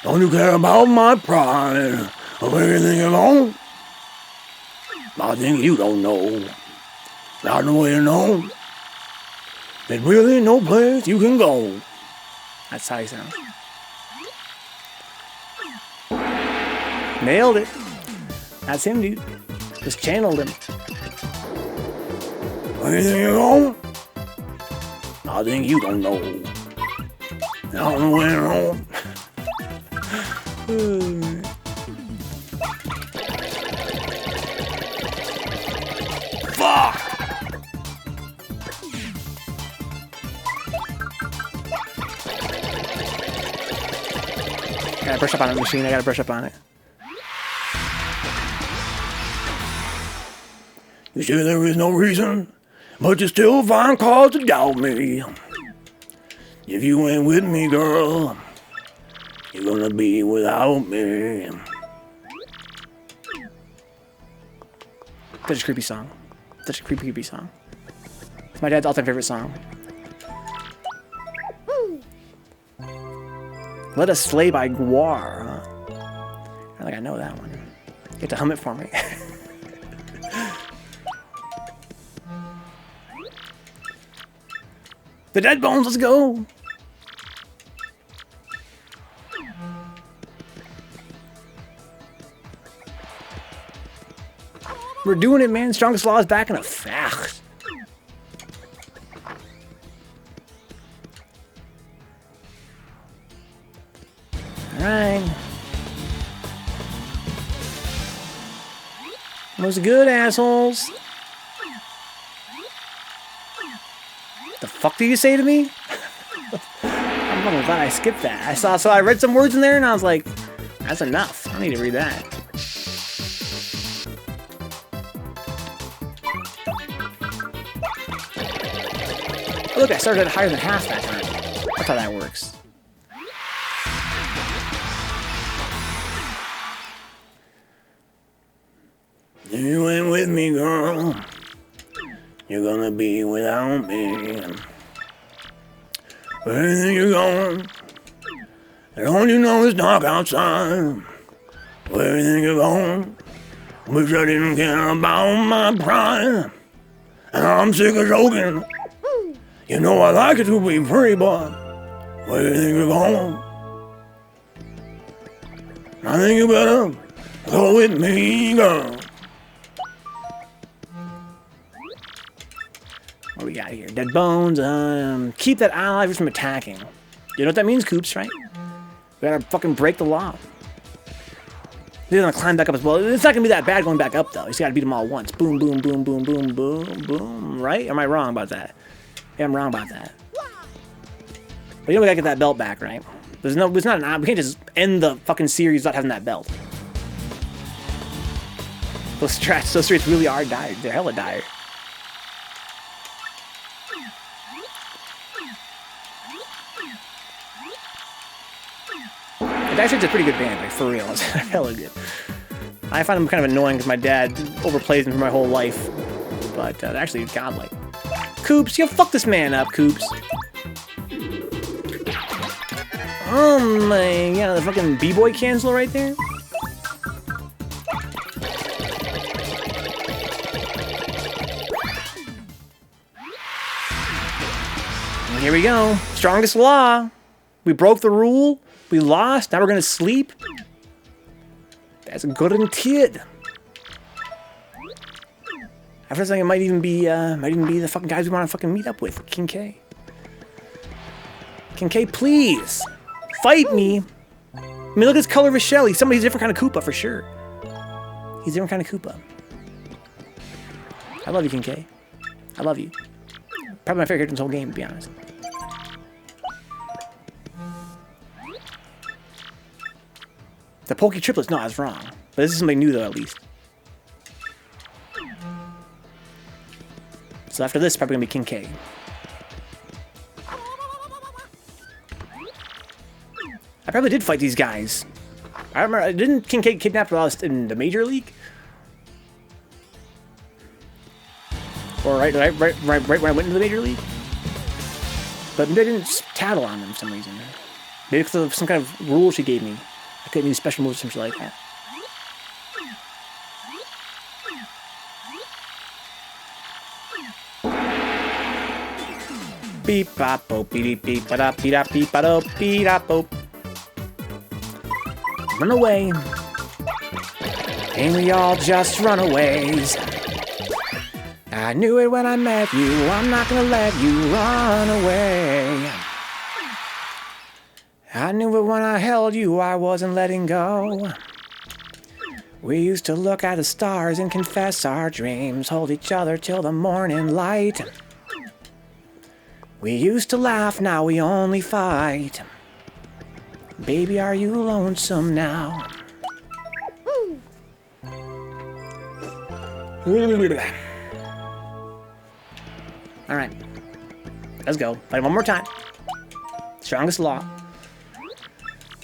Don't you care about my pride? Where do you think you're going? I think you don't know. Not the way you know. There's really no place you can go. That's how he sounds. Nailed it. That's him, dude. Just channeled him. Where do you think you're going? I think you don't know. I don't know where you're going. Fuck! I gotta brush up on the machine. I gotta brush up on it. You sure there is no reason but you still find cause to doubt me. If you ain't with me, girl, you're gonna be without me. Such a creepy song. Such a creepy song. It's my dad's all-time favorite song. Let Us Slay by Guar. Huh? I don't think I know that one. You have to hum it for me. The Dead Bones, let's go! We're doing it, man. Strongest Law is back in effect. Alright. Was good, assholes. The fuck did you say to me? I'm fucking glad I skipped that. So I read some words in there and I was like, that's enough. I don't need to read that. Oh, look, I started higher than half that time. That's how that works. If you ain't with me, girl, you're gonna be without me. Where do you think you're going? Don't you know it's dark outside? Where do you think you're going? Wish I didn't care about my pride. And I'm sick of joking. You know I like it to be free, but where do you think you're going? I think you better go with me, girl. What we got here? Dead bones. Keep that ally from attacking. You know what that means, Coops, right? We gotta fucking break the law. He's gonna climb back up as well. It's not gonna be that bad going back up, though. He's gotta beat them all once. Boom, boom, boom, boom, boom, boom, boom. Right? Am I wrong about that? Yeah, I'm wrong about that. But you know we gotta get that belt back, right? There's not an we can't just end the fucking series without having that belt. Those streets really are dire. They're hella dire. The Dire Straits is a pretty good band, like, for real. It's hella good. I find them kind of annoying because my dad overplays them for my whole life. But they're actually godlike. Coops, you fuck this man up, Coops. Oh my, yeah, the fucking B-boy cancel right there. And here we go. Strongest law. We broke the rule. We lost. Now we're gonna sleep. That's a good kid. I feel like it might even be the fucking guys we want to fucking meet up with. King K. King K, please fight me. I mean, look at his color of his shell. He's a different kind of Koopa for sure. He's a different kind of Koopa. I love you, King K. I love you. Probably my favorite character in this whole game, to be honest. The Pokey triplets, no, I was wrong. But this is somebody new, though, at least. So after this, probably gonna be King K. I probably did fight these guys. I remember, didn't King K kidnap while I was in the Major League? Or right when I went into the Major League? But maybe I didn't tattle on them for some reason. Maybe because of some kind of rule she gave me. I couldn't use special moves or something like that. Beep bop boop beep beep ba da beep da beep ba do beep da boop. Run away. And we all just run aways. I knew it when I met you. I'm not gonna let you run away. I knew it when I held you, I wasn't letting go. We used to look at the stars and confess our dreams, hold each other till the morning light. We used to laugh, now we only fight. Baby, are you lonesome now? Alright. Let's go. Fight him one more time. Strongest law.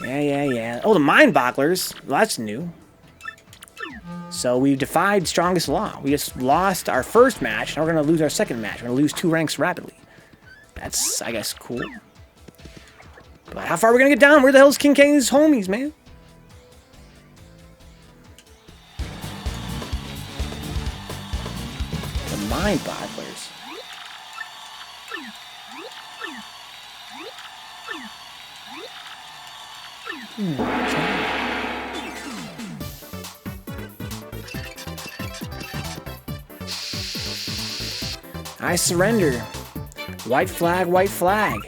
Yeah. Oh, the mind bogglers. Well, that's new. So we defied strongest law. We just lost our first match. Now we're going to lose our second match. We're going to lose 2 ranks rapidly. That's, I guess, cool. But how far are we going to get down? Where the hell's King K and his homies, man? The mind bogglers. I surrender. White flag, white flag.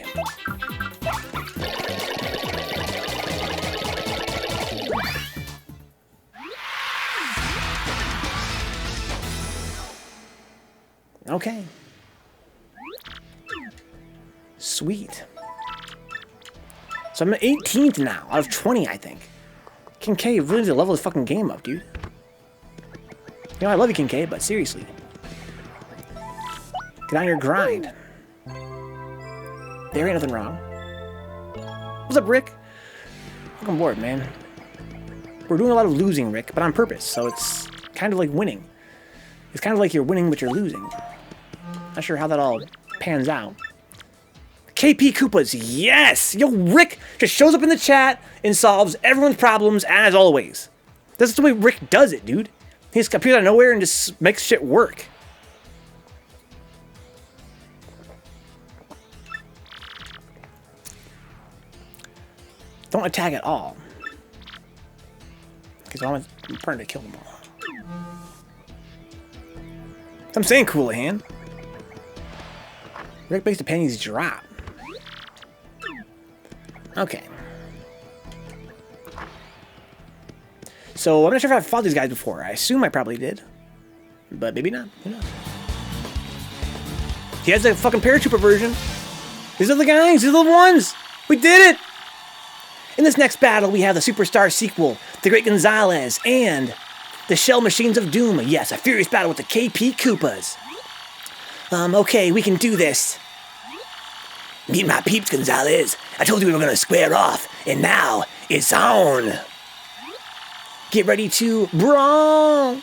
Okay. Sweet. So I'm at 18th now, out of 20, I think. King K really needs to level this fucking game up, dude. You know, I love you, King K, but seriously. Get on your grind. There ain't nothing wrong. What's up, Rick? Welcome aboard, man. We're doing a lot of losing, Rick, but on purpose, so it's kind of like winning. It's kind of like you're winning, but you're losing. Not sure how that all pans out. KP Koopas, yes! Yo, Rick just shows up in the chat and solves everyone's problems as always. This is the way Rick does it, dude. He just appears out of nowhere and just makes shit work. Don't attack at all. Because I'm trying to kill them all. I'm saying, Coolahan. Rick makes the pennies drop. Okay. So, I'm not sure if I've fought these guys before. I assume I probably did. But maybe not. Who knows? He has the fucking paratrooper version. These are the guys. These are the ones. We did it. In this next battle, we have the Superstar sequel, The Great Gonzalez, and the Shell Machines of Doom. Yes, a furious battle with the KP Koopas. Okay, we can do this. Meet my peeps, Gonzalez. I told you we were gonna square off, and now it's on. Get ready to brawl.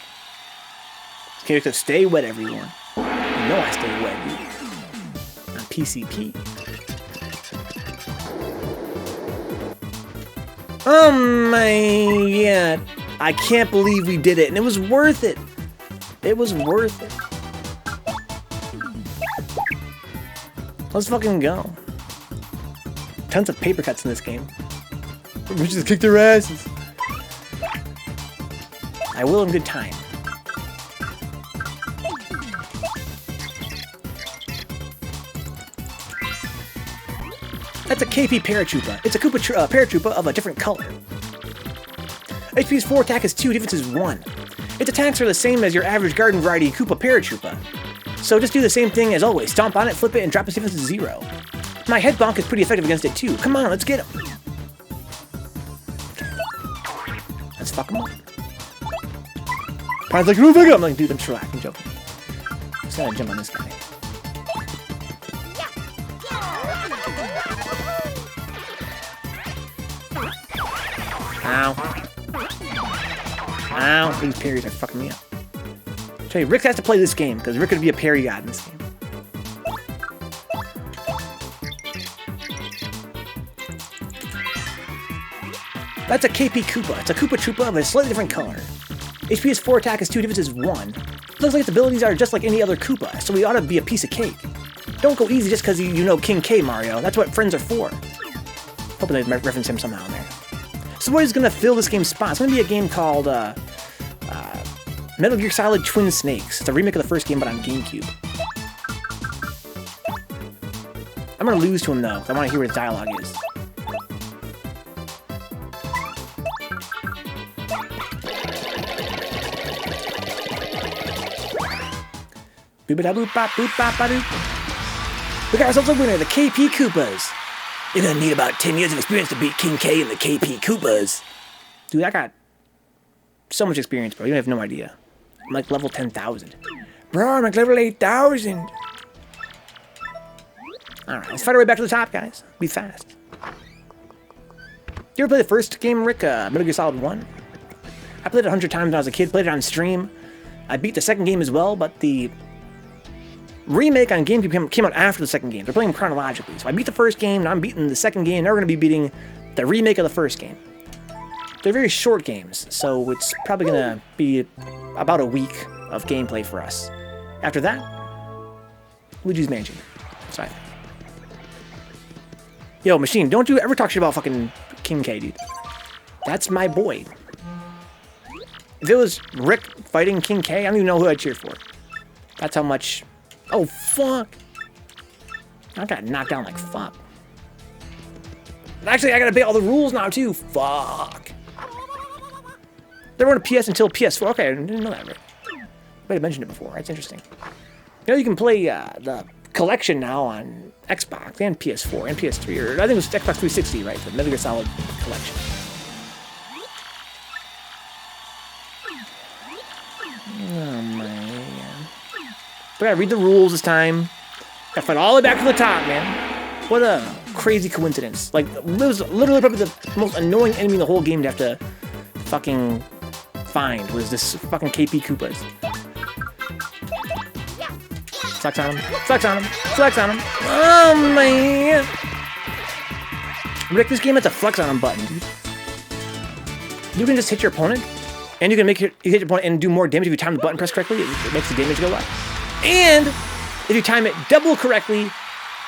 Okay, so stay wet, everyone. You know I stay wet, dude. On PCP. Oh my god. I can't believe we did it, and it was worth it. It was worth it. Let's fucking go. Tons of paper cuts in this game. We just kicked their asses. I will in good time. That's a KP Paratroopa. It's a Koopa Paratroopa of a different color. HP is 4, attack is 2, defense is 1. Its attacks are the same as your average garden variety Koopa Paratroopa. So just do the same thing as always. Stomp on it, flip it, and drop its defense to 0. My head bonk is pretty effective against it too. Come on, let's get him. Okay. Let's fuck him up. Brian's like, move up. I'm like, dude, I'm relax. I'm joking. Just gotta jump on this guy. Ow. Ow. These parries are fucking me up. Tell you, Rick has to play this game, because Rick could be a parry god in this game. That's a KP Koopa. It's a Koopa Troopa of a slightly different color. HP is 4, attack is 2, defense is 1. It looks like its abilities are just like any other Koopa, so we ought to be a piece of cake. Don't go easy just because you know King K, Mario. That's what friends are for. Hoping they reference him somehow in there. So what is going to fill this game's spot? It's going to be a game called Metal Gear Solid Twin Snakes. It's a remake of the first game, but on GameCube. I'm going to lose to him, though, because I want to hear what his dialogue is. We got ourselves a winner, the KP Koopas. You're gonna need about 10 years of experience to beat King K and the KP Koopas. Dude, I got so much experience, bro. You have no idea. I'm like level 10,000. Bro, I'm like level 8,000. Alright, let's fight our way back to the top, guys. Be fast. You ever play the first game, Rick? Metal Gear Solid 1? I played it 100 times when I was a kid, played it on stream. I beat the second game as well, but the remake on GameCube came out after the second game. They're playing them chronologically. So I beat the first game, now I'm beating the second game, now we're going to be beating the remake of the first game. They're very short games, so it's probably going to be about a week of gameplay for us. After that, Luigi's Mansion. So I think. Yo, Machine, don't you ever talk shit about fucking King K, dude. That's my boy. If it was Rick fighting King K, I don't even know who I'd cheer for. That's how much... Oh, fuck. I got knocked down like fuck. Actually, I gotta obey all the rules now, too. Fuck. They weren't a PS until PS4. Okay, I didn't know that, Rick. I might have mentioned it before. That's interesting. You know, you can play the collection now on Xbox and PS4 and PS3, or I think it was Xbox 360, right? The Metal Gear Solid collection. Oh, man. But I gotta read the rules this time. Gotta fight all the way back to the top, man. What a crazy coincidence. Like, it was literally probably the most annoying enemy in the whole game to have to fucking find was this fucking KP Koopas. Flex on him. Flex on him. Flex on him. Oh, man. Rick, this game has a flex on him button, dude. You can just hit your opponent, and you can make you hit your opponent and do more damage if you time the button press correctly. It makes the damage go up. And if you time it double correctly,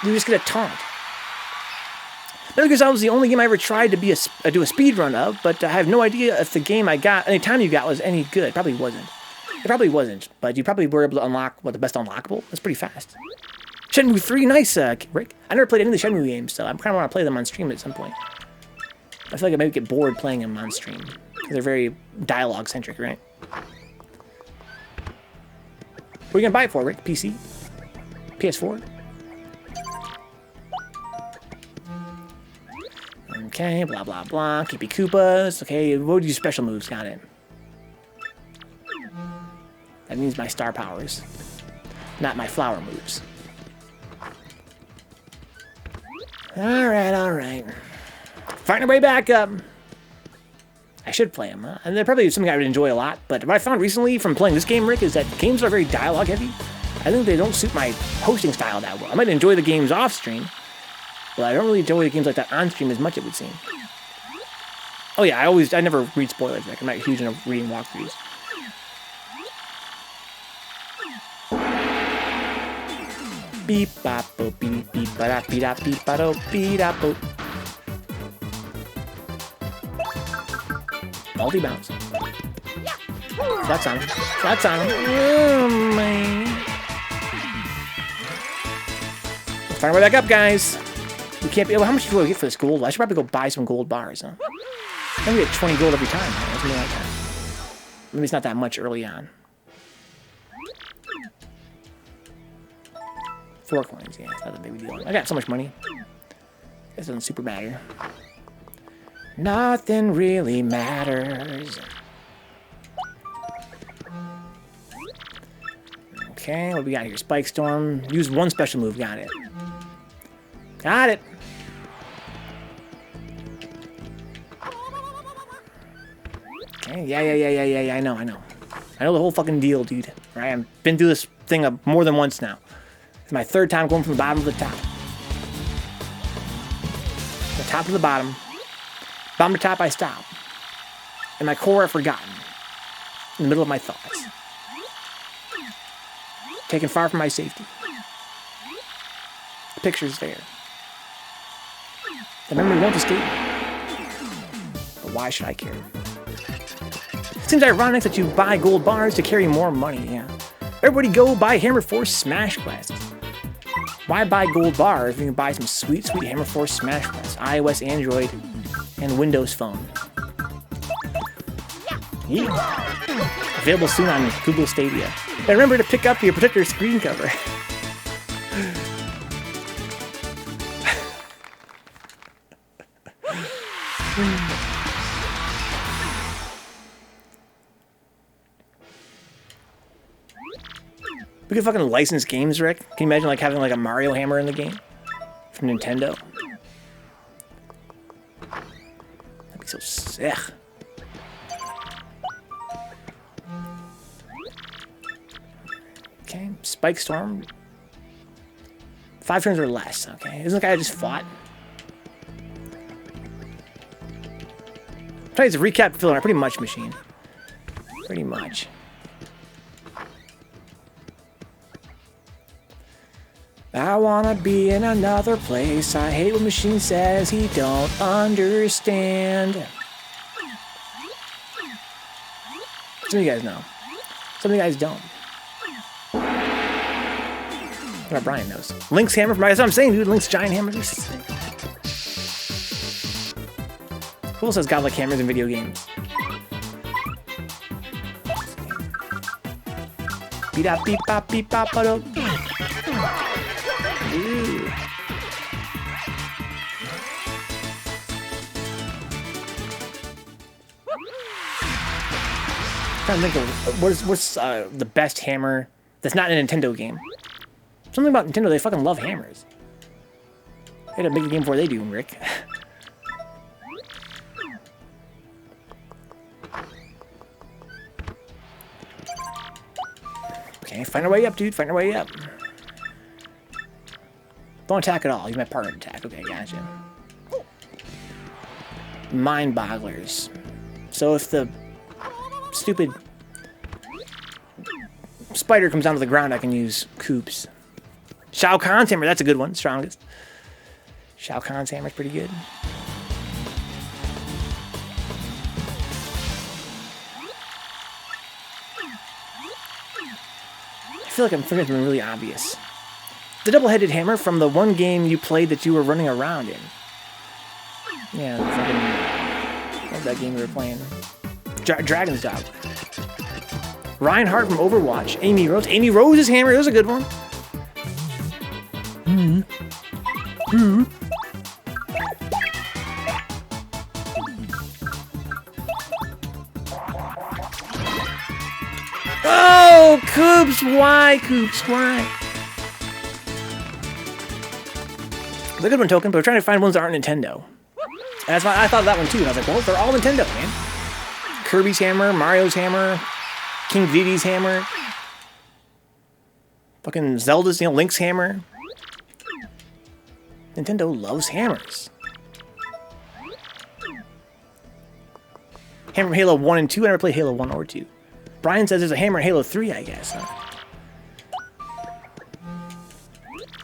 you just get a taunt. Metal Gear Solid was the only game I ever tried to do a speed run of, but I have no idea if the game I got, any time you got, was any good. Probably wasn't. It probably wasn't, but you probably were able to unlock, what, the best unlockable? That's pretty fast. Shenmue 3, nice, Rick. I never played any of the Shenmue games, so I kind of want to play them on stream at some point. I feel like I might get bored playing them on stream. They're very dialogue-centric, right? What are you going to buy it for, Rick? PC? PS4? Okay, blah, blah, blah. Keepy Koopas. Okay, what would your special moves? Got it. That means my star powers, not my flower moves. Alright, alright. Fighting our way back up. I should play them, huh? And they're probably something I would enjoy a lot, but what I found recently from playing this game, Rick, is that games are very dialogue heavy. I think they don't suit my hosting style that well. I might enjoy the games off stream, but I don't really enjoy the games like that on stream as much, it would seem. Oh yeah, I never read spoilers, Rick. I'm not huge into reading walkthroughs. Beep bop boop beep beep ba da beep da beep ba do beep da boop. Multi bounce. Flex on him. Flex on him. Oh, man. Let's fire way back up, guys. We can't be. Oh, how much do I get for this gold? I should probably go buy some gold bars, huh? I think we get 20 gold every time. Right? Something like that. Maybe it's not that much early on. 4 coins, yeah, it's not a big deal. I got so much money. It doesn't super matter. Nothing really matters. Okay, what we got here? Spike Storm. Use one special move. Got it. Got it. Okay, yeah. I know. I know the whole fucking deal, dude. Right? I've been through this thing more than once now. It's my 3rd time going from the bottom to the top. The top to the bottom. Bottom to top, I stop. In my core, I've forgotten. In the middle of my thoughts. Taken far from my safety. The picture's there. The memory won't escape me. But why should I care? It seems ironic that you buy gold bars to carry more money, yeah. Everybody go buy Hammer Force Smash Glasses. Why buy gold bars if you can buy some sweet, sweet Hammer Force Smash Glasses? iOS, Android, and Windows Phone. Yeah. Available soon on Google Stadia. And remember to pick up your protector screen cover. We could fucking license games, Rick. Can you imagine like having like a Mario hammer in the game? from Nintendo. That'd be so sick. Okay, Spike Storm. 5 turns or less. Okay, isn't the guy I just fought? Try to recap filler. Pretty much machine. Pretty much. I wanna be in another place. I hate when machine says he don't understand. Some of you guys know. Some of you guys don't. What Brian knows. Link's hammer. That's what I'm saying, dude. Link's giant hammer. Who else has godlike hammers in video games? Beep up, beep bop, beep bop, ba do. Trying to think of what's the best hammer that's not a Nintendo game. Something about Nintendo, they fucking love hammers. They had to make a game before they do, Rick. Okay, find our way up, dude. Find our way up. Don't attack at all. Use my partner to attack. Okay, gotcha. Mind bogglers. So if the stupid spider comes down to the ground, I can use Coops. Shao Kahn's hammer. That's a good one. Strongest. Shao Kahn's hammer's pretty good. I feel like I'm forgetting something really obvious. The double-headed hammer from the one game you played that you were running around in. Yeah, the fucking... What was that game we were playing? Dragon's Dog. Reinhardt from Overwatch. Amy Rose. Amy Rose's hammer. That was a good one. Oh, Coops. Why, Coops? Why? It's a good one, Token, but we're trying to find ones that aren't Nintendo. And that's why I thought of that one too. And I was like, well, they're all Nintendo, man. Kirby's hammer, Mario's hammer, King Diddy's hammer, fucking Zelda's, Link's hammer. Nintendo loves hammers. Hammer from Halo 1 and 2. I never played Halo 1 or 2. Brian says there's a hammer in Halo 3, I guess. Huh?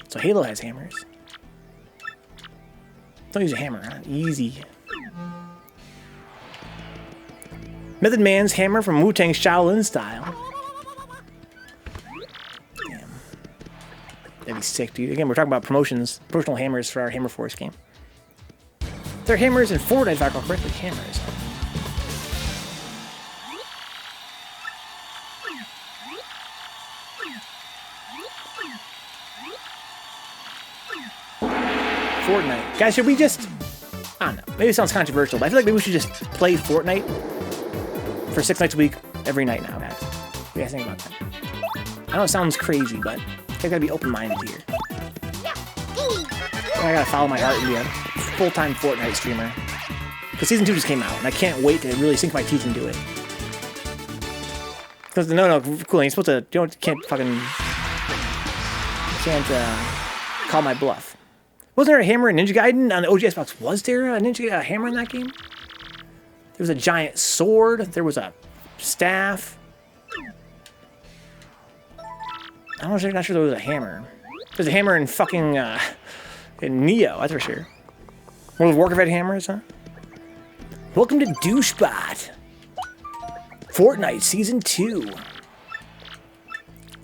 So Halo has hammers. Don't use a hammer, huh? Easy. Method Man's hammer from Wu-Tang Shaolin style. Damn. That'd be sick, dude. Again, we're talking about promotional hammers for our Hammer Force game. They're hammers in Fortnite, if I recall correctly. Hammers. Fortnite. Guys, should we just... I don't know. Maybe it sounds controversial, but I feel like maybe we should just play Fortnite for 6 nights a week, every night now, guys. What do you guys think about that? I know it sounds crazy, but I gotta be open-minded here. I gotta follow my heart and be a full-time Fortnite streamer. Because Season 2 just came out, and I can't wait to really sink my teeth into it. Because, no, cool, you're supposed to... Can't call my bluff. Wasn't there a hammer in Ninja Gaiden on the OG Xbox? Was there a hammer in that game? There was a giant sword. There was a staff. I'm not sure there was a hammer. There's a hammer in fucking in Neo, that's for sure. World of Warcraft had hammers, huh? Welcome to Douchebot. Fortnite Season 2.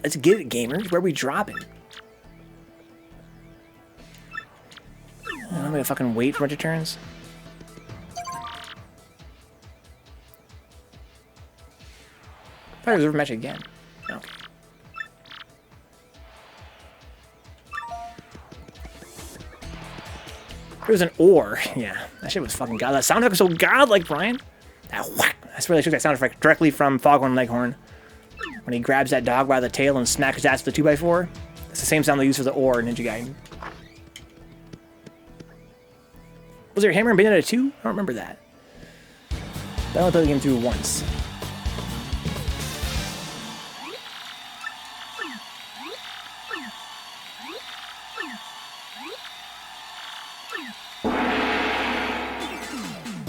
Let's get it, gamers. Where are we dropping? I'm gonna fucking wait for it to turns. Probably reserve match again. No. There was an ore. Yeah, that shit was fucking god. That sound effect was so godlike, Brian. That whack. That's where they took that sound effect directly from Foghorn Leghorn. When he grabs that dog by the tail and smacks his ass with the 2x4. That's the same sound they use for the ore in Ninja Gaiden. Was there a Hammer in Bayonetta 2? I don't remember that. But I only played the game through once.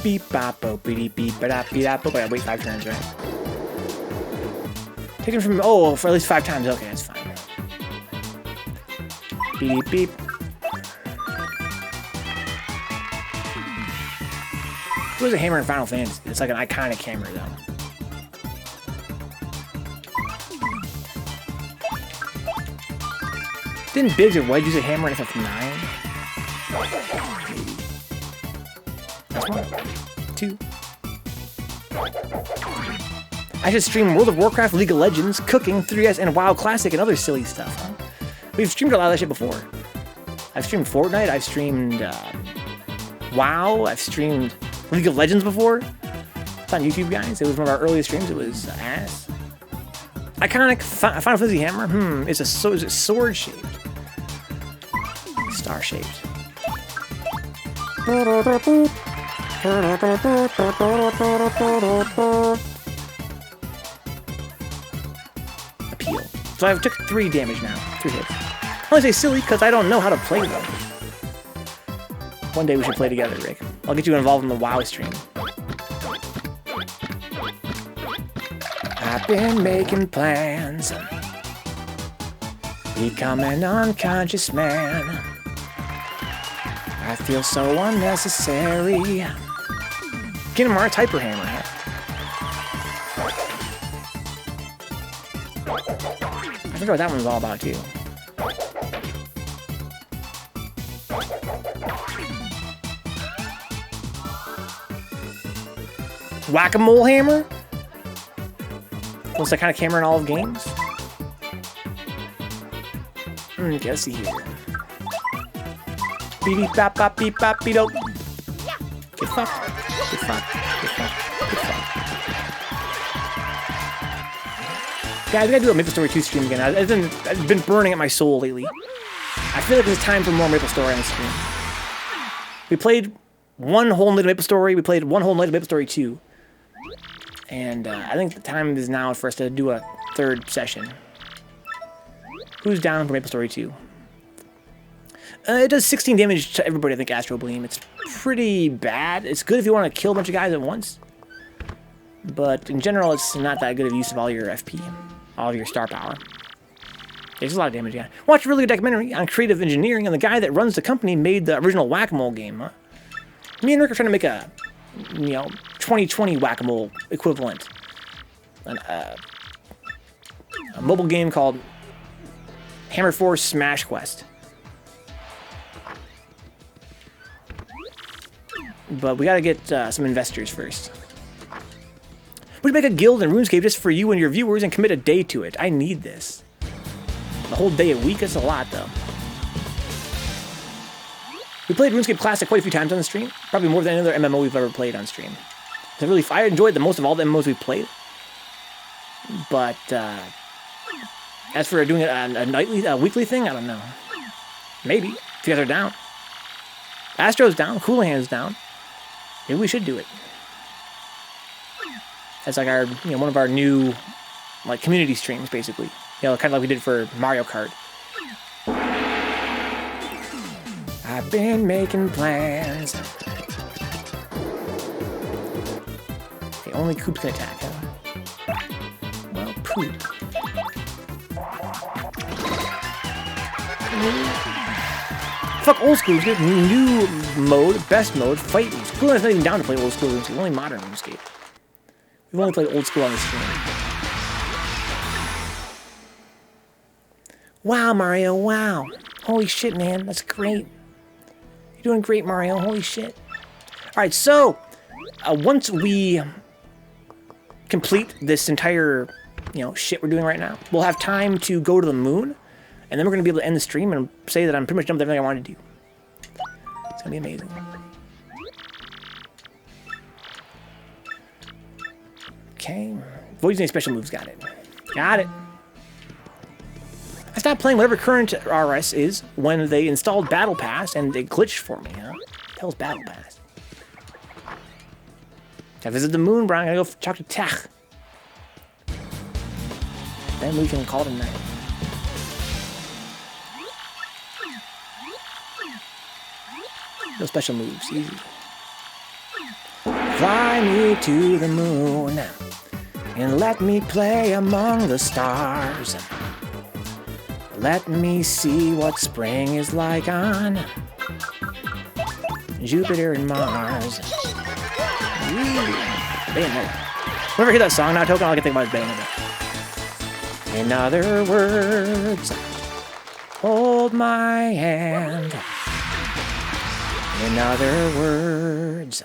Beep bop bo beep beep ba da beep bop. I gotta wait 5 turns, right? Take him from for at least 5 times. Okay, that's fine. Beep beep. There's a hammer in Final Fantasy. It's like an iconic hammer, though. Didn't Biggs or Wedge use a hammer in FF9? That's 1, 2. I should stream World of Warcraft, League of Legends, cooking, 3DS, and WoW Classic, and other silly stuff. Huh? We've streamed a lot of that shit before. I've streamed Fortnite. I've streamed WoW. I've streamed League of Legends before. It's on YouTube, guys. It was one of our earliest streams. It was ass. Iconic Final Fantasy hammer. Is it sword shaped? Star shaped. Appeal. So I took 3 damage now. 3 hits. I only say silly because I don't know how to play them. One day we should play together, Rick. I'll get you involved in the WoW stream. I've been making plans. Become an unconscious man. I feel so unnecessary. Get him our Hyper Hammer. I forgot what that one's all about, too. Whack-a-mole hammer? What's that kind of hammer in all of games? Okay, let's see here. Beep bop bop beep bop beep. Get fucked. Get fucked. Get fucked. Get fucked. Guys, we gotta do a Maple Story 2 stream again. It's been burning at my soul lately. I feel like it's time for more Maple Story on the stream. We played one whole night of Maple Story. We played one whole night of Maple Story 2. And I think the time is now for us to do a 3rd session. Who's down for Maple Story 2? It does 16 damage to everybody, I think, Astro Gleam. It's pretty bad. It's good if you want to kill a bunch of guys at once. But in general, it's not that good of use of all your FP. All of your star power. There's a lot of damage, yeah. Watch a really good documentary on creative engineering, and the guy that runs the company made the original Whack-A-Mole game, huh? Me and Rick are trying to make a, 2020 Whack-A-Mole equivalent. A mobile game called Hammer Force Smash Quest. But we gotta get some investors first. We should make a guild in RuneScape just for you and your viewers and commit a day to it. I need this. A whole day a week? That's a lot, though. We played RuneScape Classic quite a few times on the stream. Probably more than any other MMO we've ever played on stream. I enjoyed the most of all the MMOs we've played. But, as for doing it on a weekly thing, I don't know. Maybe, if you guys are down. Astro's down, Coolahan's down. Maybe we should do it. That's like our, one of our new, community streams, basically. Kind of like we did for Mario Kart. I've been making plans. Okay, only Coop's can attack, huh? Well, poop. Fuck old school, let's get new mode, best mode, fight me. Cool has nothing down to play old school RuneScape, only modern RuneScape. We've only played old school on the stream. Wow, Mario, wow. Holy shit, man, that's great. You're doing great, Mario, holy shit. Alright, so, once we complete this entire, shit we're doing right now, we'll have time to go to the moon, and then we're going to be able to end the stream and say that I'm pretty much done with everything I wanted to do. It's going to be amazing. Okay. Avoid using any special moves. Got it. Got it. I stopped playing whatever current RS is when they installed Battle Pass and they glitched for me, huh? hell's Battle Pass? I visit the moon, Brian. I gotta go talk to Tech. Then we can call it a night. No special moves, easy. Fly me to the moon and let me play among the stars. Let me see what spring is like on Jupiter and Mars. Bayonetta. Whenever I hear that song now, Token, all I can think about is Bayonetta. In other words, hold my hand. In other words,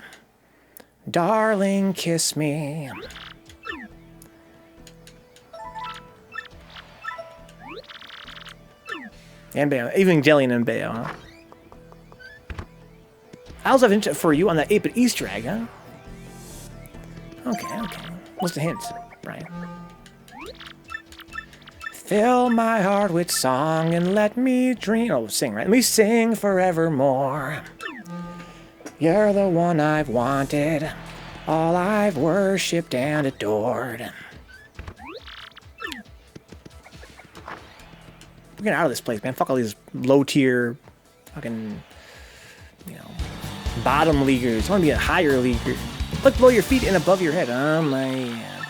darling, kiss me. And Bayo. Evangelion and Bayo, huh? I also have hint for you on that 8-bit Easter egg, huh? Okay, okay. What's the hint, Brian? Fill my heart with song and let me dream. Oh, sing, right? Let me sing forevermore. You're the one I've wanted, all I've worshipped and adored. We're getting out of this place, man. Fuck all these low-tier, fucking, you know, bottom leaguers. I want to be a higher leaguer. Look below your feet and above your head. Oh, my God,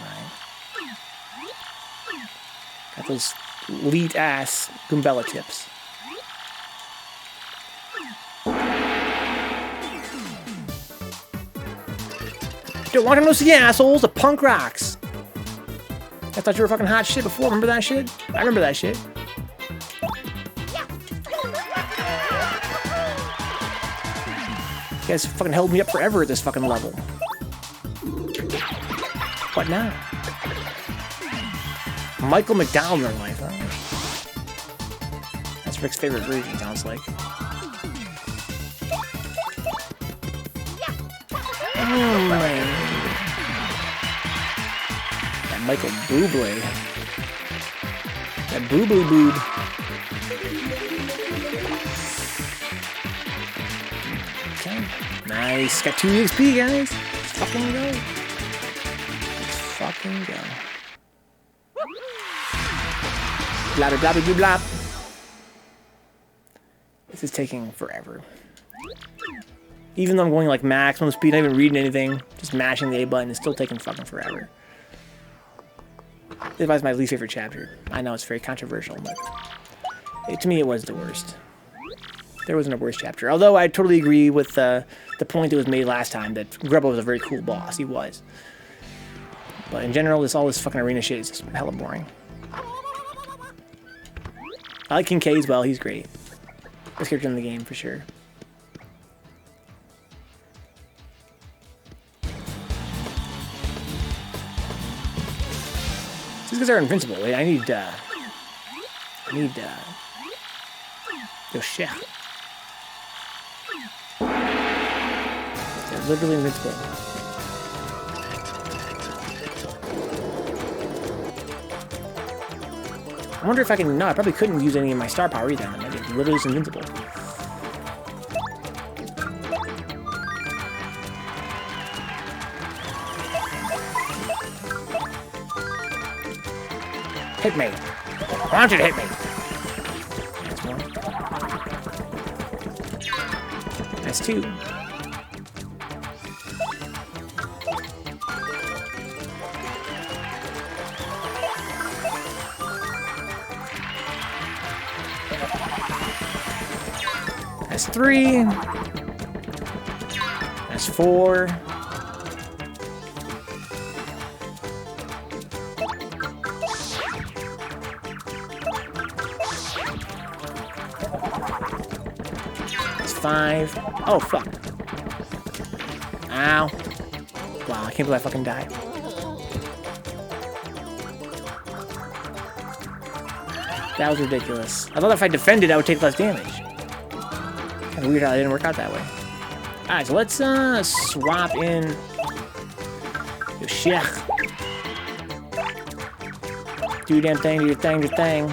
Brian. Got those elite-ass Goombella tips. Don't want to know see assholes, the punk rocks. I thought you were fucking hot shit before. Remember that shit? I remember that shit. You guys fucking held me up forever at this fucking level. What now? Michael McDowell in their life, huh? That's Rick's favorite version, sounds like. Oh, man. That Michael Bublé. That Boobly Boob. Okay. Nice. Got 2 XP, guys. Let's fucking go. Let's fucking go. Blah, blah, blah, blah, blah. This is taking forever. Even though I'm going like maximum speed, not even reading anything, just mashing the A button, it's still taking fucking forever. This is my least favorite chapter. I know it's very controversial, but to me it was the worst. There wasn't a worse chapter. Although I totally agree with the point that was made last time that Grubba was a very cool boss. He was. But in general, all this fucking arena shit is just hella boring. I like King K as well. He's great. Best character in the game for sure. These guys are invincible. Wait, I need yo, shit. They're literally invincible. I wonder if I can. No, I probably couldn't use any of my star power either. I'm literally just invincible. Hit me. I want you to hit me. That's 1. That's 2. That's 3. That's 4. That's 5. Oh, fuck. Ow. Wow, I can't believe I fucking died. That was ridiculous. I thought if I defended, I would take less damage. Kind of weird how it didn't work out that way. Alright, so let's swap in your shit. Do your damn thing, do your thing, do your thing.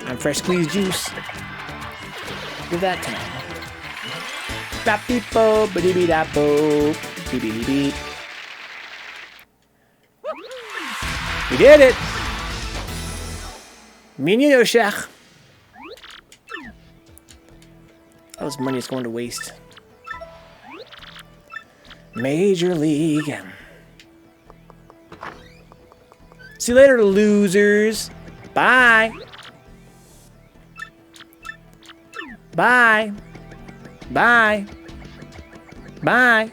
I'm fresh squeezed juice. Give that 10. Bap beep bo, ba dee da bo, beep beep beep. We did it! Me and you, Shech. All this money is going to waste. Major League. See you later, losers. Bye. Bye. Bye. Bye.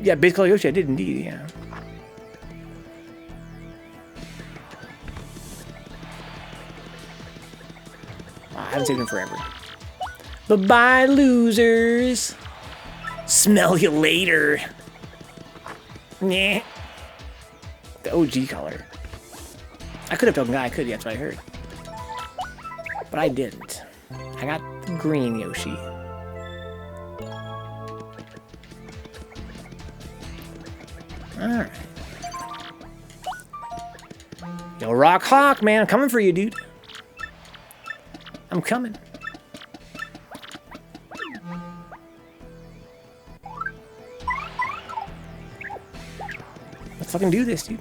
Yeah, basically Yoshi, I did indeed, yeah. Wow, I haven't seen him forever. Bye-bye, losers. Smell you later. Nah. The OG color. I could have told guy, I could, that's what I heard. But I didn't. I got the green Yoshi. Alright. Yo, Rock Hawk, man, I'm coming for you, dude. I'm coming. Let's fucking do this, dude.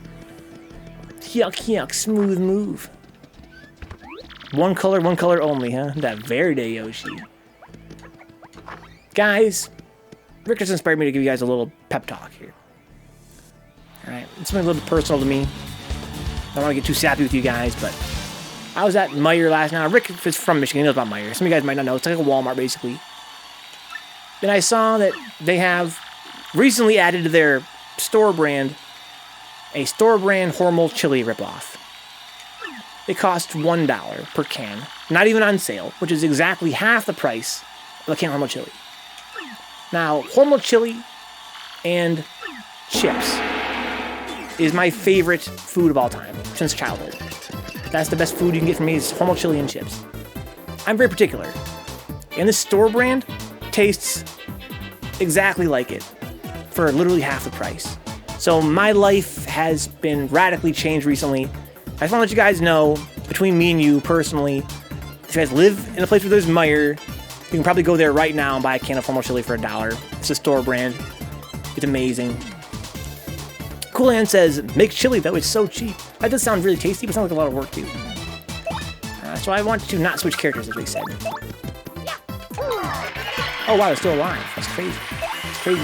Yuck, yuck, smooth move. One color only, huh? That Verde Yoshi. Guys, Rick just inspired me to give you guys a little pep talk here. Alright, it's something a little bit personal to me. I don't want to get too sappy with you guys, but I was at Meijer last night. Rick is from Michigan, he knows about Meijer. Some of you guys might not know. It's like a Walmart, basically. And I saw that they have recently added to their store brand a store brand Hormel chili ripoff. It costs $1 per can, not even on sale, which is exactly half the price of a can of Hormel chili. Now, Hormel chili and chips is my favorite food of all time since childhood. That's the best food you can get from me is Hormel chili and chips. I'm very particular. And this store brand tastes exactly like it for literally half the price. So my life has been radically changed recently. I just want to let you guys know, between me and you personally, if you guys live in a place where there's Meijer, you can probably go there right now and buy a can of Hormel chili for $1. It's a store brand. It's amazing. Cool Hand says, make chili though, it's so cheap. That does sound really tasty, but it sounds like a lot of work too. So I want to not switch characters, as they said. Oh wow, they're still alive. That's crazy. It's crazy.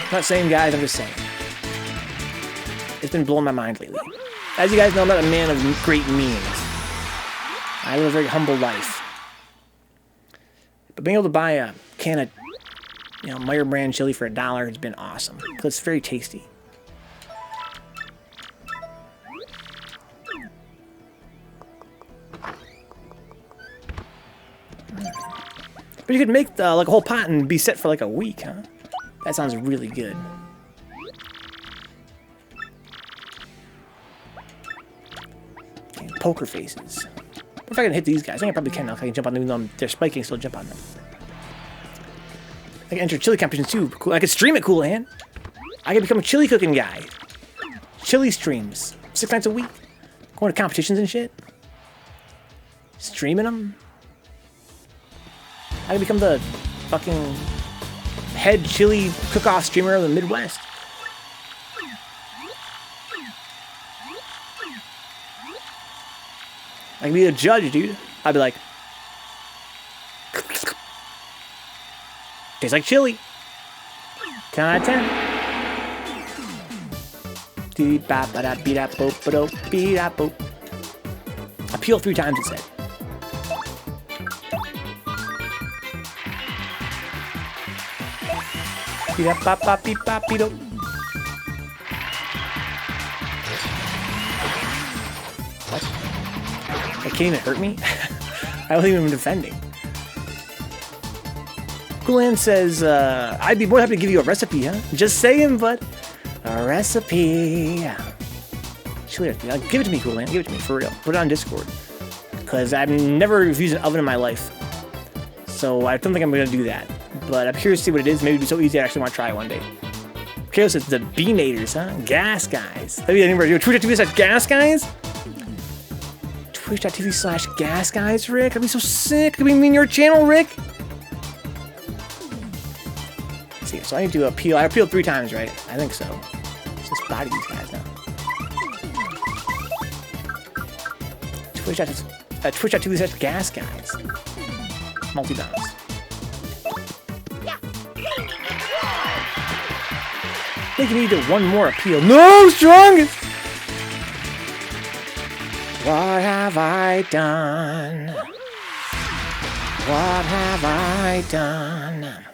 I'm not saying, guys, I'm just saying. It's been blowing my mind lately. As you guys know, I'm not a man of great means. I live a very humble life. But being able to buy a can of, Meijer brand chili for $1 has been awesome. Because it's very tasty. But you could make like a whole pot and be set for like a week, huh? That sounds really good. And poker faces. What if I can hit these guys? I think I probably can now. If I can jump on them, even though they're spiking, still jump on them. I can enter chili competitions too. Cool. I could stream it, Cool Hand. I could become a chili cooking guy. Chili streams. 6 nights a week. Going to competitions and shit. Streaming them. I can become the fucking head chili cook-off streamer of the Midwest. I can be a judge, dude. I'd be like, tastes like chili. 10 out of 10. Appeal 3 times, it said. What? That can't even hurt me? I wasn't even defending. Coolan says, I'd be more happy to give you a recipe, huh? Just saying, but a recipe. Chili recipe. Give it to me, Coolan. Give it to me, for real. Put it on Discord. Because I've never used an oven in my life. So I don't think I'm going to do that. But I'm curious to see what it is. Maybe it'd be so easy I actually want to try it one day. Chaos says the Beanators, huh? Gas guys. Maybe anybody do Twitch.tv/gas guys? Twitch.tv/gas guys, Rick. That'd be so sick. Could be me in your channel, Rick. Let's see, so I need to appeal. I appealed 3 times, right? I think so. Let's just body these guys now. Twitch.tv/gas guys. Multi-bounce. I think you need one more appeal. No, strongest! What have I done? What have I done?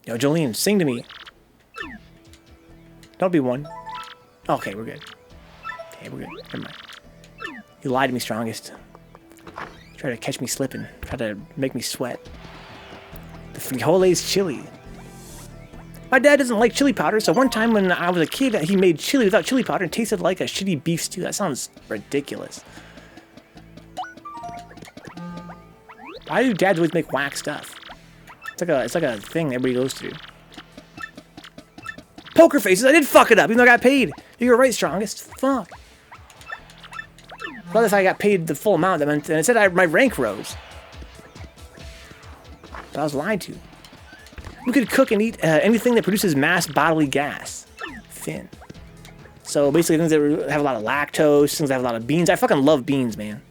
Yo, Jolene, sing to me. Don't be one. Okay, we're good. Okay, we're good. Never mind. You lied to me, strongest. Try to catch me slipping. Try to make me sweat. The frijoles chili. My dad doesn't like chili powder, so one time when I was a kid, he made chili without chili powder and tasted like a shitty beef stew. That sounds ridiculous. Why do dads always make whack stuff? It's like a thing everybody goes through. Poker faces, I did fuck it up, even though I got paid. You were right, strongest. Fuck. Well, if I got paid the full amount, that meant, and it said my rank rose. But I was lied to. We could cook and eat anything that produces mass bodily gas. Finn. So basically things that have a lot of lactose, things that have a lot of beans. I fucking love beans, man.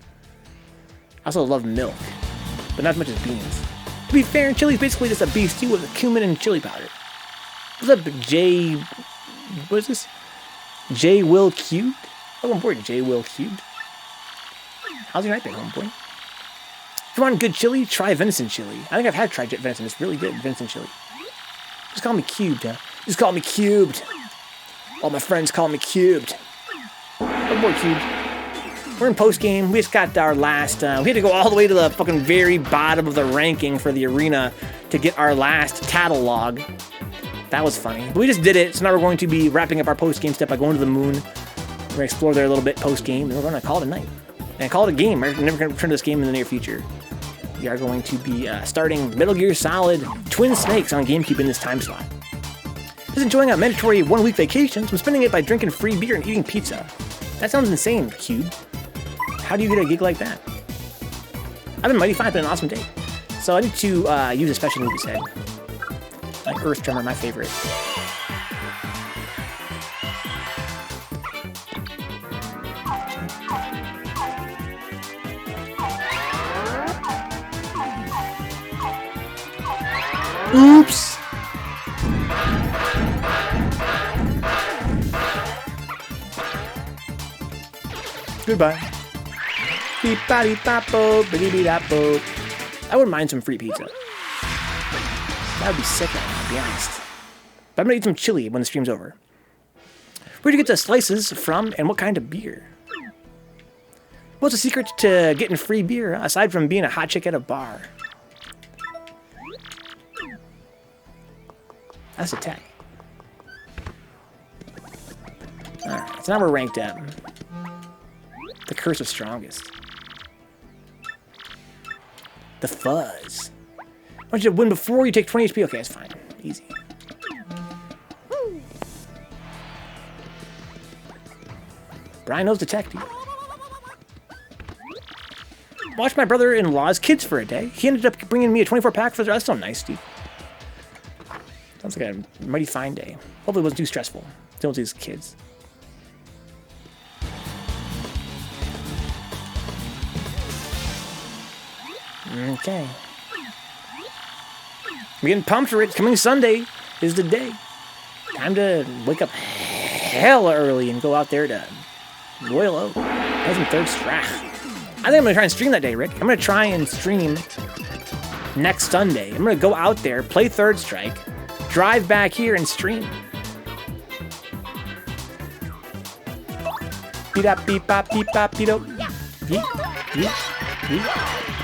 I also love milk, but not as much as beans. To be fair, chili is basically just a beef stew with cumin and chili powder. What's up, J... What is this? J. Will Cubed? Oh, important, J. Will Cubed. How's your night been, homeboy? If you want good chili, try venison chili. I think I've tried venison. It's really good, venison chili. Just call me Cubed, huh? Just call me Cubed. All my friends call me Cubed. Oh boy, Cubed. We're in post-game. We just got our last... we had to go all the way to the fucking very bottom of the ranking for the arena to get our last Tattle log. That was funny. But we just did it, so now we're going to be wrapping up our post-game step by going to the moon. We're going to explore there a little bit post-game, and we're going to call it a night. And call it a game. We're never going to return to this game in the near future. We are going to be starting Metal Gear Solid Twin Snakes on GameCube in this time slot. Just enjoying a mandatory 1-week vacation, so I'm spending it by drinking free beer and eating pizza. That sounds insane, Cube. How do you get a gig like that? I've been mighty fine. It's been an awesome day. So I need to use a special move instead. Like Earth Drummer, my favorite. Oops! Goodbye. Beep body papo, biddy dapo. I wouldn't mind some free pizza. That would be sick, I'll be honest. But I'm gonna eat some chili when the stream's over. Where'd you get the slices from, and what kind of beer? What's the secret to getting free beer, aside from being a hot chick at a bar? That's a tech. Alright, so now we're ranked up. The curse of strongest. The fuzz. I want you to win before you take 20 HP. Okay, that's fine. Easy. Brian knows the tech, dude. Watched my brother-in-law's kids for a day. He ended up bringing me a 24-pack for the... That's so nice, dude. Sounds like a mighty fine day. Hopefully it wasn't too stressful. Dealing with these kids. Okay. We're getting pumped for it. Coming Sunday is the day. Time to wake up hella early and go out there to Royal Oak. Peasant Third Strike. I think I'm going to try and stream that day, Rick. I'm going to try and stream next Sunday. I'm going to go out there, play Third Strike, drive back here and stream. Beep up, beep up, beep up, beep up. Beep, beep, beep.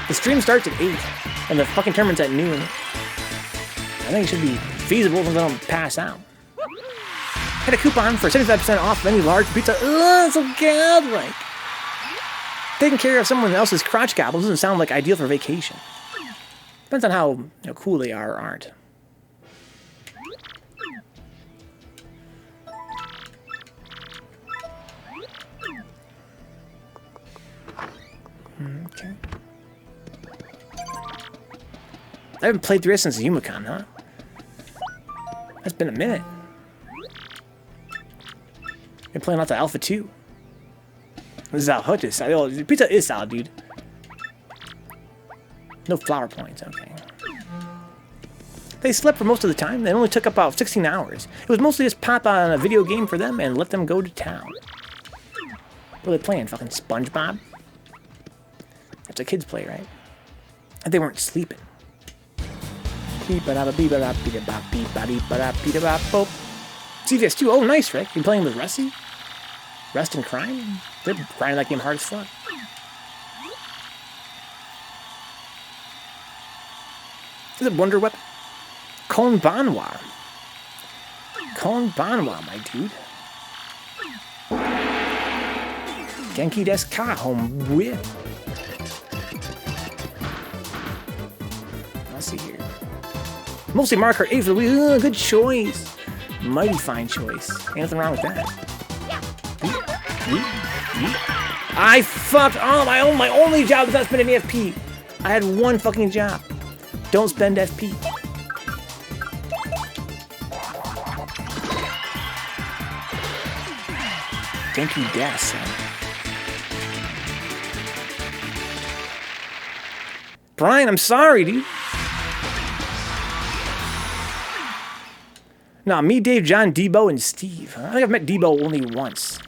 The stream starts at 8, and the fucking tournament's at noon. I think it should be feasible since I don't pass out. Had a coupon for 75% off of any large pizza. Ugh, so godlike. Taking care of someone else's crotch gobbles doesn't sound like ideal for vacation. Depends on how cool they are or aren't. I haven't played through it since Yumicon, huh? That's been a minute. Been playing lots of Alpha 2. This is how is. Oh, pizza is solid, dude. No flower points, okay. They slept for most of the time. They only took about 16 hours. It was mostly just pop on a video game for them and let them go to town. What are they playing? Fucking SpongeBob? That's a kids play, right? And they weren't sleeping. CVS 2. Oh, nice, Rick. You playing with Rusty? Rust and Crime? They're grinding that game hard as fuck. Is it Wonder Weapon? Konbanwa. Konbanwa, my dude. Genki desu ka, homeboy. Let's see here. Mostly Mario Kart 8 for the Wii. Good choice. Mighty fine choice. Ain't nothing wrong with that. I fucked. Oh, my only job was not spending FP. I had one fucking job. Don't spend FP. Thank you, Des. Brian, I'm sorry, dude. Nah, me, Dave, John, Debo, and Steve. I think I've met Debo only once.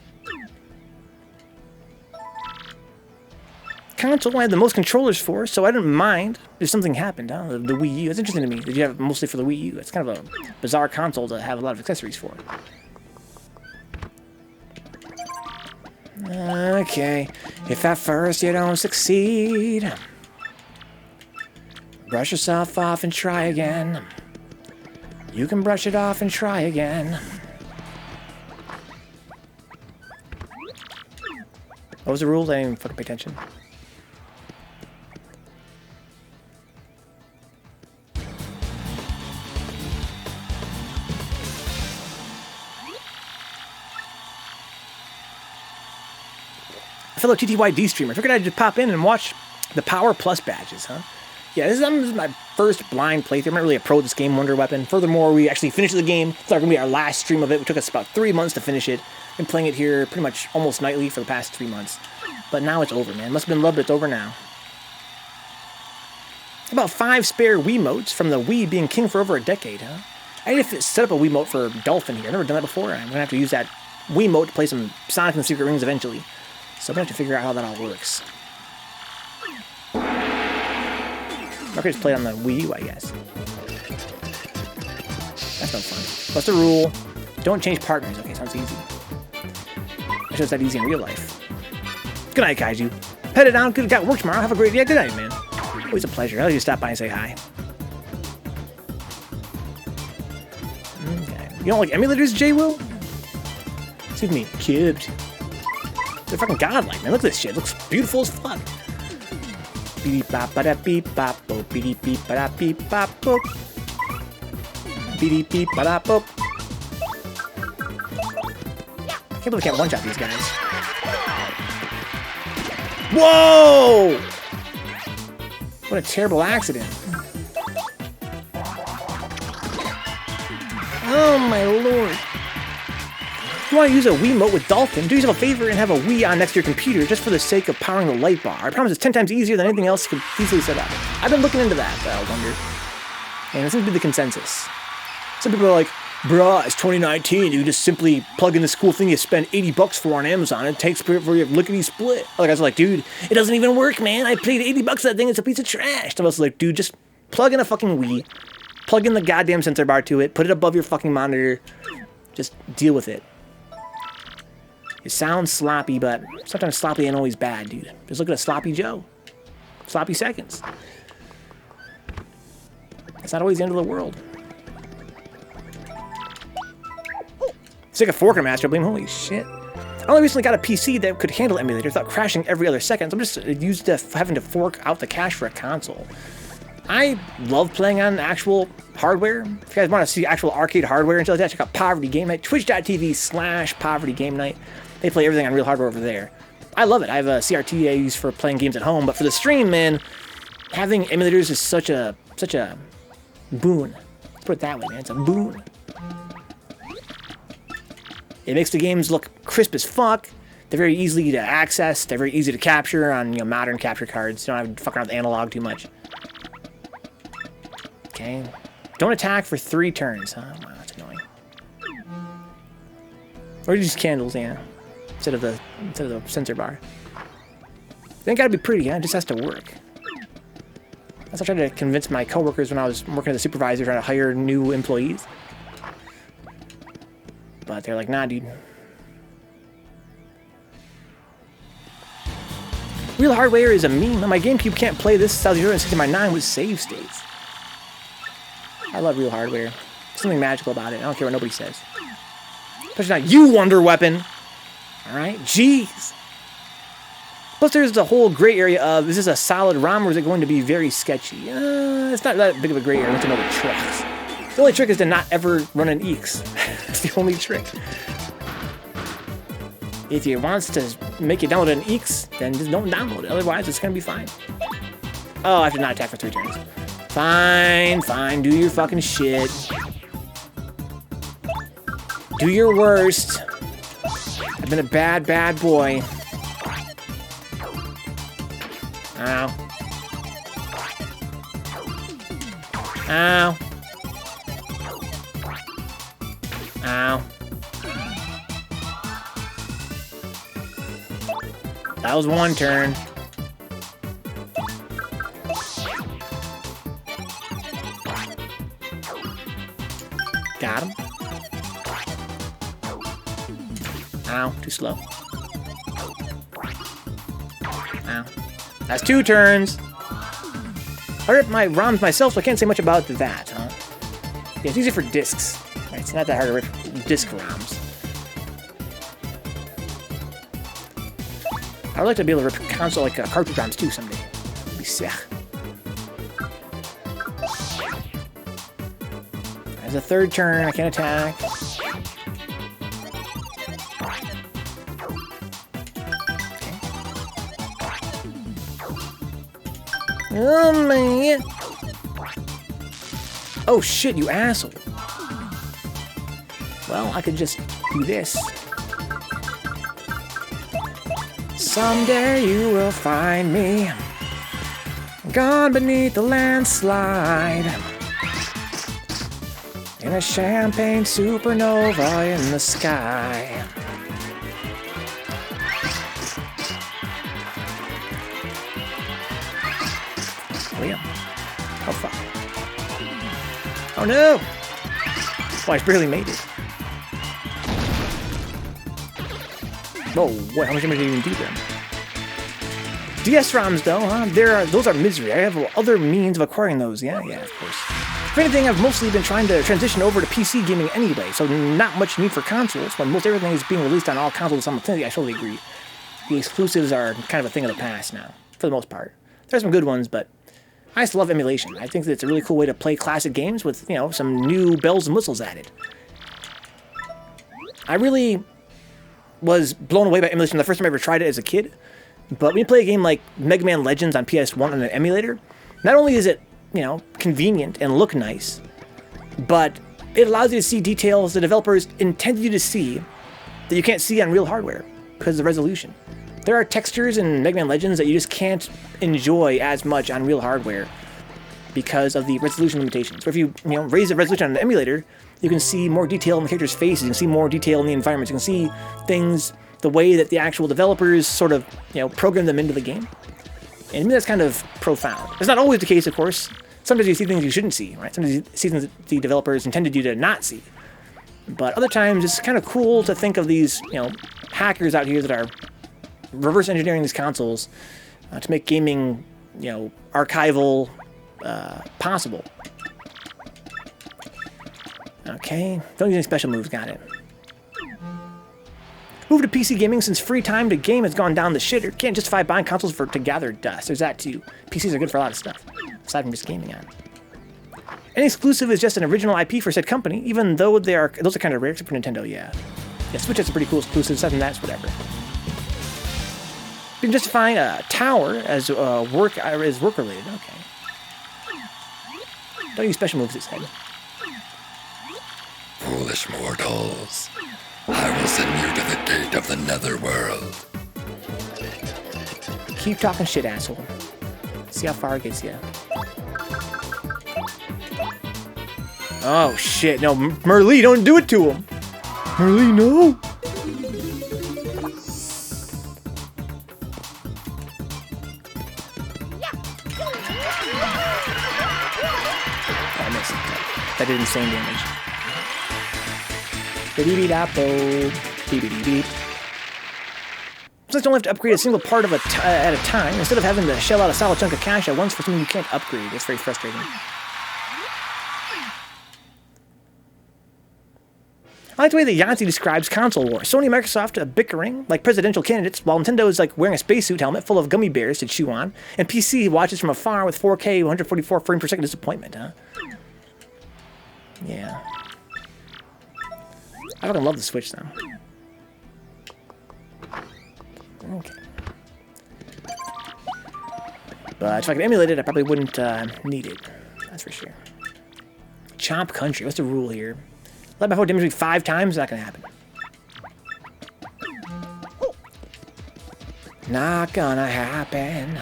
Console I had the most controllers for, so I didn't mind if something happened. Huh? The Wii U. That's interesting to me. Did you have mostly for the Wii U? It's kind of a bizarre console to have a lot of accessories for. Okay. If at first you don't succeed, brush yourself off and try again. You can brush it off and try again. What was the rules? I didn't even fucking pay attention. Fellow TTYD streamer, figured I'd just pop in and watch the Power Plus badges, huh? Yeah, this is my first blind playthrough. I'm not really a pro at this game, Wonder Weapon. Furthermore, we actually finished the game. It's not going to be our last stream of it. It took us about 3 months to finish it. Been playing it here pretty much almost nightly for the past 3 months. But now it's over, man. Must have been love, but it's over now. About 5 spare Wiimotes from the Wii being king for over a decade, huh? I need to set up a Wiimote for Dolphin here. I've never done that before. I'm going to have to use that Wiimote to play some Sonic and the Secret Rings eventually. So I'm going to have to figure out how that all works. I could just play it on the Wii U, I guess. That's no fun. What's the rule? Don't change partners. Okay, sounds easy. I should it's that easy in real life. Good night, Kaiju. Headed down. Good. Got work tomorrow. Have a great day. Good night, man. Always a pleasure. I'll just stop by and say hi. Okay. You don't like emulators, J. Will? Excuse me, kids. They're fucking godlike, man. Look at this shit. It looks beautiful as fuck. Beep bop ba da beep bop boop. Beep beep ba da beep bop boop. Beep beep ba da boop. I can't believe I can't one-shot these guys. Whoa! What a terrible accident. Oh my lord. If you want to use a Wiimote with Dolphin, do yourself a favor and have a Wii on next to your computer just for the sake of powering the light bar. I promise it's 10 times easier than anything else you could easily set up. I've been looking into that, I wonder. And it seems to be the consensus. Some people are like, bruh, it's 2019, you just simply plug in this cool thing you spend $80 for on Amazon, it takes for your lickety-split. Other guys are like, dude, it doesn't even work, man, I paid $80 for that thing, it's a piece of trash. Some of us are like, dude, just plug in a fucking Wii, plug in the goddamn sensor bar to it, put it above your fucking monitor, just deal with it. It sounds sloppy, but sometimes sloppy ain't always bad, dude. Just look at a Sloppy Joe. Sloppy seconds. It's not always the end of the world. Stick a fork in Master Beam, holy shit. I only recently got a PC that could handle emulators without crashing every other second, so I'm just used to having to fork out the cash for a console. I love playing on actual hardware. If you guys want to see actual arcade hardware and stuff like that, check out Poverty Game Night, twitch.tv/Poverty Game Night. They play everything on real hardware over there. I love it. I have a CRT I use for playing games at home, but for the stream, man, having emulators is such a such a boon. Let's put it that way, man. It's a boon. It makes the games look crisp as fuck. They're very easy to access. They're very easy to capture on, you know, modern capture cards. You don't have to fuck around with analog too much. Okay. Don't attack for 3 turns. Oh, wow, that's annoying. Or use candles, yeah. Instead of the sensor bar. They ain't gotta be pretty, yeah. It just has to work. That's what I tried to convince my coworkers when I was working as a supervisor trying to hire new employees. But they're like, nah, dude. Real hardware is a meme. My GameCube can't play this 1069 with save states. I love real hardware. There's something magical about it. I don't care what nobody says. Especially not you, Wonder Weapon. Alright? Jeez. Plus there's the whole gray area of, is this a solid ROM or is it going to be very sketchy? It's not that big of a gray area to know the tricks. The only trick is to not ever run an EX. That's the only trick. If it wants to make you download an EX, then just don't download it. Otherwise, it's going to be fine. Oh, I have to not attack for 3 turns. Fine, fine. Do your fucking shit. Do your worst. I've been a bad, bad boy. Ow. Ow. Ow. That was 1 turn. Got him. Ow, too slow. Ow. That's 2 turns. I ripped my ROMs myself, so I can't say much about that, huh? Yeah, it's easy for discs. Right, it's not that hard to rip disc ROMs. I would like to be able to rip console like cartridge ROMs too someday. That'd be sick. There's a 3rd turn. I can't attack. Oh man! Oh shit, you asshole! Well, I could just do this. Someday you will find me gone beneath the landslide in a champagne supernova in the sky. Oh yeah. Oh fuck. Oh no! Oh, I barely made it. Whoa, what? How much damage did you even do then? DS ROMs, though, huh? Those are misery. I have other means of acquiring those. Yeah, of course. If anything, I've mostly been trying to transition over to PC gaming anyway, so not much need for consoles. When most everything is being released on all consoles simultaneously, I totally agree. The exclusives are kind of a thing of the past now, for the most part. There's some good ones, but I just love emulation. I think that it's a really cool way to play classic games with, you know, some new bells and whistles added. I really was blown away by emulation the first time I ever tried it as a kid. But when you play a game like Mega Man Legends on PS1 on an emulator, not only is it, you know, convenient and look nice, but it allows you to see details the developers intended you to see that you can't see on real hardware because of the resolution. There are textures in Mega Man Legends that you just can't enjoy as much on real hardware because of the resolution limitations. Or if you raise the resolution on an emulator, you can see more detail in the characters' faces, you can see more detail in the environments, you can see things the way that the actual developers sort of, program them into the game. And to me, that's kind of profound. It's not always the case, of course. Sometimes you see things you shouldn't see, right? Sometimes you see things that the developers intended you to not see. But other times, it's kind of cool to think of these, hackers out here that are reverse engineering these consoles to make gaming, archival possible. Okay, don't use any special moves, got it. Move to PC gaming since free time to game has gone down the shitter. Can't justify buying consoles to gather dust. There's that too. PCs are good for a lot of stuff, aside from just gaming on. Any exclusive is just an original IP for said company, even though those are kind of rare, except for Nintendo, yeah. Yeah, Switch has a pretty cool exclusive, aside from that, it's whatever. You can justify a tower as work-related, okay. Don't use special moves, it said. Foolish mortals, I will send you to the gate of the netherworld. Keep talking shit, asshole. See how far it gets you. Oh, shit. No, Merlee, don't do it to him. Merlee, no. Oh, I missed. That did insane damage. Beep-beep-beep-beep. Beep-beep-beep. Since you only have to upgrade a single part of at a time, instead of having to shell out a solid chunk of cash at once for something you can't upgrade. It's very frustrating. I like the way that Yahtzee describes console war. Sony and Microsoft are bickering like presidential candidates, while Nintendo is like wearing a spacesuit helmet full of gummy bears to chew on, and PC watches from afar with 4K 144 frames per second disappointment, huh? Yeah. I fucking love the Switch, though. Okay. But if I could emulate it, I probably wouldn't need it. That's for sure. Chomp Country. What's the rule here? Let my phone damage me 5 times? Not gonna happen. Not gonna happen.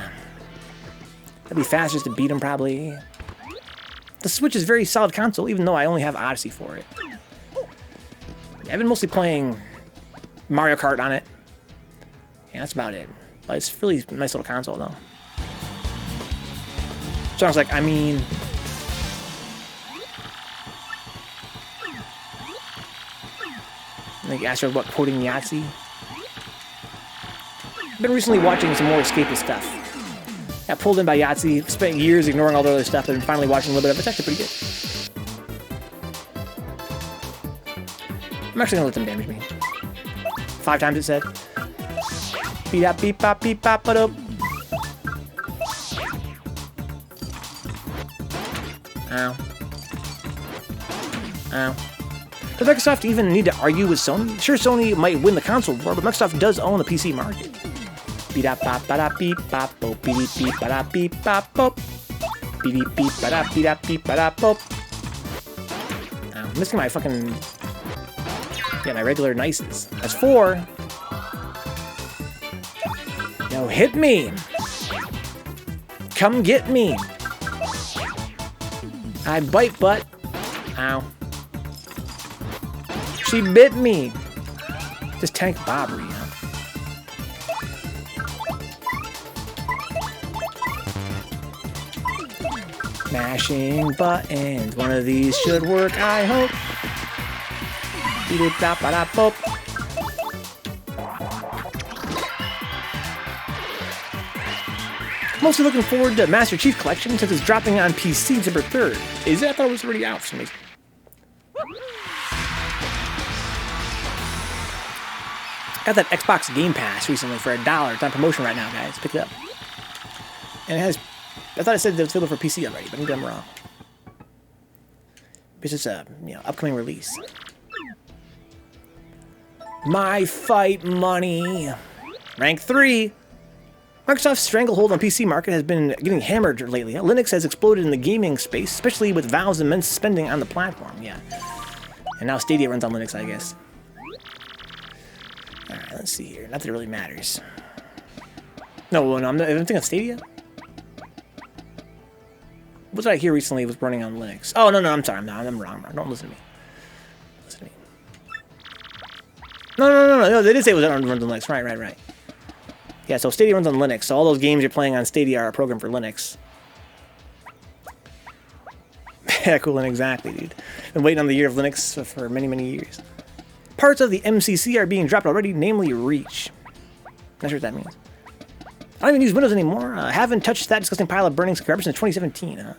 That'd be fast just to beat him, probably. The Switch is a very solid console, even though I only have Odyssey for it. I've been mostly playing Mario Kart on it. Yeah, that's about it. But it's really a nice little console, though. Sounds like, I mean... I think you asked her about quoting Yahtzee. I've been recently watching some more escapist stuff. Got pulled in by Yahtzee, spent years ignoring all the other stuff, and finally watching a little bit of it. It's actually pretty good. I'm actually gonna let them damage me. 5 times it said. Beep up, beep up, beep up, but up. Ow. Ow. Does Microsoft even need to argue with Sony? Sure, Sony might win the console war, but Microsoft does own the PC market. Beep up, bop, ba da beep, bop, boop, beep, beep, ba da beep, bop, boop. Beep, beep, ba da beep, beep, ba da boop. I'm missing my fucking. Yeah, my regular nices. That's 4. Yo, hit me! Come get me! I bite butt. Ow. She bit me! Just tank Bobbery, huh? Mashing buttons. One of these should work, I hope. Beep-beep-bop-ba-da-bop. Mostly looking forward to Master Chief Collection since it's dropping on PC December 3rd. Is it? I thought it was already out for some reason. Got that Xbox Game Pass recently for $1. It's on promotion right now, guys. Pick it up. And it has... I thought it said that it's available for PC already, but maybe I'm wrong. It's just a, upcoming release. My fight money. Rank 3. Microsoft's stranglehold on PC market has been getting hammered lately. Linux has exploded in the gaming space, especially with Valve's immense spending on the platform. Yeah. And now Stadia runs on Linux, I guess. Alright, let's see here. Not that it really matters. No, I'm thinking of Stadia. What did I hear recently was running on Linux? Oh, no, I'm sorry. I'm wrong. Don't listen to me. Listen to me. No. They did say it was runs on Linux. Right. Yeah, so Stadia runs on Linux. So all those games you're playing on Stadia are programmed for Linux. Yeah, cool, and exactly, dude. Been waiting on the year of Linux for many, many years. Parts of the MCC are being dropped already, namely Reach. Not sure what that means. I don't even use Windows anymore. Haven't touched that disgusting pile of burning ever since 2017.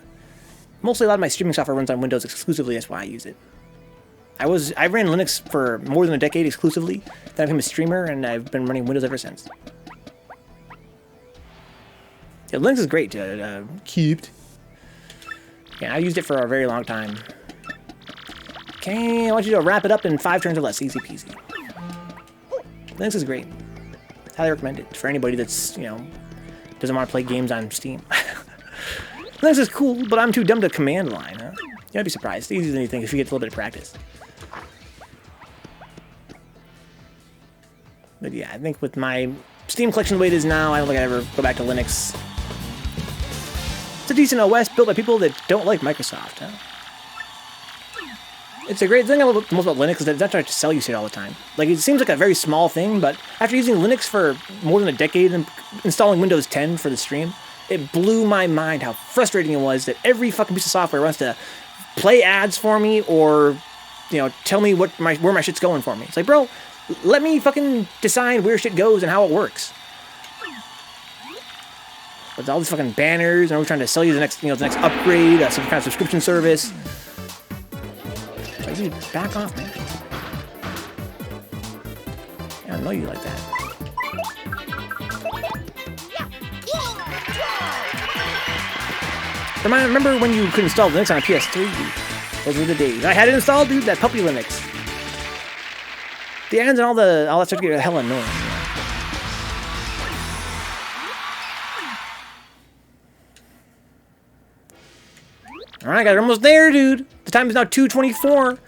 Mostly a lot of my streaming software runs on Windows exclusively. That's why I use it. I ran Linux for more than a decade exclusively. Then I became a streamer, and I've been running Windows ever since. Yeah, Linux is great to keep. Yeah, I used it for a very long time. Okay, I want you to wrap it up in 5 turns or less. Easy peasy. Linux is great. Highly recommend it for anybody that's, doesn't want to play games on Steam. Linux is cool, but I'm too dumb to command line, huh? You'd be surprised. It's easier than you think if you get a little bit of practice. But yeah, I think with my Steam collection the way it is now, I don't think I'd ever go back to Linux. It's a decent OS built by people that don't like Microsoft, huh? It's a great thing I love most about Linux is that it's not trying to sell you shit all the time. Like, it seems like a very small thing, but after using Linux for more than a decade and installing Windows 10 for the stream, it blew my mind how frustrating it was that every fucking piece of software wants to play ads for me or, you know, tell me where my shit's going for me. It's like, bro, let me fucking decide where shit goes and how it works. With all these fucking banners, and we're trying to sell you the next, the next upgrade, some kind of subscription service. Like, dude, back off, man. I don't know you like that. Remember when you could install Linux on a PS3, dude? Those were the days. I had it installed, dude, that puppy Linux. The ads and all that started to get hella annoying. Alright, guys, we're almost there, dude. The time is now 2:24.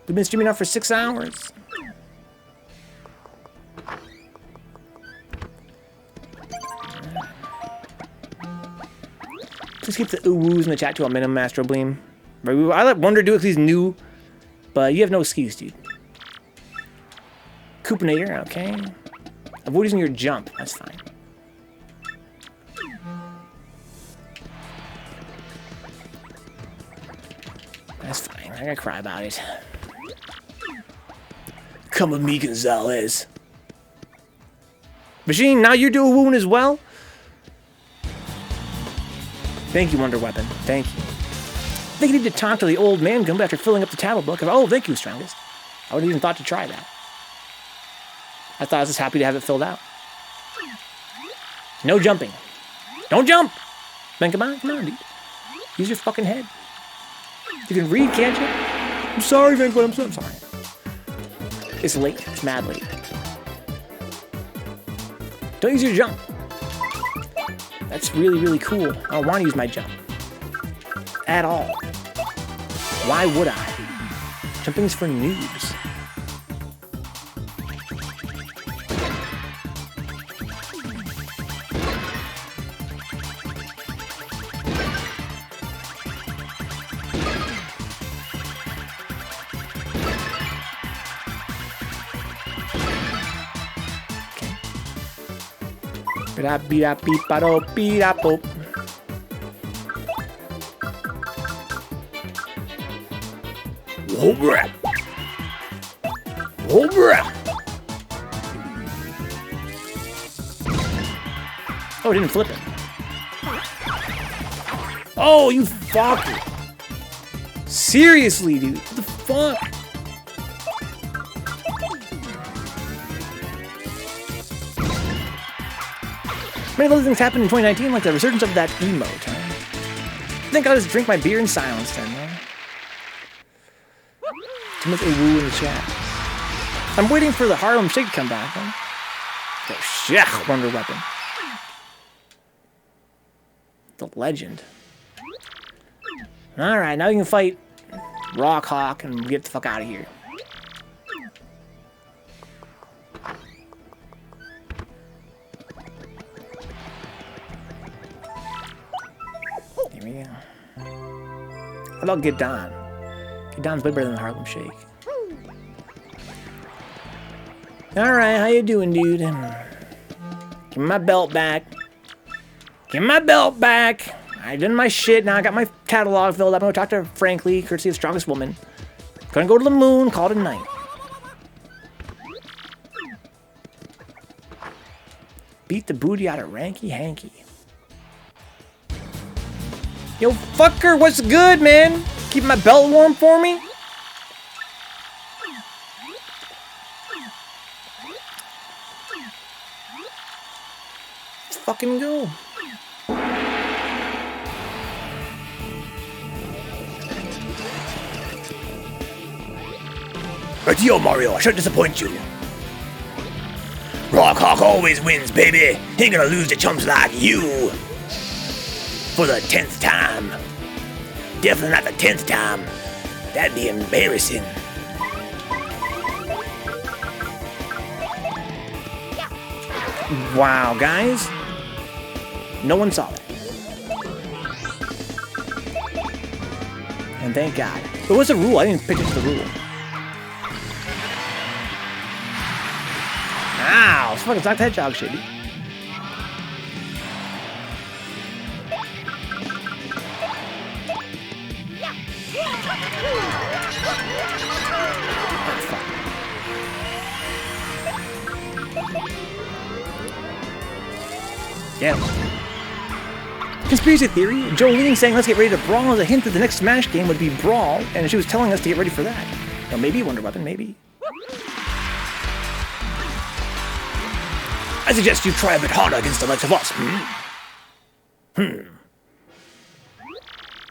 We've been streaming now for 6 hours. Please keep the ooh-woos in the chat to a minimum, Astro Bleem. I let Wonder do it because he's new, but you have no excuse, dude. Coupinator, okay. Avoid using your jump, that's fine. That's fine, I gotta cry about it. Come with me, Gonzalez. Machine, now you're doing wound as well? Thank you, Wonder Weapon. Thank you. I think you need to talk to the old man Gumbo after filling up the Tattle book. Oh, thank you, Strongest. I wouldn't even thought to try that. I thought I was just happy to have it filled out. No jumping. Don't jump! Vencabot, come on, dude. Use your fucking head. You can read, can't you? I'm sorry, Vencabot, I'm sorry. It's late. It's mad late. Don't use your jump. That's really, really cool. I don't want to use my jump. At all. Why would I? Jumping's for noobs. Beep-a-beep-a-beep-a-do-beep-a-pop. Wobra. Wobra. Oh, it didn't flip it. Oh, you fucker. Seriously, dude. What the fuck? Many other things happened in 2019, like the resurgence of that emote. Huh? I think I'll just drink my beer in silence then, man. Too much woo in the chat. I'm waiting for the Harlem Shake to come back, huh? Oh, shit, Wonder Weapon. The legend. Alright, now you can fight Rockhawk and get the fuck out of here. Here we go. How about Get Don? Get Don's way better than the Harlem Shake. Alright, how you doing, dude? Give me my belt back. Give me my belt back. I done my shit. Now I got my catalog filled up. I'm gonna talk to Frankly, courtesy of Strongest Woman. Gonna go to the moon, call it a night. Beat the booty out of Ranky Hanky. Yo, fucker, what's good, man? Keep my belt warm for me? Let's fucking go. But yo, Mario, I shouldn't disappoint you. Rockhawk always wins, baby. Ain't gonna lose to chumps like you. For the 10th time. Definitely not the 10th time. That'd be embarrassing. Wow, guys. No one saw that. And thank God. But what's the rule? I didn't pick up the rule. Ow! It's fucking Dr. Hedgehog shit, dude. Yeah. Conspiracy theory. Jolene saying let's get ready to brawl as a hint that the next Smash game would be Brawl, and she was telling us to get ready for that. Or maybe Wonder Weapon, maybe. I suggest you try a bit harder against the likes of us.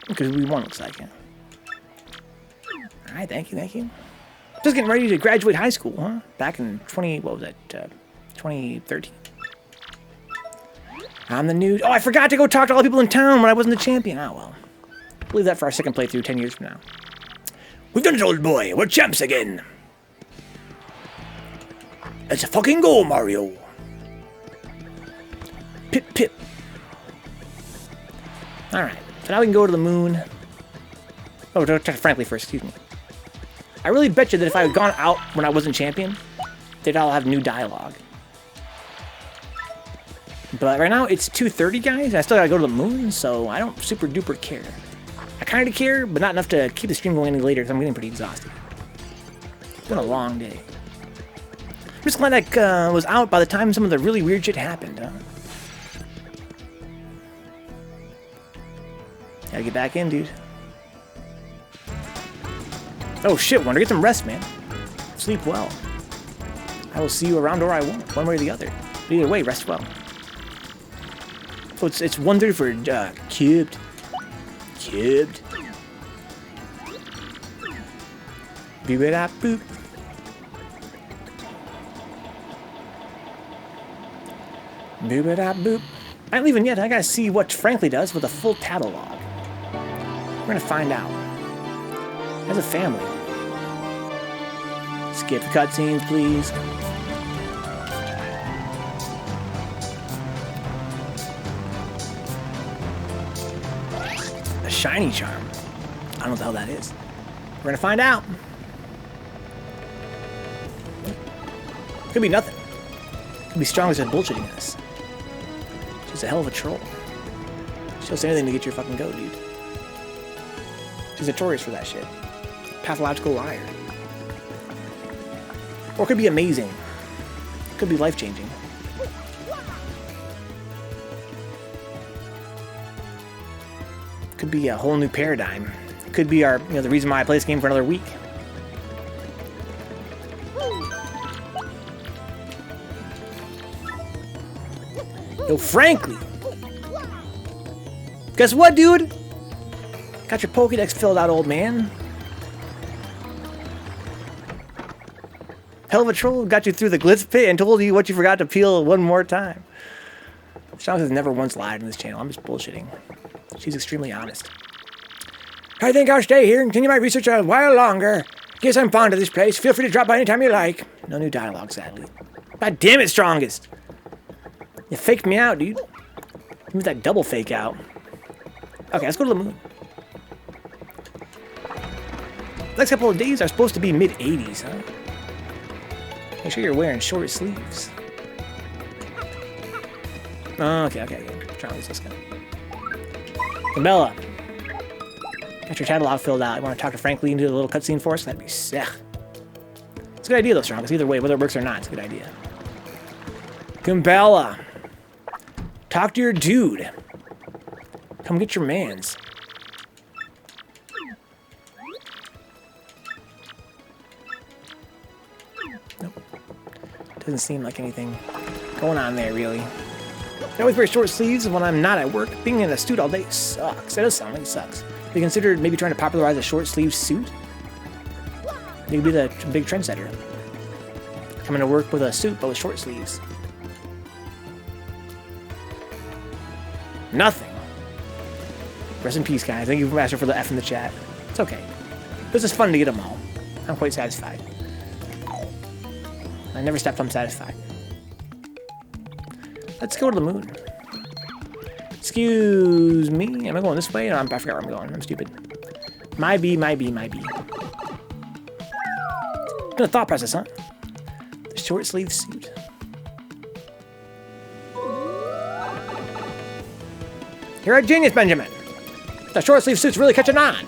Because we won, looks like it. Alright, thank you, thank you. Just getting ready to graduate high school, huh? Back in 2013. I'm the new... Oh, I forgot to go talk to all the people in town when I wasn't the champion. Oh, well. We'll leave that for our second playthrough 10 years from now. We've done it, old boy. We're champs again. Let's fucking go, Mario. Pip, pip. Alright, so now we can go to the moon. Oh, talk to Frankly first, excuse me. I really bet you that if I had gone out when I wasn't champion, they'd all have new dialogue. But right now, it's 2:30, guys, and I still gotta go to the moon, so I don't super duper care. I kinda care, but not enough to keep the stream going any later, because I'm getting pretty exhausted. It's been a long day. I'm just glad I was out by the time some of the really weird shit happened, huh? Gotta get back in, dude. Oh shit, Wonder, get some rest, man. Sleep well. I will see you around or I won't, one way or the other. But either way, rest well. So it's 1:30 for cubed. Cubed. Boop it up, boop. Boop it up, boop. I ain't leaving yet. I gotta see what Frankly does with a full Tattle log. We're gonna find out. As a family. Skip the cutscenes, please. A shiny charm. I don't know what the hell that is. We're gonna find out. Could be nothing. Could be strong as just bullshitting us. She's a hell of a troll. She'll say anything to get your fucking goat, dude. She's notorious for that shit. Pathological liar. Or it could be amazing. It could be life-changing. Could be a whole new paradigm. Could be our, the reason why I play this game for another week. Yo, Frankly. Guess what, dude? Got your Pokédex filled out, old man. Hell of a troll got you through the Glitz pit and told you what you forgot to peel one more time. Sean has never once lied on this channel. I'm just bullshitting. She's extremely honest. I think I'll stay here and continue my research a while longer. Guess I'm fond of this place. Feel free to drop by anytime you like. No new dialogue, sadly. God damn it, Strongest. You faked me out, dude. Give me that double fake out. Okay, let's go to the moon. Next couple of days are supposed to be mid-80s, huh? Make sure you're wearing short sleeves. Oh, okay. Try to use this guy. Bella. Got your catalog filled out. You want to talk to Frankly and do a little cutscene for us? That'd be sick. It's a good idea, though, Strong. Because either way, whether it works or not, it's a good idea. Gambella. Talk to your dude. Come get your mans. Nope. Doesn't seem like anything going on there, really. I always wear short sleeves when I'm not at work. Being in a suit all day sucks. That does sound like it sucks. Have you considered maybe trying to popularize a short sleeve suit? You could be the big trendsetter. Coming to work with a suit, but with short sleeves. Nothing. Rest in peace, guys. Thank you, Master, for the F in the chat. It's okay. This is fun to get them all. I'm quite satisfied. I never stopped unsatisfied. Let's go to the moon. Excuse me. Am I going this way? No, I forgot where I'm going. I'm stupid. My B. No thought process, huh? The short sleeve suit. You're a genius, Benjamin. The short sleeve suit's really catching on.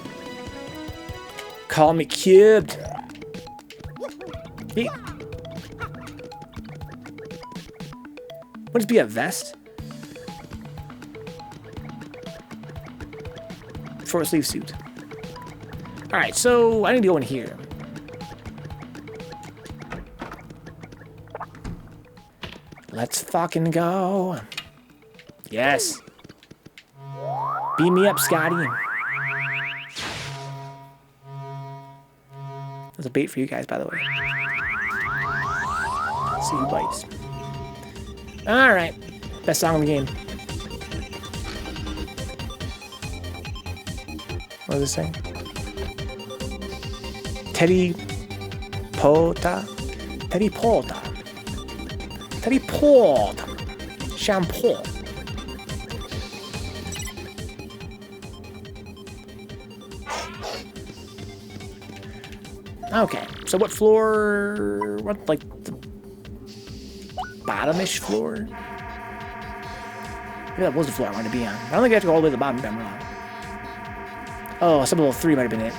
Call me cubed. Beep. Would it be a vest? Short sleeve suit. Alright, so I need to go in here. Let's fucking go. Yes. Beam me up, Scotty. There's a bait for you guys, by the way. Let's see who bites. Alright. Best song in the game. What does it say? Teddy Pota. Teddy Pota. Teddy Pota. Shampoo. Okay, so what floor? What, like the bottom-ish floor? Maybe that was the floor I wanted to be on. I don't think I have to go all the way to the bottom if I'm wrong. Oh, sub-level 3 might have been it.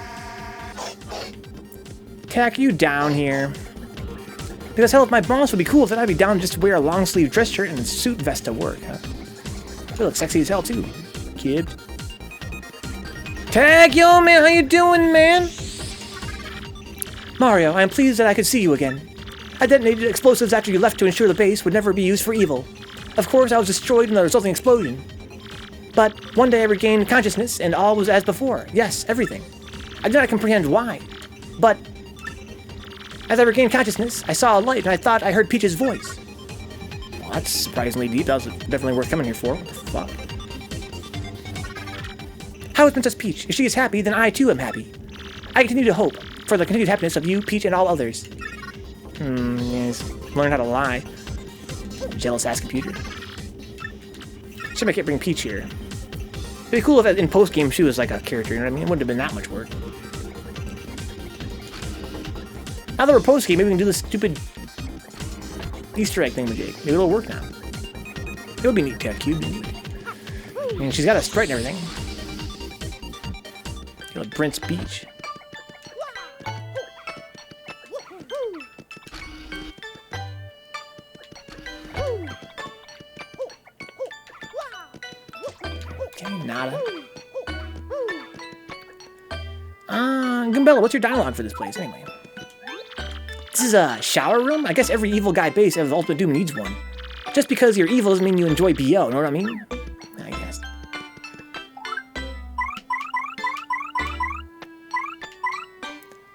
Tack you down here. Because hell, if my boss would be cool if I'd be down just to wear a long-sleeve dress shirt and suit vest to work, huh? They look sexy as hell, too, kid. Tag, yo, man, how you doing, man? Mario, I am pleased that I could see you again. I detonated explosives after you left to ensure the base would never be used for evil. Of course, I was destroyed in the resulting explosion. But one day I regained consciousness, and all was as before. Yes, everything. I did not comprehend why. But as I regained consciousness, I saw a light, and I thought I heard Peach's voice. Well, that's surprisingly deep. That was definitely worth coming here for. What the fuck? How is Princess Peach? If she is happy, then I too am happy. I continue to hope for the continued happiness of you, Peach, and all others. Yes. Learn how to lie. Jealous-ass computer. Should make it bring Peach here. It'd be cool if in post-game she was like a character, you know what I mean? It wouldn't have been that much work. Now that we're post-game, maybe we can do this stupid Easter egg thing we did. Maybe it'll work now. It would be neat to have Cube. I mean, she's got a sprite and everything. You know, Brent's Beach. Nada. Gumbella, what's your dialogue for this place, anyway? This is a shower room? I guess every evil guy base of Ultimate Doom needs one. Just because you're evil doesn't mean you enjoy BO, know what I mean? I guess.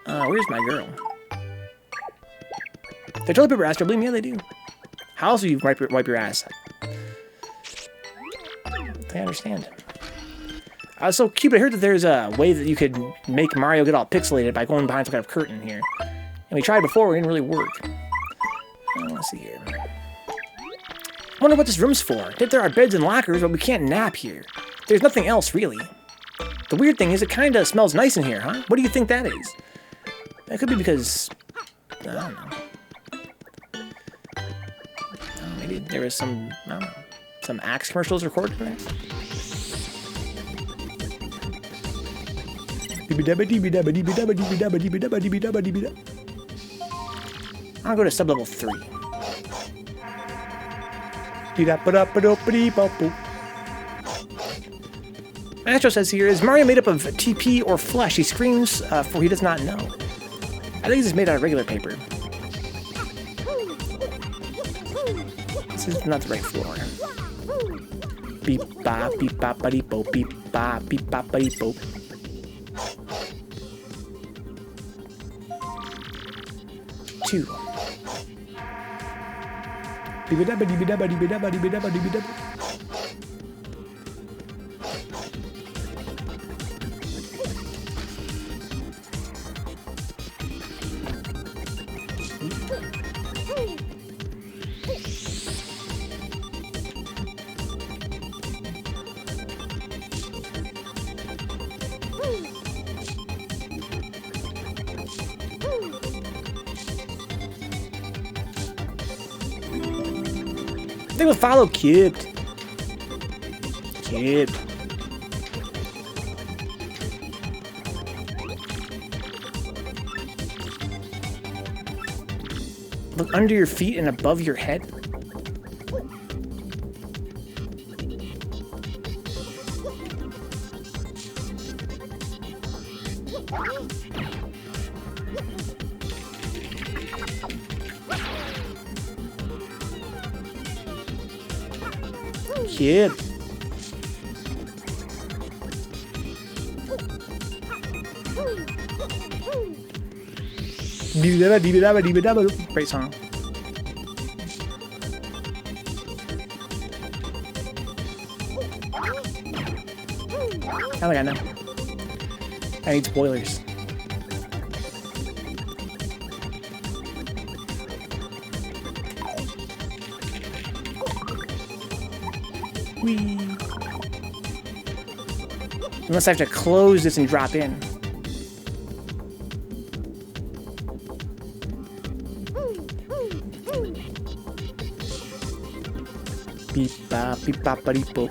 Where's my girl? They toilet paper ass, believe me, yeah, they do. How else do you wipe your ass? I understand. So, Cube, I heard that there's a way that you could make Mario get all pixelated by going behind some kind of curtain here. And we tried before, it didn't really work. Let's see here. I wonder what this room's for. There are beds and lockers, but we can't nap here. There's nothing else, really. The weird thing is it kind of smells nice in here, huh? What do you think that is? That could be because... I don't know. Maybe there was some... I don't know. Some Axe commercials recorded in there? I'll go to sub-level 3. Astro says here, is Mario made up of TP or flesh? He screams, for he does not know. I think this is made out of regular paper. This is not the right floor. Beep bop, beep bop, buddy boop, beep bop, buddy boop. Two. They will follow Kid. Kid. Look under your feet and above your head. Kid. Great song. Oh my god, no. I need spoilers. Whee. Unless I have to close this and drop in. Beep bop, beep bop, buddy boop.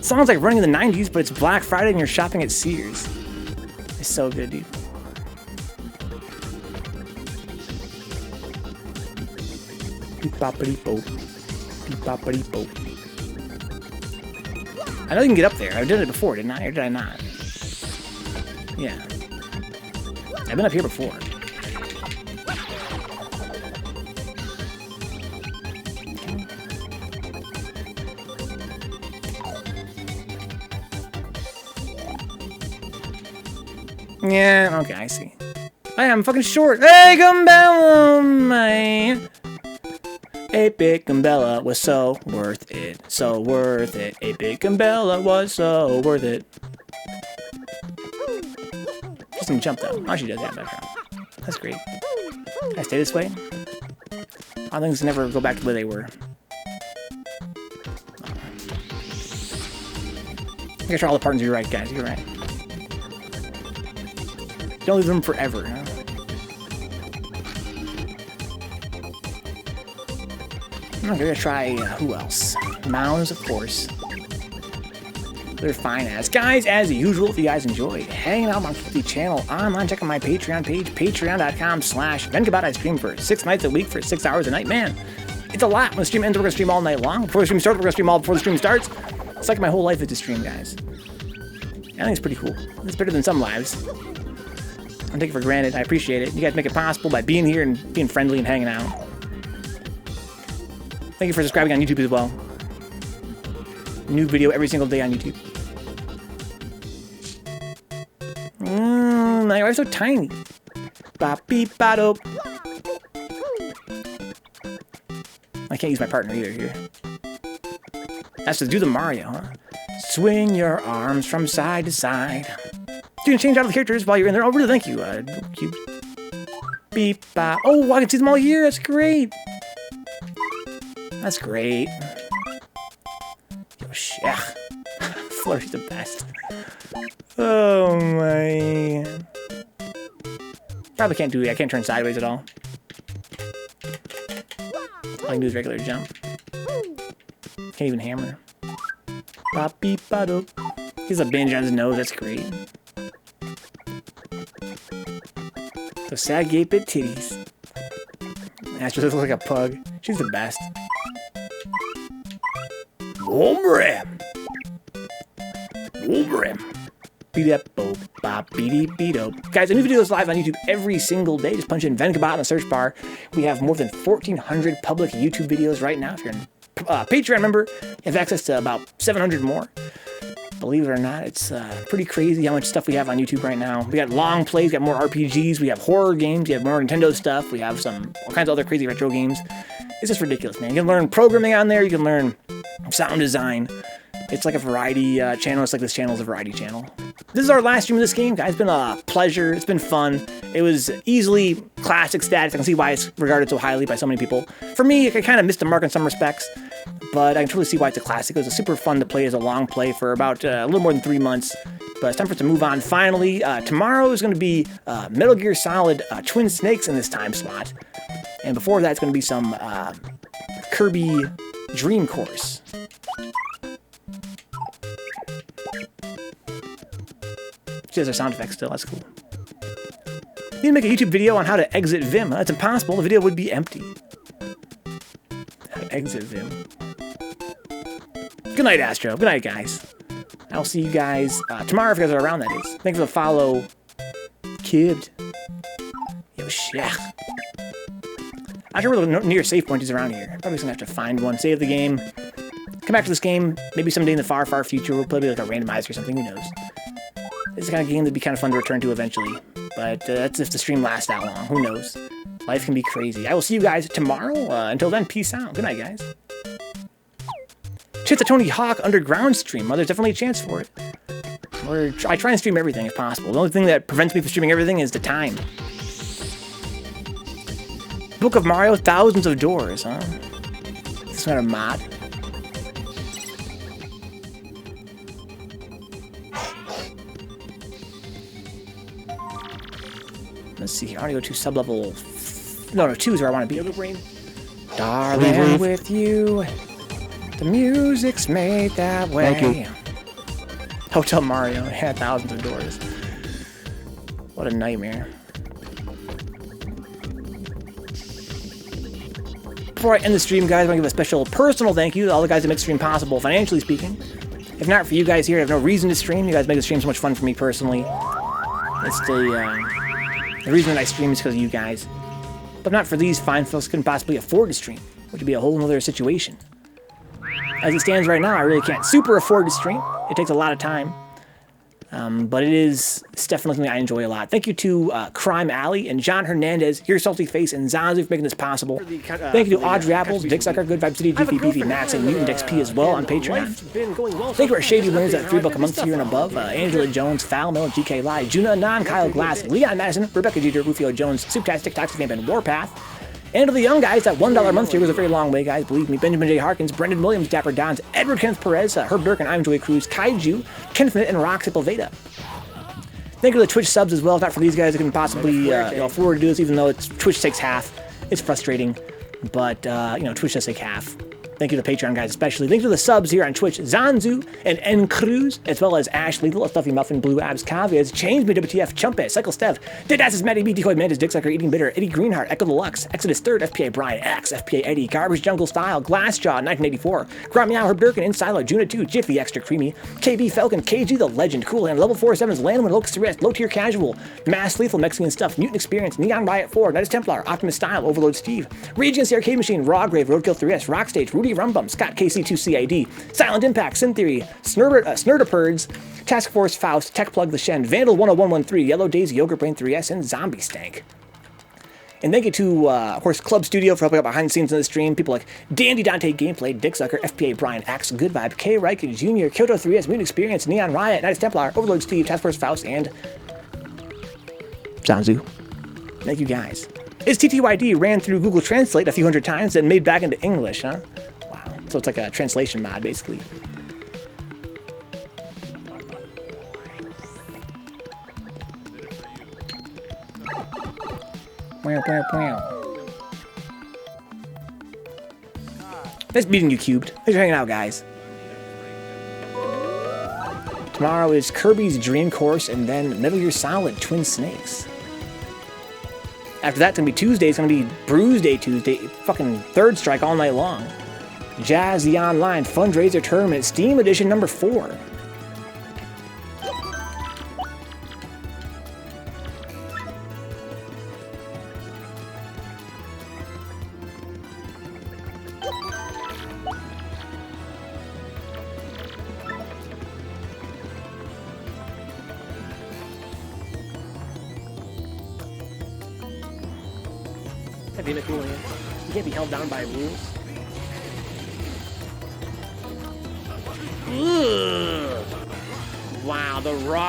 Sounds like running in the 90s, but it's Black Friday and you're shopping at Sears. It's so good, dude. Beep boppity boop. Beep boppity boop. I know you can get up there. I've done it before, didn't I? Or did I not? Yeah. I've been up here before. Yeah, okay, I see. I'm fucking short. Hey, Gumbella, man. 8-bit Gumbella was so worth it. So worth it. 8-bit Gumbella was so worth it. She doesn't jump though. Oh, she does that background. That's great. Can I stay this way? I think never go back to where they were. I guess all the partners, you're right, guys. You're right. Don't leave them forever, huh? I'm gonna try, who else? Mounds, of course. They're fine as. Guys, as usual, if you guys enjoyed hanging out on the channel online, check out my Patreon page, patreon.com/Vencabot. I stream for 6 nights a week for 6 hours a night. Man, it's a lot. When the stream ends, we're gonna stream all night long. Before the stream starts, we're gonna stream all before the stream starts. It's like my whole life is to stream, guys. I think it's pretty cool. It's better than some lives. I take it for granted. I appreciate it. You guys make it possible by being here and being friendly and hanging out. Thank you for subscribing on YouTube as well. New video every single day on YouTube. My wife's so tiny. Bop beep bop. I can't use my partner either here. That's to do the Mario, huh? Swing your arms from side to side. You can change out the characters while you're in there. Oh, really? Thank you. Cube. Beep bop. Oh, I can see them all here. That's great. That's great. Yo, shit. Flurry's the best. Oh, man. Probably can't do it. I can't turn sideways at all. All I can do is regular jump. Can't even hammer. Bop beep bop. He's a binge on his nose. That's great. Those sad 8-bit titties. Astro looks like a pug. She's the best. Wolverine. Beat up, bop, beady, beat up. Guys, a new video is live on YouTube every single day. Just punch in Vencabot in the search bar. We have more than 1,400 public YouTube videos right now. If you're a Patreon member, you have access to about 700 more. Believe it or not, it's pretty crazy how much stuff we have on YouTube right now. We got long plays, we got more RPGs, we have horror games, we have more Nintendo stuff, we have all kinds of other crazy retro games. It's just ridiculous, man. You can learn programming on there, you can learn sound design. It's like a variety channel. It's like this channel is a variety channel. This is our last stream of this game, guys. It's been a pleasure. It's been fun. It was easily classic status. I can see why it's regarded so highly by so many people. For me, I kind of missed the mark in some respects, but I can totally see why it's a classic. It was super fun to play as a long play for about a little more than 3 months. But it's time for us to move on finally. Tomorrow is going to be Metal Gear Solid Twin Snakes in this time slot. And before that, it's going to be some Kirby Dream Course. She has her sound effects still, that's cool. Need to make a YouTube video on how to exit Vim. That's impossible, the video would be empty. How to exit Vim. Good night, Astro. Good night, guys. I'll see you guys tomorrow if you guys are around, that is. Thanks for the follow, Kid. Yo, shit. I'm not sure where the near save point is around here. Probably gonna have to find one, save the game, come back to this game, maybe someday in the far, far future we'll play like a randomizer or something, who knows. This is the kind of game that'd be kind of fun to return to eventually, but that's if the stream lasts that long, who knows. Life can be crazy. I will see you guys tomorrow. Until then, peace out. Good night, guys. Chance a Tony Hawk Underground stream. Well, there's definitely a chance for it. I try and stream everything if possible. The only thing that prevents me from streaming everything is the time. Book of Mario, thousands of doors, huh? This is not a mod. Let's see here. I want to go to sub-level... No, 2 is where I want to be. Yoga Brain. Darling, with you, the music's made that way. Thank you. Hotel Mario had thousands of doors. What a nightmare. Before I end the stream, guys, I want to give a special personal thank you to all the guys that make the stream possible, financially speaking. If not for you guys here, I have no reason to stream. You guys make the stream so much fun for me personally. It's the reason that I stream is because of you guys. But not for these fine folks who couldn't possibly afford to stream, which would be a whole other situation. As it stands right now, I really can't super afford to stream. It takes a lot of time. But it's definitely something I enjoy a lot. Thank you to Crime Alley and John Hernandez, Your Salty Face, and Zanzu for making this possible. Thank you to Audrey Apples, Dick Sucker, Good Vibe City, Beefy Beefy, Max, and Mutant XP as well on Patreon. Thank you to our shady winners at $3 a month here and above. Angela Jones, Foul Mill, GK Live, Juna Anon, Kyle Glass, Leon Madison, Rebecca Jeter, Rufio Jones, Souptastic, Toxic Vamp, and Warpath. And to the young guys, that $1 a month here goes a very long way, guys. Believe me. Benjamin J. Harkins, Brendan Williams, Dapper Dons, Edward Kenneth Perez, Herb Durkin, I'm Joey Cruz, Kaiju, Kenneth Mitt, and Rock Sepulveda. Thank you to the Twitch subs as well. If not for these guys, I couldn't possibly afford to do this, even though Twitch takes half. It's frustrating, but Twitch does take half. Thank you to the Patreon guys especially. Thank you to the subs here on Twitch, Zanzu and N Cruz, as well as Ash Lethal, Stuffy Muffin, Blue Abs, Cavias, Change Me, WTF, Chumpet, Cycle Stev, Dead Asses, Matty B, Decoy Mantis, Dick Sucker, Eating Bitter, Eddie Greenheart, Echo Deluxe, Exodus 3rd, FPA Brian X, FPA Eddie, Garbage Jungle Style, Glassjaw, 1984, Grommeow, Herb Durkin, Insilo, Juna 2, Jiffy, Extra Creamy, KB Falcon, KG, The Legend, Cool Hand, Level 47's Landman, Locust Arrest, Low Tier Casual, Mass Lethal, Mexican Stuff, Mutant Experience, Neon Riot 4, Night's Templar, Optimus Style, Overload Steve, Rage Against the Arcade Machine, Raw Grave, Roadkill 3S, Rockstage, Rudy Rumbum, Scott KC2CID, Silent Impact, Sin Theory, Snurderperds, Task Force Faust, Tech Plug the Shen, Vandal 10113, Yellow Daisy, Yogurt Brain 3S, and Zombie Stank. And thank you to, of course, Club Studio for helping out behind the scenes in the stream. People like Dandy Dante Gameplay, Dick Sucker, FPA Brian Axe, Good Vibe, K. Reich Jr., Kyoto 3S, Mutant Experience, Neon Riot, Knights Templar, Overlord Steve, Task Force Faust, and Zanzu. Thank you guys. Its TTYD ran through Google Translate a few hundred times and made back into English, huh? Wow. So it's like a translation mod, basically. Nice meeting you, Cubed. Thanks for hanging out, guys. Tomorrow is Kirby's Dream Course and then Metal Gear Solid Twin Snakes. After that, it's going to be Tuesday. It's going to be Bruise Day Tuesday. Fucking Third Strike all night long. Jazz the Online Fundraiser Tournament Steam Edition number 4. You can't be held down by rules. Ugh. Wow, the raw